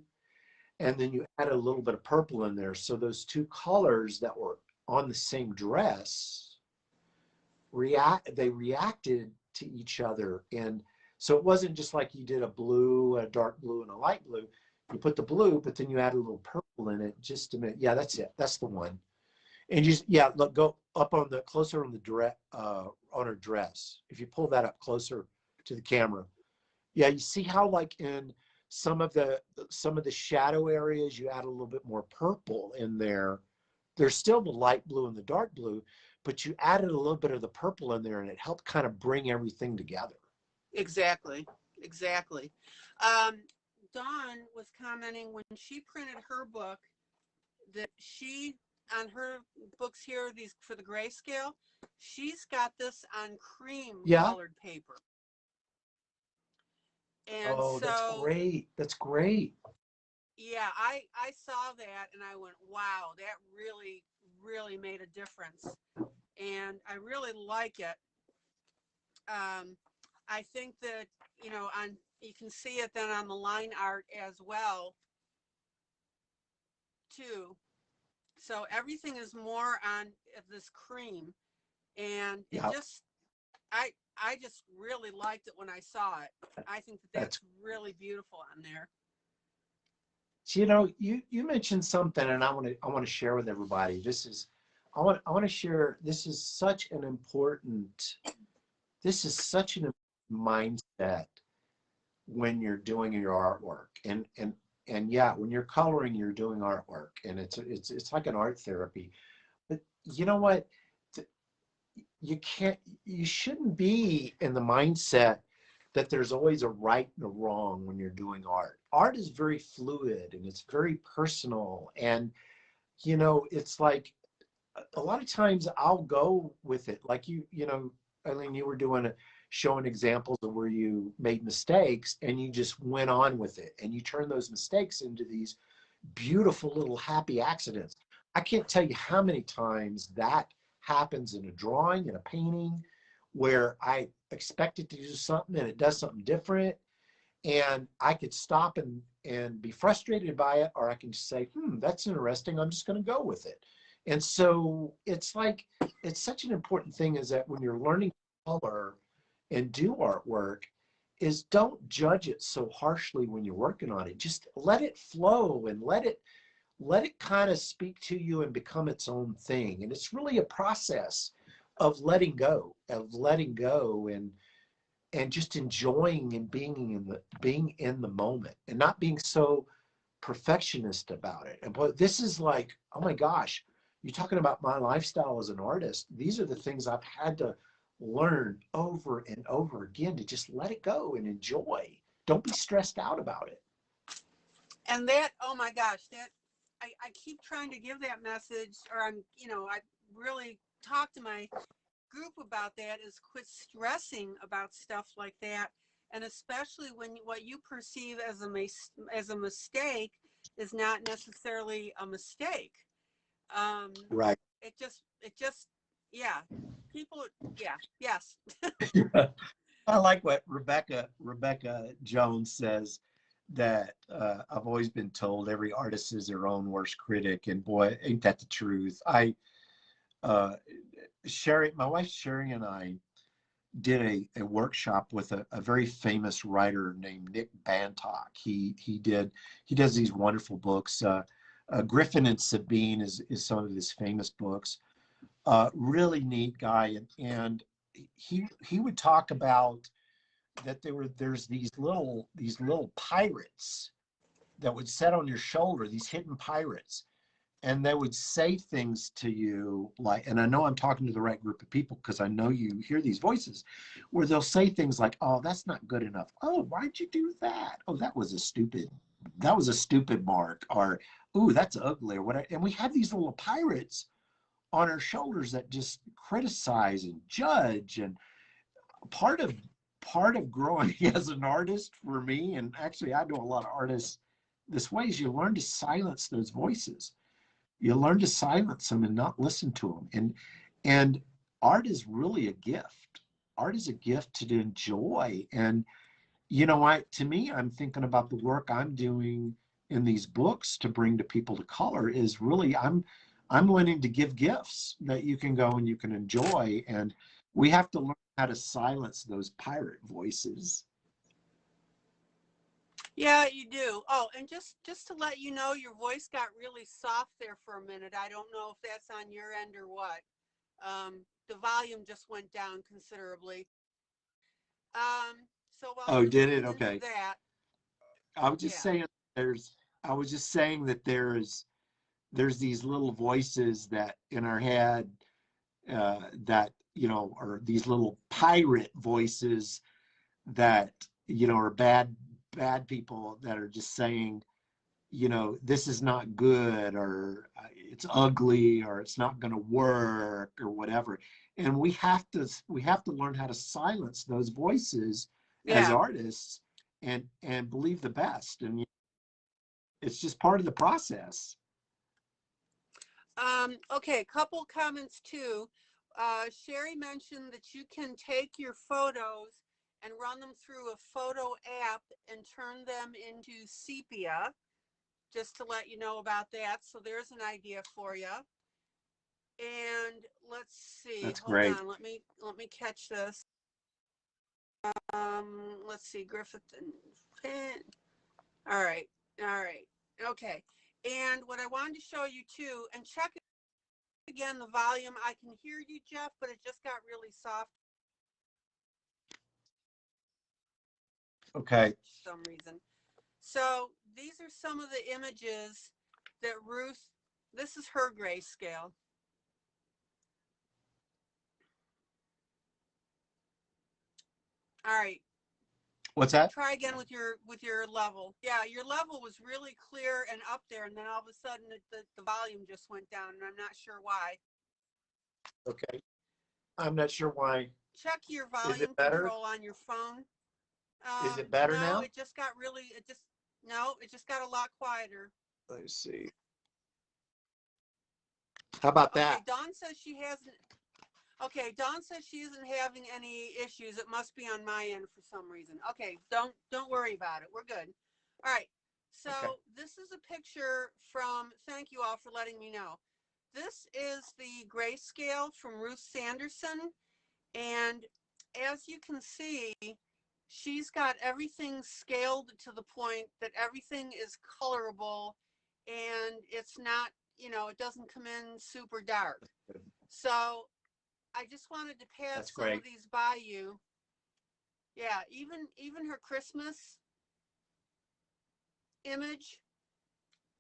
and then you added a little bit of purple in there. So those two colors that were on the same dress reacted to each other. And so it wasn't just like you did a blue, a dark blue, and a light blue. You put the blue, but then you add a little purple in it just to make, yeah, that's it. That's the one. And look, go up on closer on the dress, on her dress. If you pull that up closer to the camera. Yeah, you see how like in some of the shadow areas, you add a little bit more purple in there. There's still the light blue and the dark blue, but you added a little bit of the purple in there, and it helped kind of bring everything together. Exactly. Exactly. Dawn was commenting when she printed her book that she, on her books here, these for the grayscale, she's got this on cream colored paper. And oh, that's great. That's great. Yeah, I saw that and I went, wow, that really, really made a difference. And I really like it. I think that, you know, you can see it then on the line art as well, too. So everything is more on this cream, and it just, I just really liked it when I saw it. I think that that's really beautiful on there. So, you know, you mentioned something, and I want to share with everybody. I want to share. This is such an important mindset when you're doing your artwork, and yeah, when you're coloring, you're doing artwork, and it's like an art therapy. But you know what? You shouldn't be in the mindset that there's always a right and a wrong when you're doing art. Art is very fluid and it's very personal. And, you know, it's like a lot of times I'll go with it. Like you know, ILene, you were showing examples of where you made mistakes and you just went on with it. And you turn those mistakes into these beautiful little happy accidents. I can't tell you how many times that happens in a drawing, in a painting, where I expect it to do something and it does something different. And I could stop and be frustrated by it, or I can just say, that's interesting. I'm just going to go with it. And so it's like, it's such an important thing is that when you're learning color and do artwork, is don't judge it so harshly when you're working on it. Just let it flow and let it kind of speak to you and become its own thing. And it's really a process of letting go and just enjoying and being in the moment and not being so perfectionist about it. And boy, this is like, oh my gosh, you're talking about my lifestyle as an artist. These are the things I've had to learn over and over again, to just let it go and enjoy. Don't be stressed out about it. And that, oh my gosh, that I keep trying to give that message, or I really talk to my group about that, is quit stressing about stuff like that. And especially when what you perceive as a mistake is not necessarily a mistake. Right. It just, yeah, people, yeah, yes. I like what Rebecca Jones says, that I've always been told every artist is their own worst critic, and boy, ain't that the truth. My wife Sherry and I did a workshop with a very famous writer named Nick Bantock. He does these wonderful books. Griffin and Sabine is some of his famous books. Really neat guy, and he would talk about that there's these little pirates that would set on your shoulder, these hidden pirates, and they would say things to you like, and I know I'm talking to the right group of people because I know you hear these voices, where they'll say things like, oh, that's not good enough. Oh, why'd you do that? Oh, that was a stupid mark, or ooh, that's ugly, or whatever. And we have these little pirates on our shoulders that just criticize and judge. And part of growing as an artist for me, and actually I know a lot of artists this way, is you learn to silence those voices. You learn to silence them and not listen to them. And art is really a gift. Art is a gift to enjoy. And you know, to me, I'm thinking about the work I'm doing in these books to bring to people to color is really, I'm learning to give gifts that you can go and you can enjoy. And we have to learn how to silence those pirate voices. Yeah, you do. Oh, and just to let you know, your voice got really soft there for a minute. I don't know if that's on your end or what. The volume just went down considerably. So while Oh, you're did looking it? Okay. into that, I was just Yeah. saying I was just saying that there's these little voices that in our head that, are these little pirate voices that, are bad people that are just saying, this is not good, or it's ugly, or it's not going to work, or whatever. And we have to learn how to silence those voices as Yeah. artists and believe the best. And it's just part of the process. Okay, couple comments too. Sherry mentioned that you can take your photos and run them through a photo app and turn them into sepia, just to let you know about that. So there's an idea for you. And let's see, That's hold great. on, let me catch this. Let's see, Griffith and Penn. All right, all right, okay. And what I wanted to show you too, and check again the volume. I can hear you, Jeff, but it just got really soft Okay. for some reason. So these are some of the images that Ruth, this is her grayscale. All right. What's that? Try again with your level. Yeah, your level was really clear and up there, and then all of a sudden the volume just went down, and I'm not sure why. Okay. I'm not sure why. Check your Is it volume better? control on your phone. Is it better No, now? it just got really, no, it just got a lot quieter. Let's see. How about Okay, that? Dawn says she hasn't, okay, Dawn says she isn't having any issues. It must be on my end for some reason. Okay, don't worry about it. We're good. All right. So Okay. this is a picture from, thank you all for letting me know. This is the grayscale from Ruth Sanderson. And as you can see, she's got everything scaled to the point that everything is colorable and it's not, it doesn't come in super dark. So I just wanted to pass That's some great. of these by you. Yeah, even her Christmas image.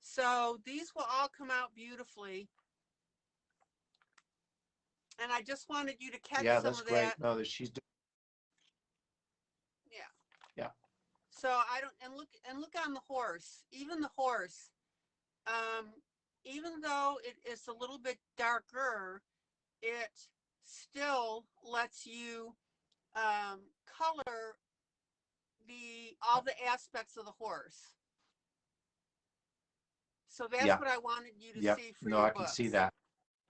So these will all come out beautifully. And I just wanted you to catch Yeah, some that's of great. that. No, that she's doing. Yeah. Yeah. So I don't, and look on the horse. Even the horse, um, even though it is a little bit darker, it still lets you color all the aspects of the horse. So that's Yeah. what I wanted you to Yeah. see for No, your I can see books. that.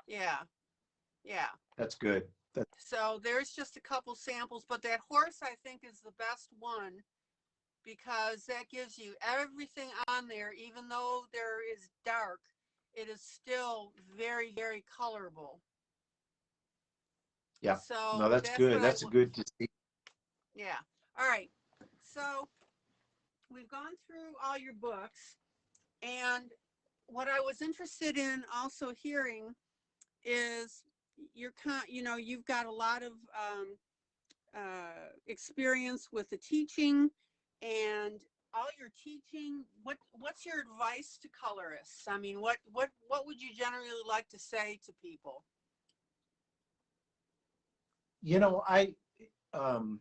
Yeah, yeah. That's good. So there's just a couple samples, but that horse I think is the best one because that gives you everything on there. Even though there is dark, it is still very, very colorable. Yeah. So No, that's that's what good. That's good to see. yeah. All right. So we've gone through all your books, and what I was interested in also hearing is you've got a lot of experience with the teaching and all your teaching. What's your advice to colorists? I mean, what would you generally like to say to people? I um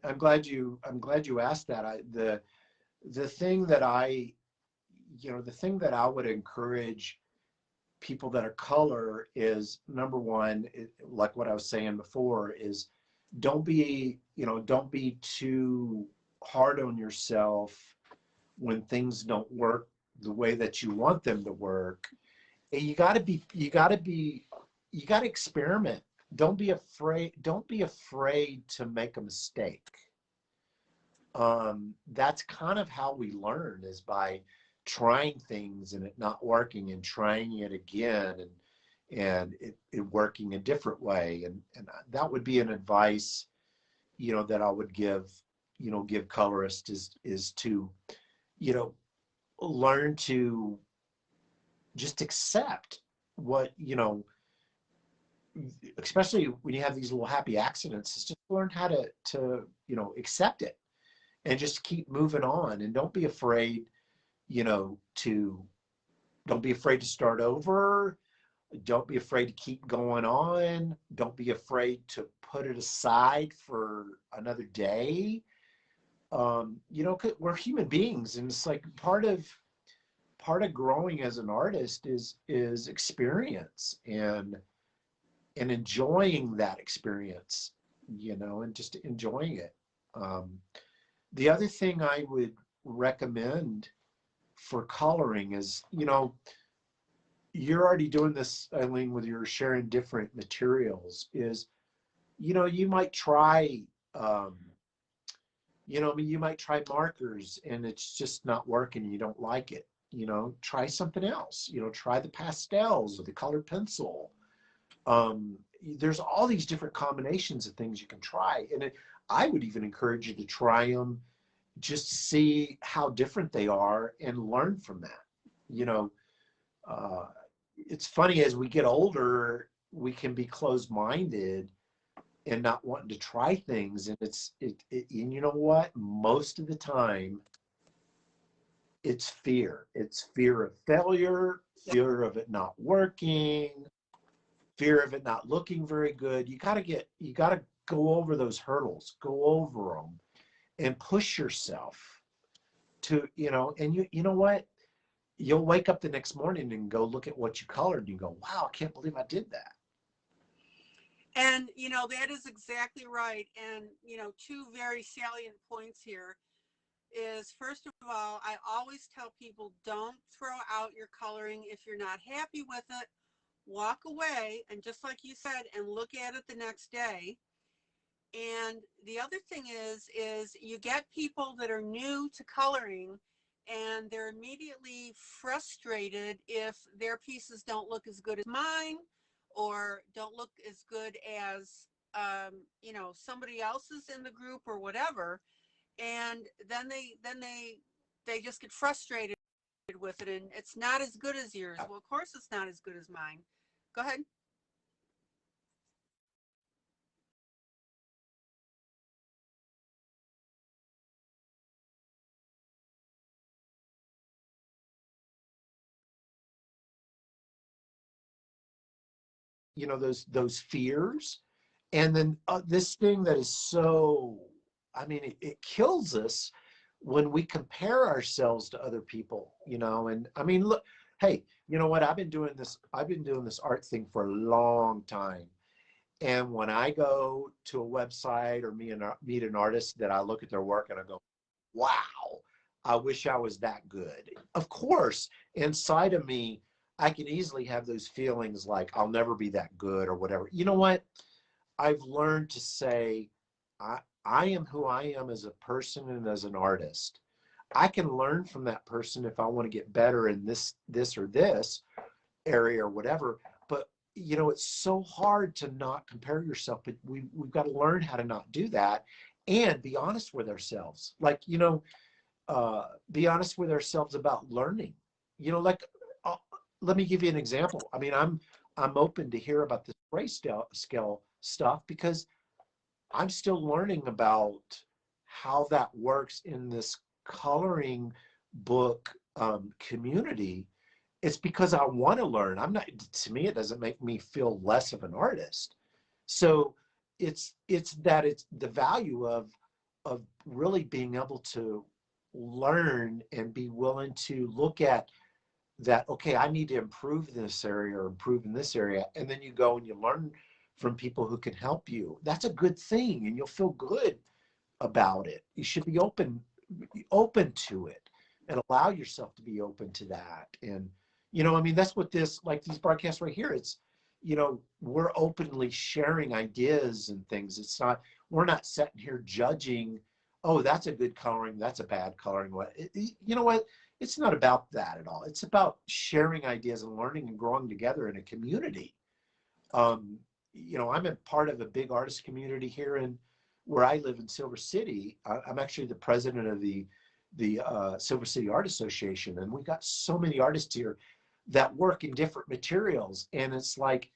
I'm glad you asked that. The thing that I would encourage people that are color is, number one, like what I was saying before, is don't be too hard on yourself when things don't work the way that you want them to work. And you got to experiment. Don't be afraid to make a mistake. That's kind of how we learn, is by trying things and it not working, and trying it again, and it working a different way. And that would be an advice, that I would give colorists, is to, learn to just accept what, especially when you have these little happy accidents, is just learn how to accept it. and just keep moving on. And don't be afraid, you know, don't be afraid to start over. Don't be afraid to keep going on. Don't be afraid to put it aside for another day. You know, 'cause we're human beings, and it's like part of growing as an artist is experience and enjoying that experience, you know, and just enjoying it. The other thing I would recommend for coloring is, you know, you're already doing this, ILene, with your sharing different materials, is, you know, you might try, you know, I mean, you might try markers and it's just not working and you don't like it. You know, try something else. You know, try the pastels or the colored pencil. There's all these different combinations of things you can try. And I would even encourage you to try them, just see how different they are and learn from that. You know, uh, it's funny, as we get older, we can be closed-minded and not wanting to try things. And and you know what? Most of the time, it's fear. It's fear of failure, fear of it not working, fear of it not looking very good. You got to go over those hurdles, go over them and push yourself to, you know, and you know what? You'll wake up the next morning and go look at what you colored and you go, wow, I can't believe I did that. And, you know, that is exactly right. And, you know, two very salient points here is, first of all, I always tell people, don't throw out your coloring. If you're not happy with it, walk away, and just like you said, and look at it the next day. And the other thing is you get people that are new to coloring and they're immediately frustrated if their pieces don't look as good as mine or don't look as good as you know, somebody else's in the group or whatever. And then they just get frustrated with it, and it's not as good as yours. Well, of course it's not as good as mine. Go ahead. You know, those fears. And then this thing that is so, I mean, it kills us when we compare ourselves to other people, you know. And I mean, look, hey, you know what? I've been doing this art thing for a long time. And when I go to a website or meet an artist, that I look at their work and I go, wow, I wish I was that good. Of course, inside of me, I can easily have those feelings like I'll never be that good or whatever. You know what? I've learned to say, I am who I am as a person and as an artist. I can learn from that person if I want to get better in this or this area or whatever. But you know, it's so hard to not compare yourself. But we've got to learn how to not do that and be honest with ourselves. Like, you know, be honest with ourselves about learning. You know, like, uh, let me give you an example. I mean, I'm open to hear about this grayscale stuff because I'm still learning about how that works in this coloring book community. It's because I want to learn. I'm not, to me, it doesn't make me feel less of an artist. So it's the value of really being able to learn and be willing to look at that. Okay, I need to improve in this area or improve in this area, and then you go and you learn from people who can help you. That's a good thing, and you'll feel good about it. You should be open to it and allow yourself to be open to that. And you know, I mean, that's what this, like these broadcasts right here, it's, you know, we're openly sharing ideas and things. It's not, we're not sitting here judging, oh, that's a good coloring, that's a bad coloring. You know what? It's not about that at all. It's about sharing ideas and learning and growing together in a community. Um, you know, I'm a part of a big artist community here in where I live in Silver City. I'm actually the president of the Silver City Art Association, and we got so many artists here that work in different materials. And it's like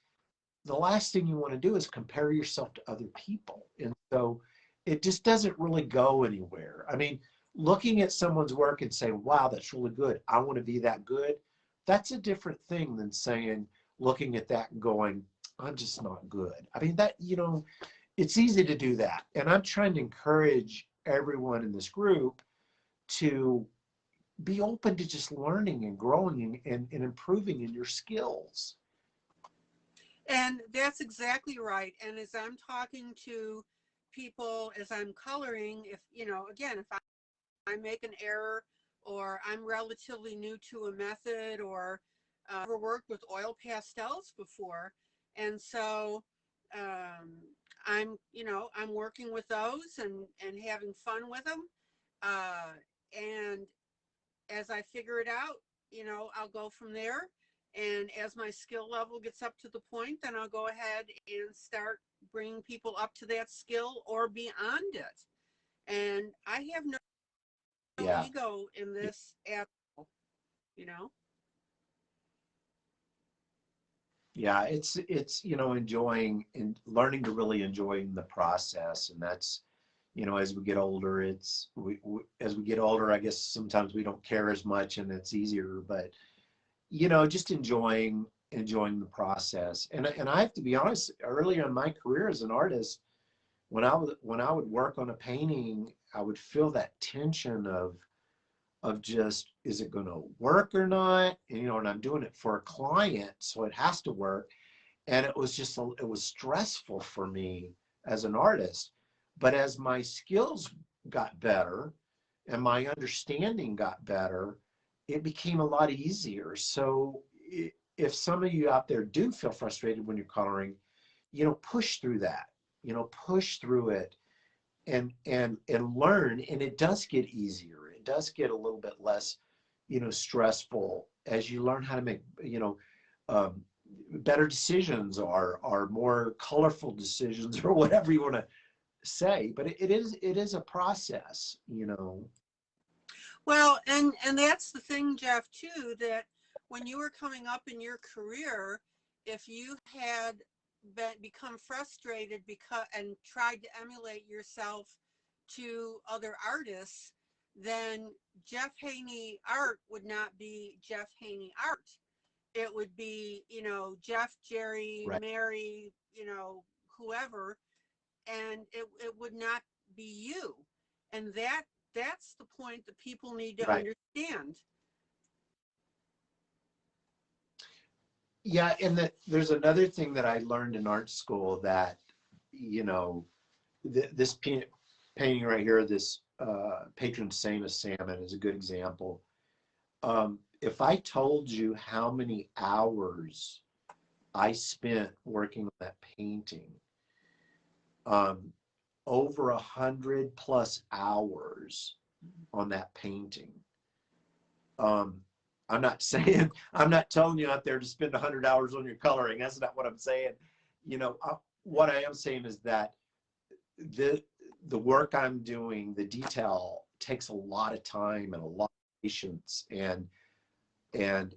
the last thing you want to do is compare yourself to other people. And so it just doesn't really go anywhere. I mean, looking at someone's work and saying, wow, that's really good, I want to be that good, that's a different thing than saying, looking at that and going, I'm just not good. I mean, that, you know, it's easy to do that. And I'm trying to encourage everyone in this group to be open to just learning and growing and improving in your skills. And that's exactly right. And as I'm talking to people, as I'm coloring, if, you know, again, if I make an error or I'm relatively new to a method or never worked with oil pastels before. And so I'm, you know, I'm working with those and having fun with them. And as I figure it out, you know, I'll go from there. And as my skill level gets up to the point, then I'll go ahead and start bringing people up to that skill or beyond it. And I have no Yeah. ego in this at all, you know? Yeah, it's you know, enjoying and learning to really enjoying the process. And that's, you know, as we get older, it's as we get older, I guess sometimes we don't care as much and it's easier, but you know, just enjoying the process. And I have to be honest, earlier in my career as an artist, when I would work on a painting, I would feel that tension of just, is it going to work or not? And, you know, and I'm doing it for a client, so it has to work. And it was just, it was stressful for me as an artist. But as my skills got better and my understanding got better, it became a lot easier. So if some of you out there do feel frustrated when you're coloring, you know, push through that, you know, push through it and learn. And it does get easier. It does get a little bit less, you know, stressful as you learn how to make, you know, better decisions or more colorful decisions or whatever you want to say. But it is a process, you know. Well, and that's the thing, Jeff, too, that when you were coming up in your career, if you had become frustrated because and tried to emulate yourself to other artists, then Jeff Haynie art would not be Jeff Haynie art. It would be, you know, Jeff, Jerry, Right. Mary, you know, whoever, and it would not be you. And that's the point that people need to Right. understand. Yeah, and there's another thing that I learned in art school that, you know, this painting right here, this patron saint of salmon is a good example. If I told you how many hours I spent working on that painting, um, over 100+ hours on that painting. Um, I'm not saying, I'm not telling you out there to spend 100 hours on your coloring. That's not what I'm saying. You know, what I am saying is that the work I'm doing, the detail takes a lot of time and a lot of patience, and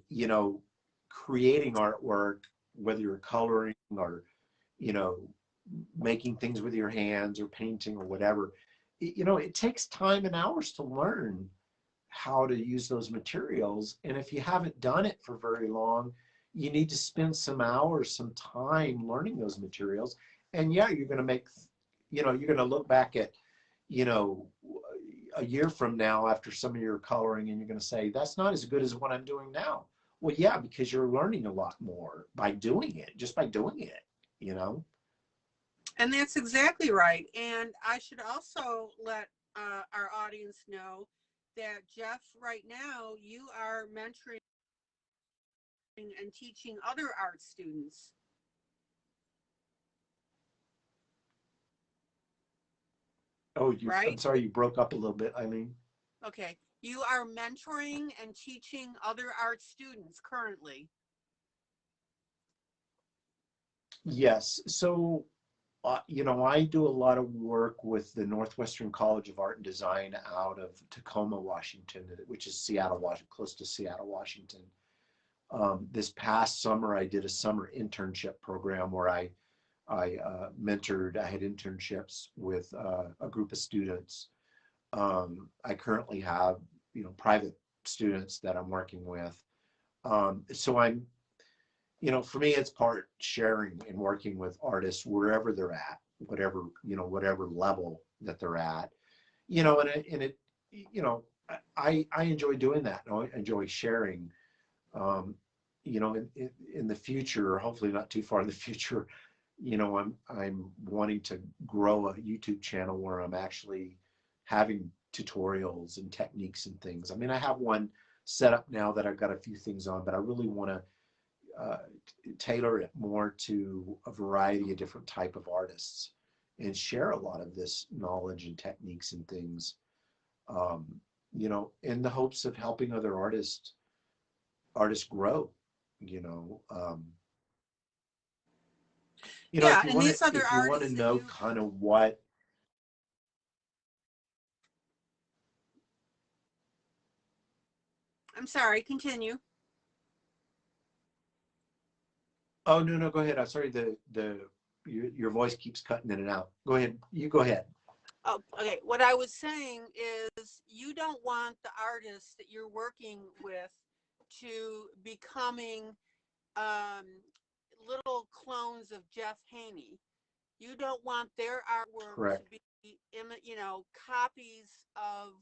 you know, creating artwork, whether you're coloring or, you know, making things with your hands or painting or whatever, you know, it takes time and hours to learn how to use those materials. And if you haven't done it for very long, you need to spend some hours, some time learning those materials. And yeah, you're going to make, you know, you're going to look back at, you know, a year from now after some of your coloring and you're going to say, that's not as good as what I'm doing now. Well, yeah, because you're learning a lot more by doing it, just by doing it, you know? And that's exactly right. And I should also let our audience know that, Jeff, right now you are mentoring and teaching other art students. Oh, I'm Right? sorry, you broke up a little bit, Eileen. Okay. You are mentoring and teaching other art students currently. Yes. So, you know, I do a lot of work with the Northwestern College of Art and Design out of Tacoma, Washington, which is Seattle, Washington, close to Seattle, Washington. This past summer, I did a summer internship program where I I mentored, I had internships with a group of students. I currently have, you know, private students that I'm working with. So I'm, you know, for me, it's part sharing and working with artists wherever they're at, whatever, you know, whatever level that they're at, you know, and it, you know, I enjoy doing that. I enjoy sharing. Um, you know, in the future, hopefully not too far in the future, you know, I'm wanting to grow a YouTube channel where I'm actually having tutorials and techniques and things. I mean, I have one set up now that I've got a few things on, but I really want to tailor it more to a variety of different type of artists and share a lot of this knowledge and techniques and things, um, you know, in the hopes of helping other artists grow, you know. You know, Yeah, and these other if you want to artists that know you, kind of what, I'm sorry, continue. oh no, no, go ahead. I'm sorry, your voice keeps cutting in and out. Go ahead. You go ahead. Oh, okay. What I was saying is you don't want the artists that you're working with to becoming um, little clones of Jeff Haney. You don't want their artwork to Correct. be, you know, copies of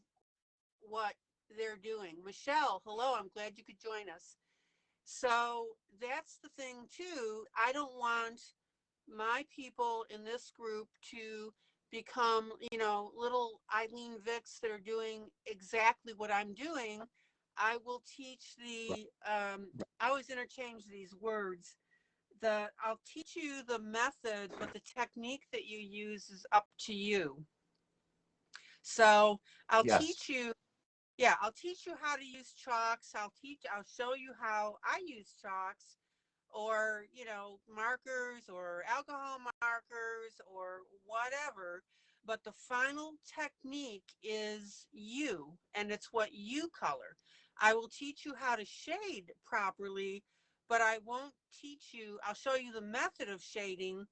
what they're doing. Michelle, hello. I'm glad you could join us. So that's the thing too. I don't want my people in this group to become, you know, little ILene Vicks that are doing exactly what I'm doing. I will teach Right. I always interchange these words. I'll teach you the method, but the technique that you use is up to you. So I'll Yes. teach you, yeah, I'll teach you how to use chalks. I'll show you how I use chalks, or, you know, markers or alcohol markers or whatever, but the final technique is you, and it's what you color. I will teach you how to shade properly, but I won't teach you, I'll show you the method of shading,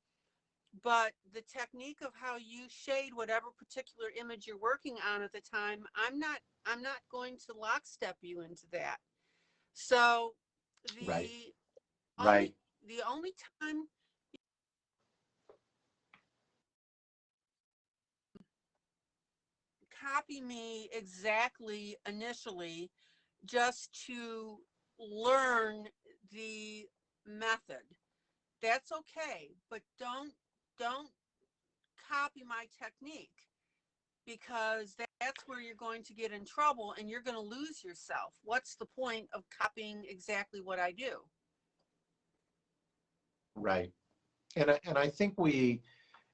but the technique of how you shade whatever particular image you're working on at the time, I'm not going to lockstep you into that. So Right. the only Right. the only time, copy me exactly initially, just to learn the method. That's okay, but don't copy my technique, because that's where you're going to get in trouble and you're going to lose yourself. What's the point of copying exactly what I do? Right. And I think we,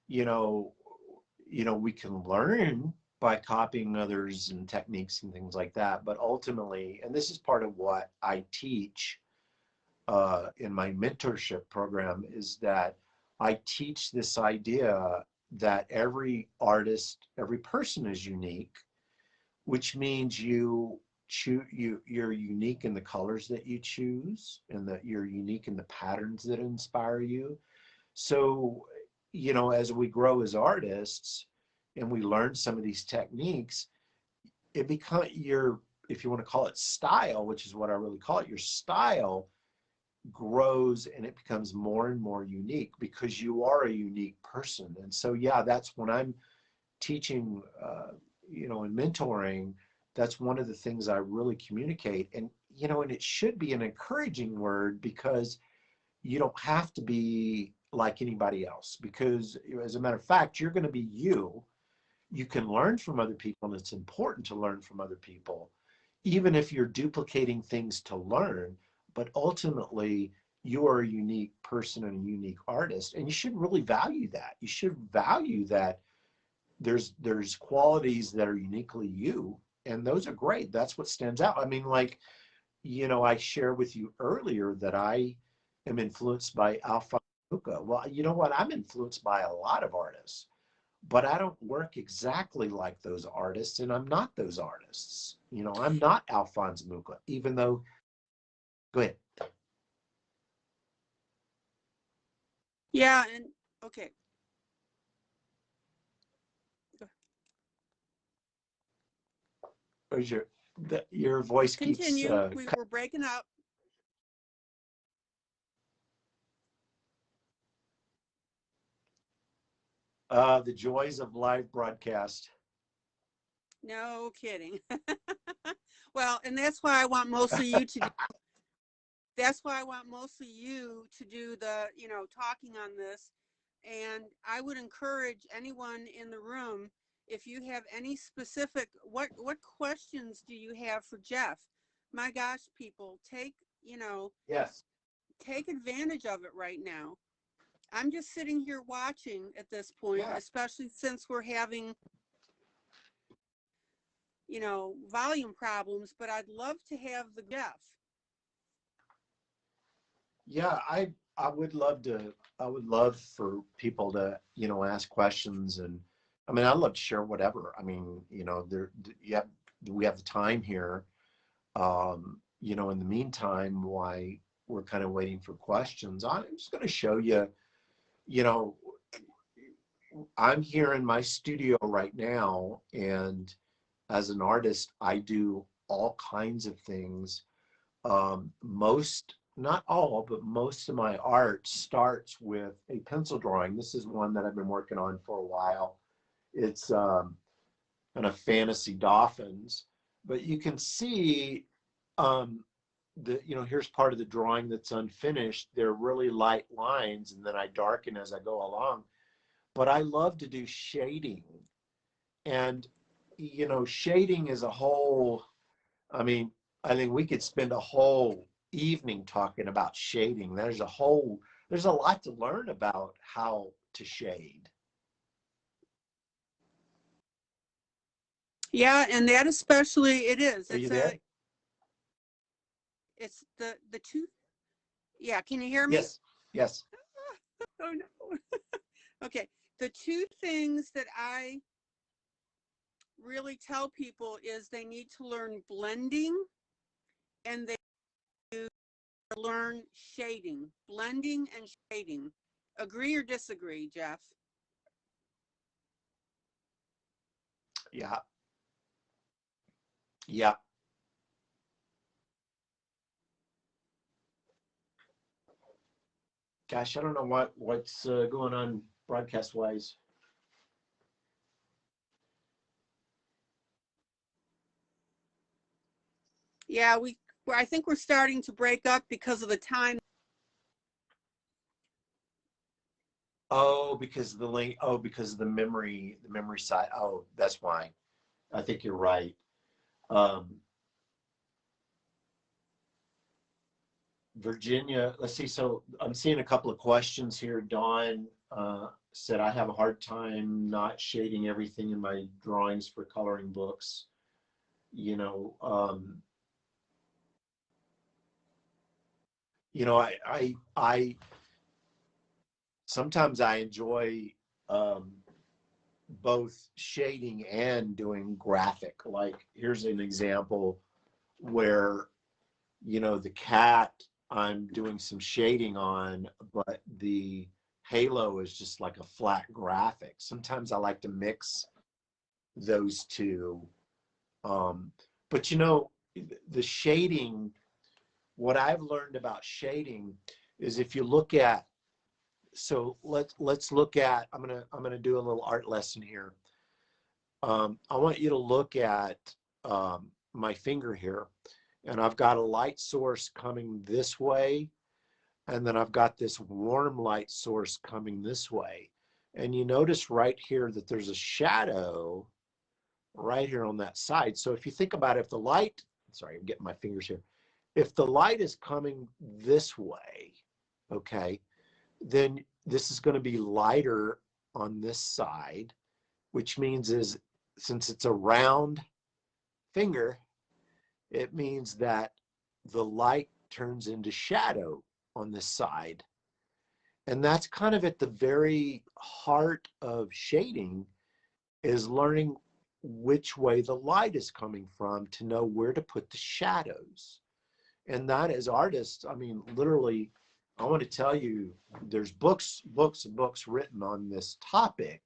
you know, we can learn by copying others and techniques and things like that. But ultimately, and this is part of what I teach in my mentorship program, is that I teach this idea that every artist, every person is unique, which means you're unique in the colors that you choose, and that you're unique in the patterns that inspire you. So, you know, as we grow as artists and we learn some of these techniques, it becomes your, if you want to call it style, which is what I really call it, your style grows and it becomes more and more unique because you are a unique person. And so, yeah, that's when I'm teaching, you know, and mentoring, that's one of the things I really communicate. And, you know, and it should be an encouraging word, because you don't have to be like anybody else, because as a matter of fact, you're going to be you. You can learn from other people, and it's important to learn from other people, even if you're duplicating things to learn. But ultimately, you are a unique person and a unique artist, and you should really value that. You should value that there's qualities that are uniquely you, and those are great. That's what stands out. I mean, like, you know, I shared with you earlier that I am influenced by Alpha Luca. Well, you know what? I'm influenced by a lot of artists, but I don't work exactly like those artists, and I'm not those artists. You know, I'm not Alphonse Mucha, even though, go ahead. Yeah, and Okay. Where's your voice keeps Continue. We were breaking up. the joys of live broadcast. No kidding. Well, and that's why I want mostly you to do, that's why I want mostly you to do the, talking on this. And I would encourage anyone in the room, if you have any specific, what questions do you have for Jeff? My gosh, people, Yes. take advantage of it right now. I'm just sitting here watching at this point, Yeah. especially since we're having, volume problems, but I'd love to have the Jeff. Yeah, I would love to. I would love for people to, ask questions, and I mean, I'd love to share whatever. I mean, we have the time here. In the meantime, why we're kind of waiting for questions, I'm just going to show you. You know, I'm here in my studio right now, and as an artist, I do all kinds of things. Not all, but most of my art starts with a pencil drawing. This is one that I've been working on for a while. It's kind of fantasy dolphins, but you can see um, here's part of the drawing that's unfinished. They're really light lines, and then I darken as I go along. But I love to do shading, and shading is a whole. I mean, I think we could spend a whole evening talking about shading. There's a lot to learn about how to shade. Yeah, and that especially it is. Are you there? It's the two. Yeah, can you hear me? Yes. Yes. Oh no. Okay. The two things that I really tell people is they need to learn blending and they learn shading. Blending and shading. Agree or disagree, Jeff? Yeah. Yeah. Gosh, I don't know what's going on broadcast wise. Yeah, I think we're starting to break up because of the time. Oh, because of the link. Oh, because of the memory side. Oh, that's why. I think you're right. Um, Virginia, let's see. So I'm seeing a couple of questions here. Dawn said, I have a hard time not shading everything in my drawings for coloring books. You know, um, I sometimes I enjoy um, both shading and doing graphic. Like here's an example where the cat I'm doing some shading on, but the halo is just like a flat graphic. Sometimes I like to mix those two. Um, but the shading, what I've learned about shading is if you look at, so let's look at, I'm gonna do a little art lesson here. I want you to look at my finger here, and I've got a light source coming this way, and then I've got this warm light source coming this way. And you notice right here that there's a shadow right here on that side. So if you think about it, if the light, sorry, I'm getting my fingers here. If the light is coming this way, okay, then this is going to be lighter on this side, which means since it's a round finger, it means that the light turns into shadow on this side. And that's kind of at the very heart of shading, is learning which way the light is coming from to know where to put the shadows. And that as artists, I mean, literally, I want to tell you, there's books and books written on this topic.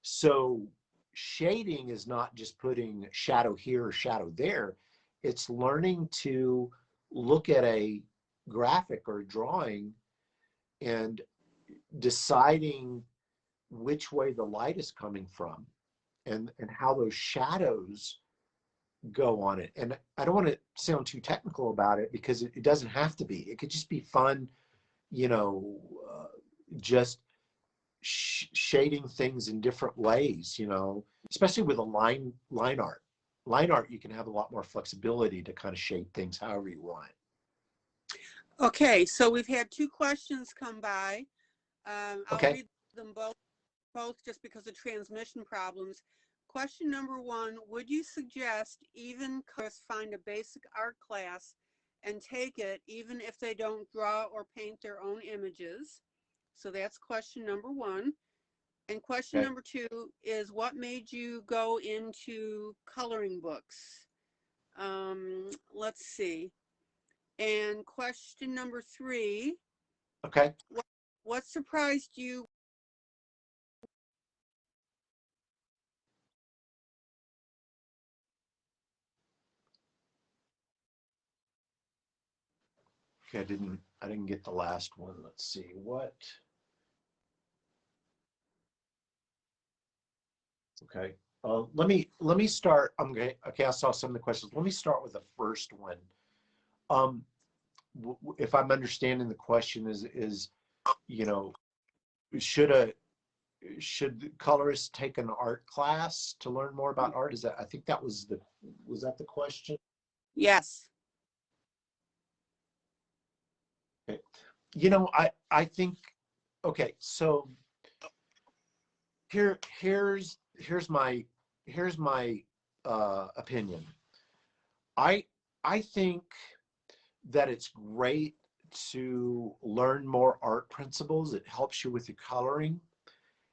So shading is not just putting shadow here or shadow there. It's learning to look at a graphic or a drawing and deciding which way the light is coming from and how those shadows go on it. And I don't want to sound too technical about it because it doesn't have to be. It could just be fun, you know, just shading things in different ways, you know, especially with a line art. Line art, you can have a lot more flexibility to kind of shade things however you want. Okay, so we've had 2 questions come by. I'll Okay. read them both just because of transmission problems. Question number 1, would you suggest even colorists find a basic art class and take it even if they don't draw or paint their own images? So that's question number 1. And question Okay. number 2 is, what made you go into coloring books? Let's see. And question number 3, Okay. what surprised you? Okay, I didn't get the last one. Let's see. What? Okay. Let me start. Okay, I saw some of the questions. Let me start with the first one. Um, if I'm understanding the question is, you know, should colorists take an art class to learn more about art? Is that, I think that was that the question? Yes. Okay. You know, I think, okay, so here's my opinion. I think that it's great to learn more art principles. It helps you with your coloring.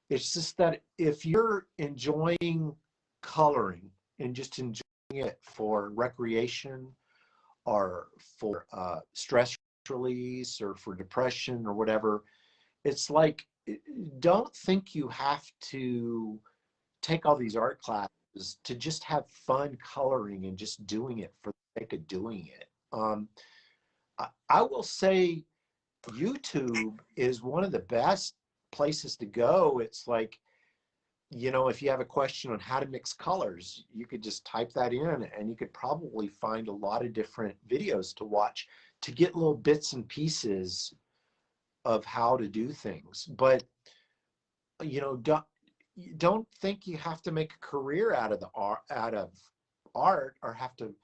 It's just that if you're enjoying coloring and just enjoying it for recreation or for stress release or for depression or whatever, it's like, don't think you have to take all these art classes to just have fun coloring and just doing it for the sake of doing it. I will say YouTube is one of the best places to go. It's like, you know, if you have a question on how to mix colors, you could just type that in and you could probably find a lot of different videos to watch to get little bits and pieces of how to do things. But, you know, don't think you have to make a career out of art or have to.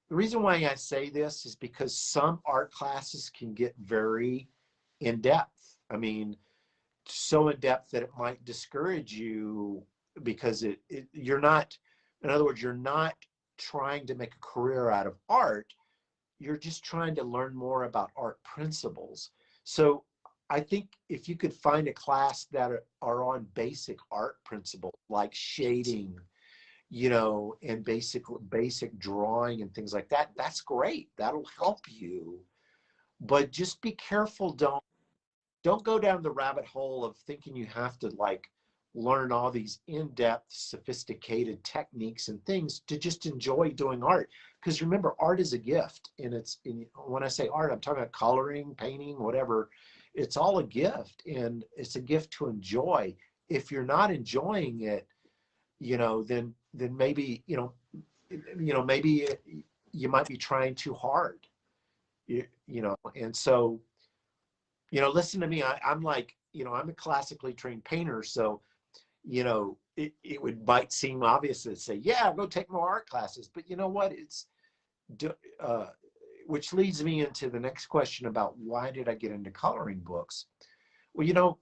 The reason why I say this is because some art classes can get very in depth. I mean, so in depth that it might discourage you because you're not, in other words, you're not trying to make a career out of art. You're just trying to learn more about art principles. So I think if you could find a class that are on basic art principles like shading, you know, and basic drawing and things like that, that's great. That'll help you. But just be careful. Don't go down the rabbit hole of thinking you have to like learn all these in-depth, sophisticated techniques and things to just enjoy doing art. Because remember, art is a gift. And when I say art, I'm talking about coloring, painting, whatever. It's all a gift, and it's a gift to enjoy. If you're not enjoying it, you know, then maybe, maybe you might be trying too hard, you know. And so, you know, listen to me. I'm like, you know, I'm a classically trained painter. So, you know, might seem obvious to say, yeah, go take more art classes. But you know what? Which leads me into the next question about why did I get into coloring books? Well, you know,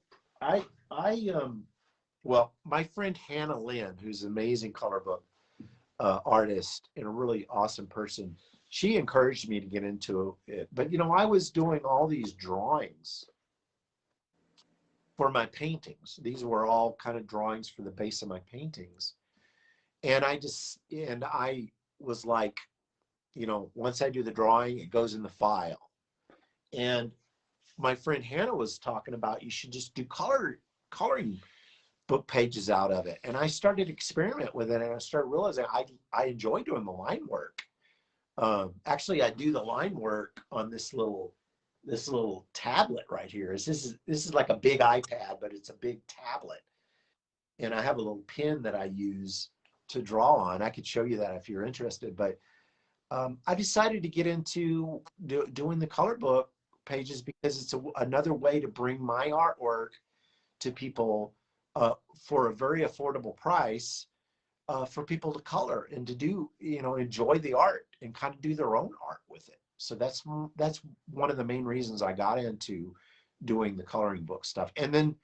well, my friend Hannah Lynn, who's an amazing color book artist and a really awesome person, she encouraged me to get into it. But, you know, I was doing all these drawings for my paintings. These were all kind of drawings for the base of my paintings. And I was like, you know, once I do the drawing, it goes in the file. And my friend Hannah was talking about, you should just do coloring book pages out of it. And I started experiment with it, and I started realizing I enjoy doing the line work. Actually, I do the line work on this little tablet right here. This is like a big iPad, but it's a big tablet. And I have a little pen that I use to draw on. I could show you that if you're interested. But I decided to get into doing the color book pages because it's another way to bring my artwork to people for a very affordable price, for people to color and to do, enjoy the art and kind of do their own art with it. So that's one of the main reasons I got into doing the coloring book stuff. And then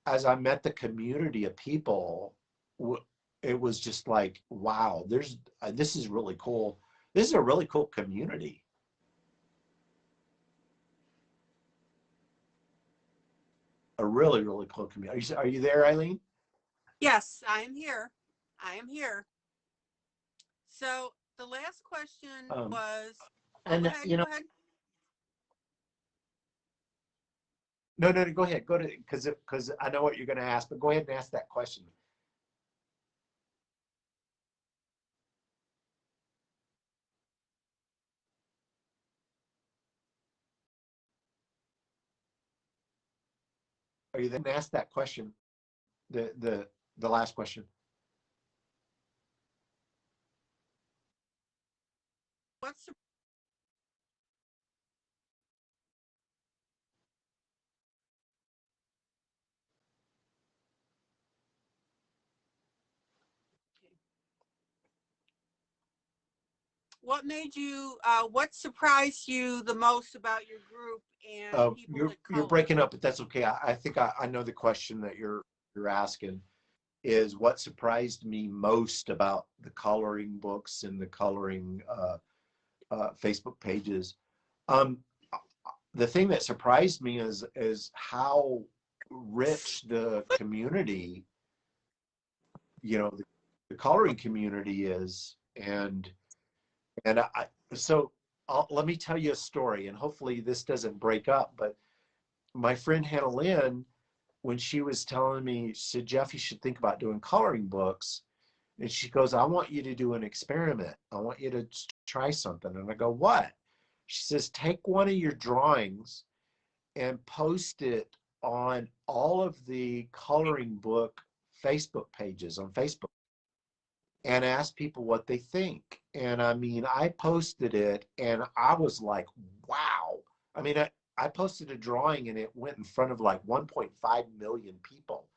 as I met the community of people, it was just like, wow, this is really cool. This is a really cool community. A really, really cool community. Are you there, ILene? Yes, I am here. I am here. So the last question was, and go ahead, you know, go ahead. no, go ahead. Go to, because I know what you're going to ask, but go ahead and ask that question. Are you then ask that question? The last question. What's the what made you, what surprised you the most about your group and people that You're color? breaking up, but that's okay. I think I know the question that you're asking is what surprised me most about the coloring books and the coloring Facebook pages. The thing that surprised me is how rich the community, the coloring community is, and so let me tell you a story, and hopefully this doesn't break up. But my friend Hannah Lynn, when she was telling me, she said, Jeff, you should think about doing coloring books. And she goes, I want you to do an experiment. I want you to try something. And I go, what? She says, take one of your drawings and post it on all of the coloring book Facebook pages on Facebook and ask people what they think. And I mean, I posted it and I was like, wow. I mean, I posted a drawing and it went in front of like 1.5 million people.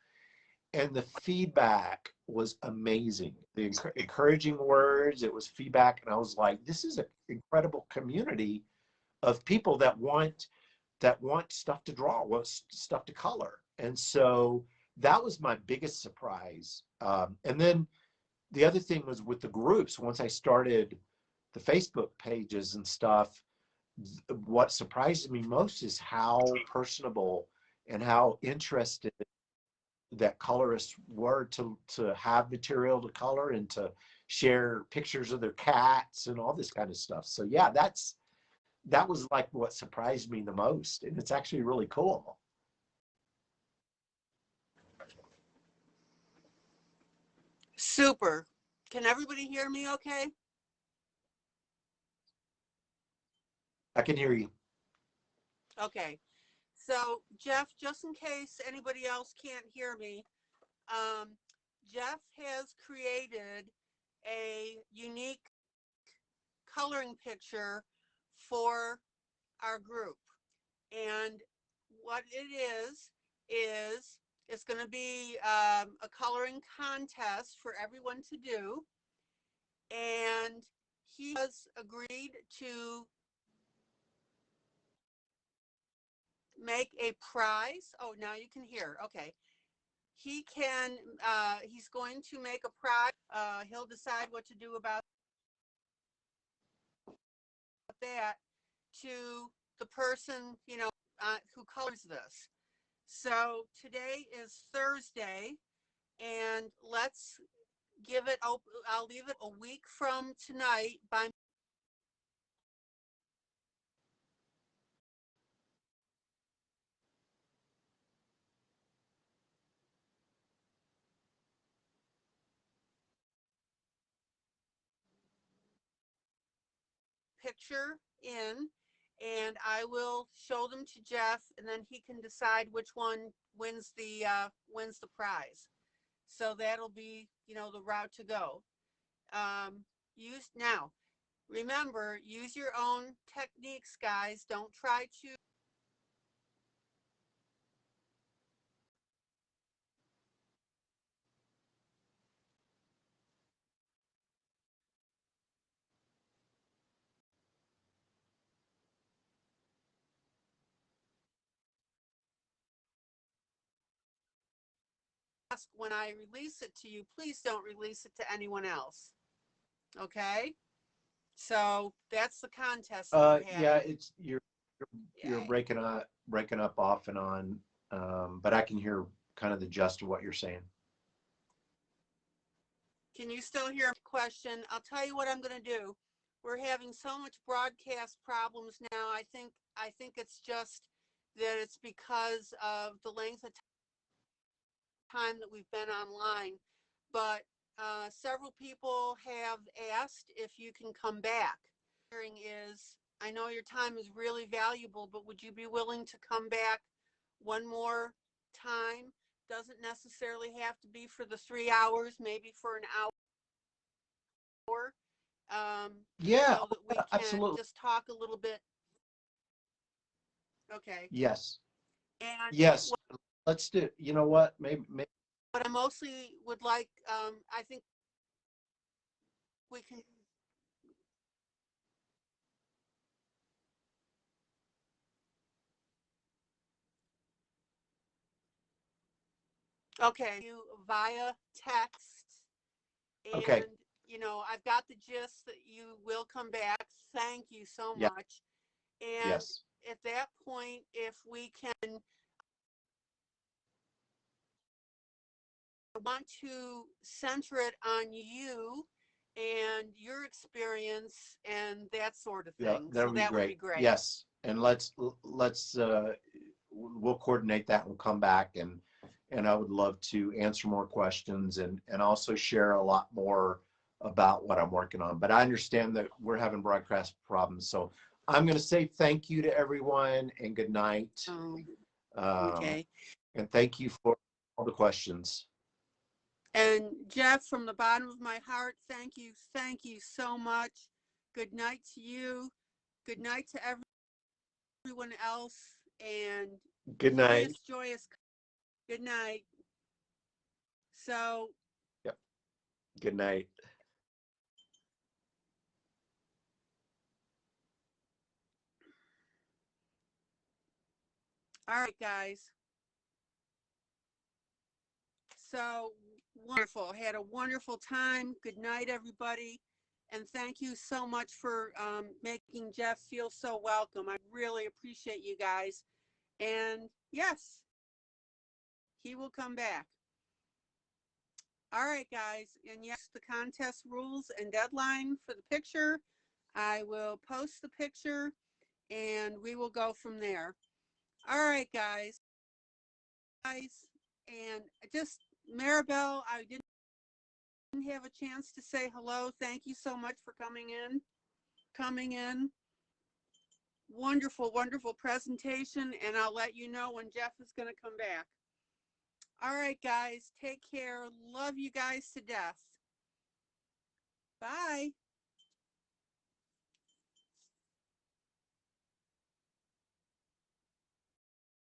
And the feedback was amazing. The encouraging words, it was feedback. And I was like, this is an incredible community of people that want stuff to draw, want stuff to color. And so that was my biggest surprise. And then the other thing was with the groups, once I started the Facebook pages and stuff, what surprised me most is how personable and how interested that colorists were to have material to color and to share pictures of their cats and all this kind of stuff. So yeah, that was like what surprised me the most, and it's actually really cool. Super. Can everybody hear me okay? I can hear you. Okay. So Jeff, just in case anybody else can't hear me, Jeff has created a unique coloring picture for our group. And what it is it's going to be a coloring contest for everyone to do. And he has agreed to make a prize. Oh, now you can hear. Okay. He's going to make a prize. He'll decide what to do about that to the person, who colors this. So today is Thursday, and let's give it, I'll leave it a week from tonight by picture in, and I will show them to Jeff, and then he can decide which one wins the prize. So that'll be, you know, the route to go. Use now. Remember, use your own techniques, guys. Don't try to ask when I release it to you, please don't release it to anyone else. Okay? So that's the contest that we're Yeah, having. it's you're breaking up off and on, but I can hear kind of the gist of what you're saying. Can you still hear my question? I'll tell you what I'm going to do. We're having so much broadcast problems now. I think it's just that it's because of the length of time that we've been online. But several people have asked if you can come back. Is I know your time is really valuable, but would you be willing to come back one more time? Doesn't necessarily have to be for the 3 hours, maybe for an hour. Yeah, So that we can absolutely. just talk a little bit. Okay. Yes. And Yes. Let's do. You know what? Maybe. what I mostly would like, I think we can. Okay, you via text, Okay. and you know I've got the gist that you will come back. Thank you so Yeah. much. And Yes. at that point, if we can, I want to center it on you and your experience and that sort of Yeah, thing. that So would be that would great. be great. Yes, and let's we'll coordinate that. We'll come back and I would love to answer more questions and also share a lot more about what I'm working on. But I understand that we're having broadcast problems, so I'm going to say thank you to everyone and good night. Okay. And thank you for all the questions. And Jeff, from the bottom of my heart, thank you so much. Good night to you. Good night to everyone else. And Good night. joyous. Good night. So, Yep. Good night. all right, guys. So wonderful. Had a wonderful time. Good night, everybody. And thank you so much for making Jeff feel so welcome. I really appreciate you guys. And yes, he will come back. All right, guys. And yes, the contest rules and deadline for the picture. I will post the picture and we will go from there. All right, guys. And just Maribel, I didn't have a chance to say hello. Thank you so much for coming in. Wonderful, wonderful presentation. And I'll let you know when Jeff is going to come back. All right, guys, take care. Love you guys to death. Bye.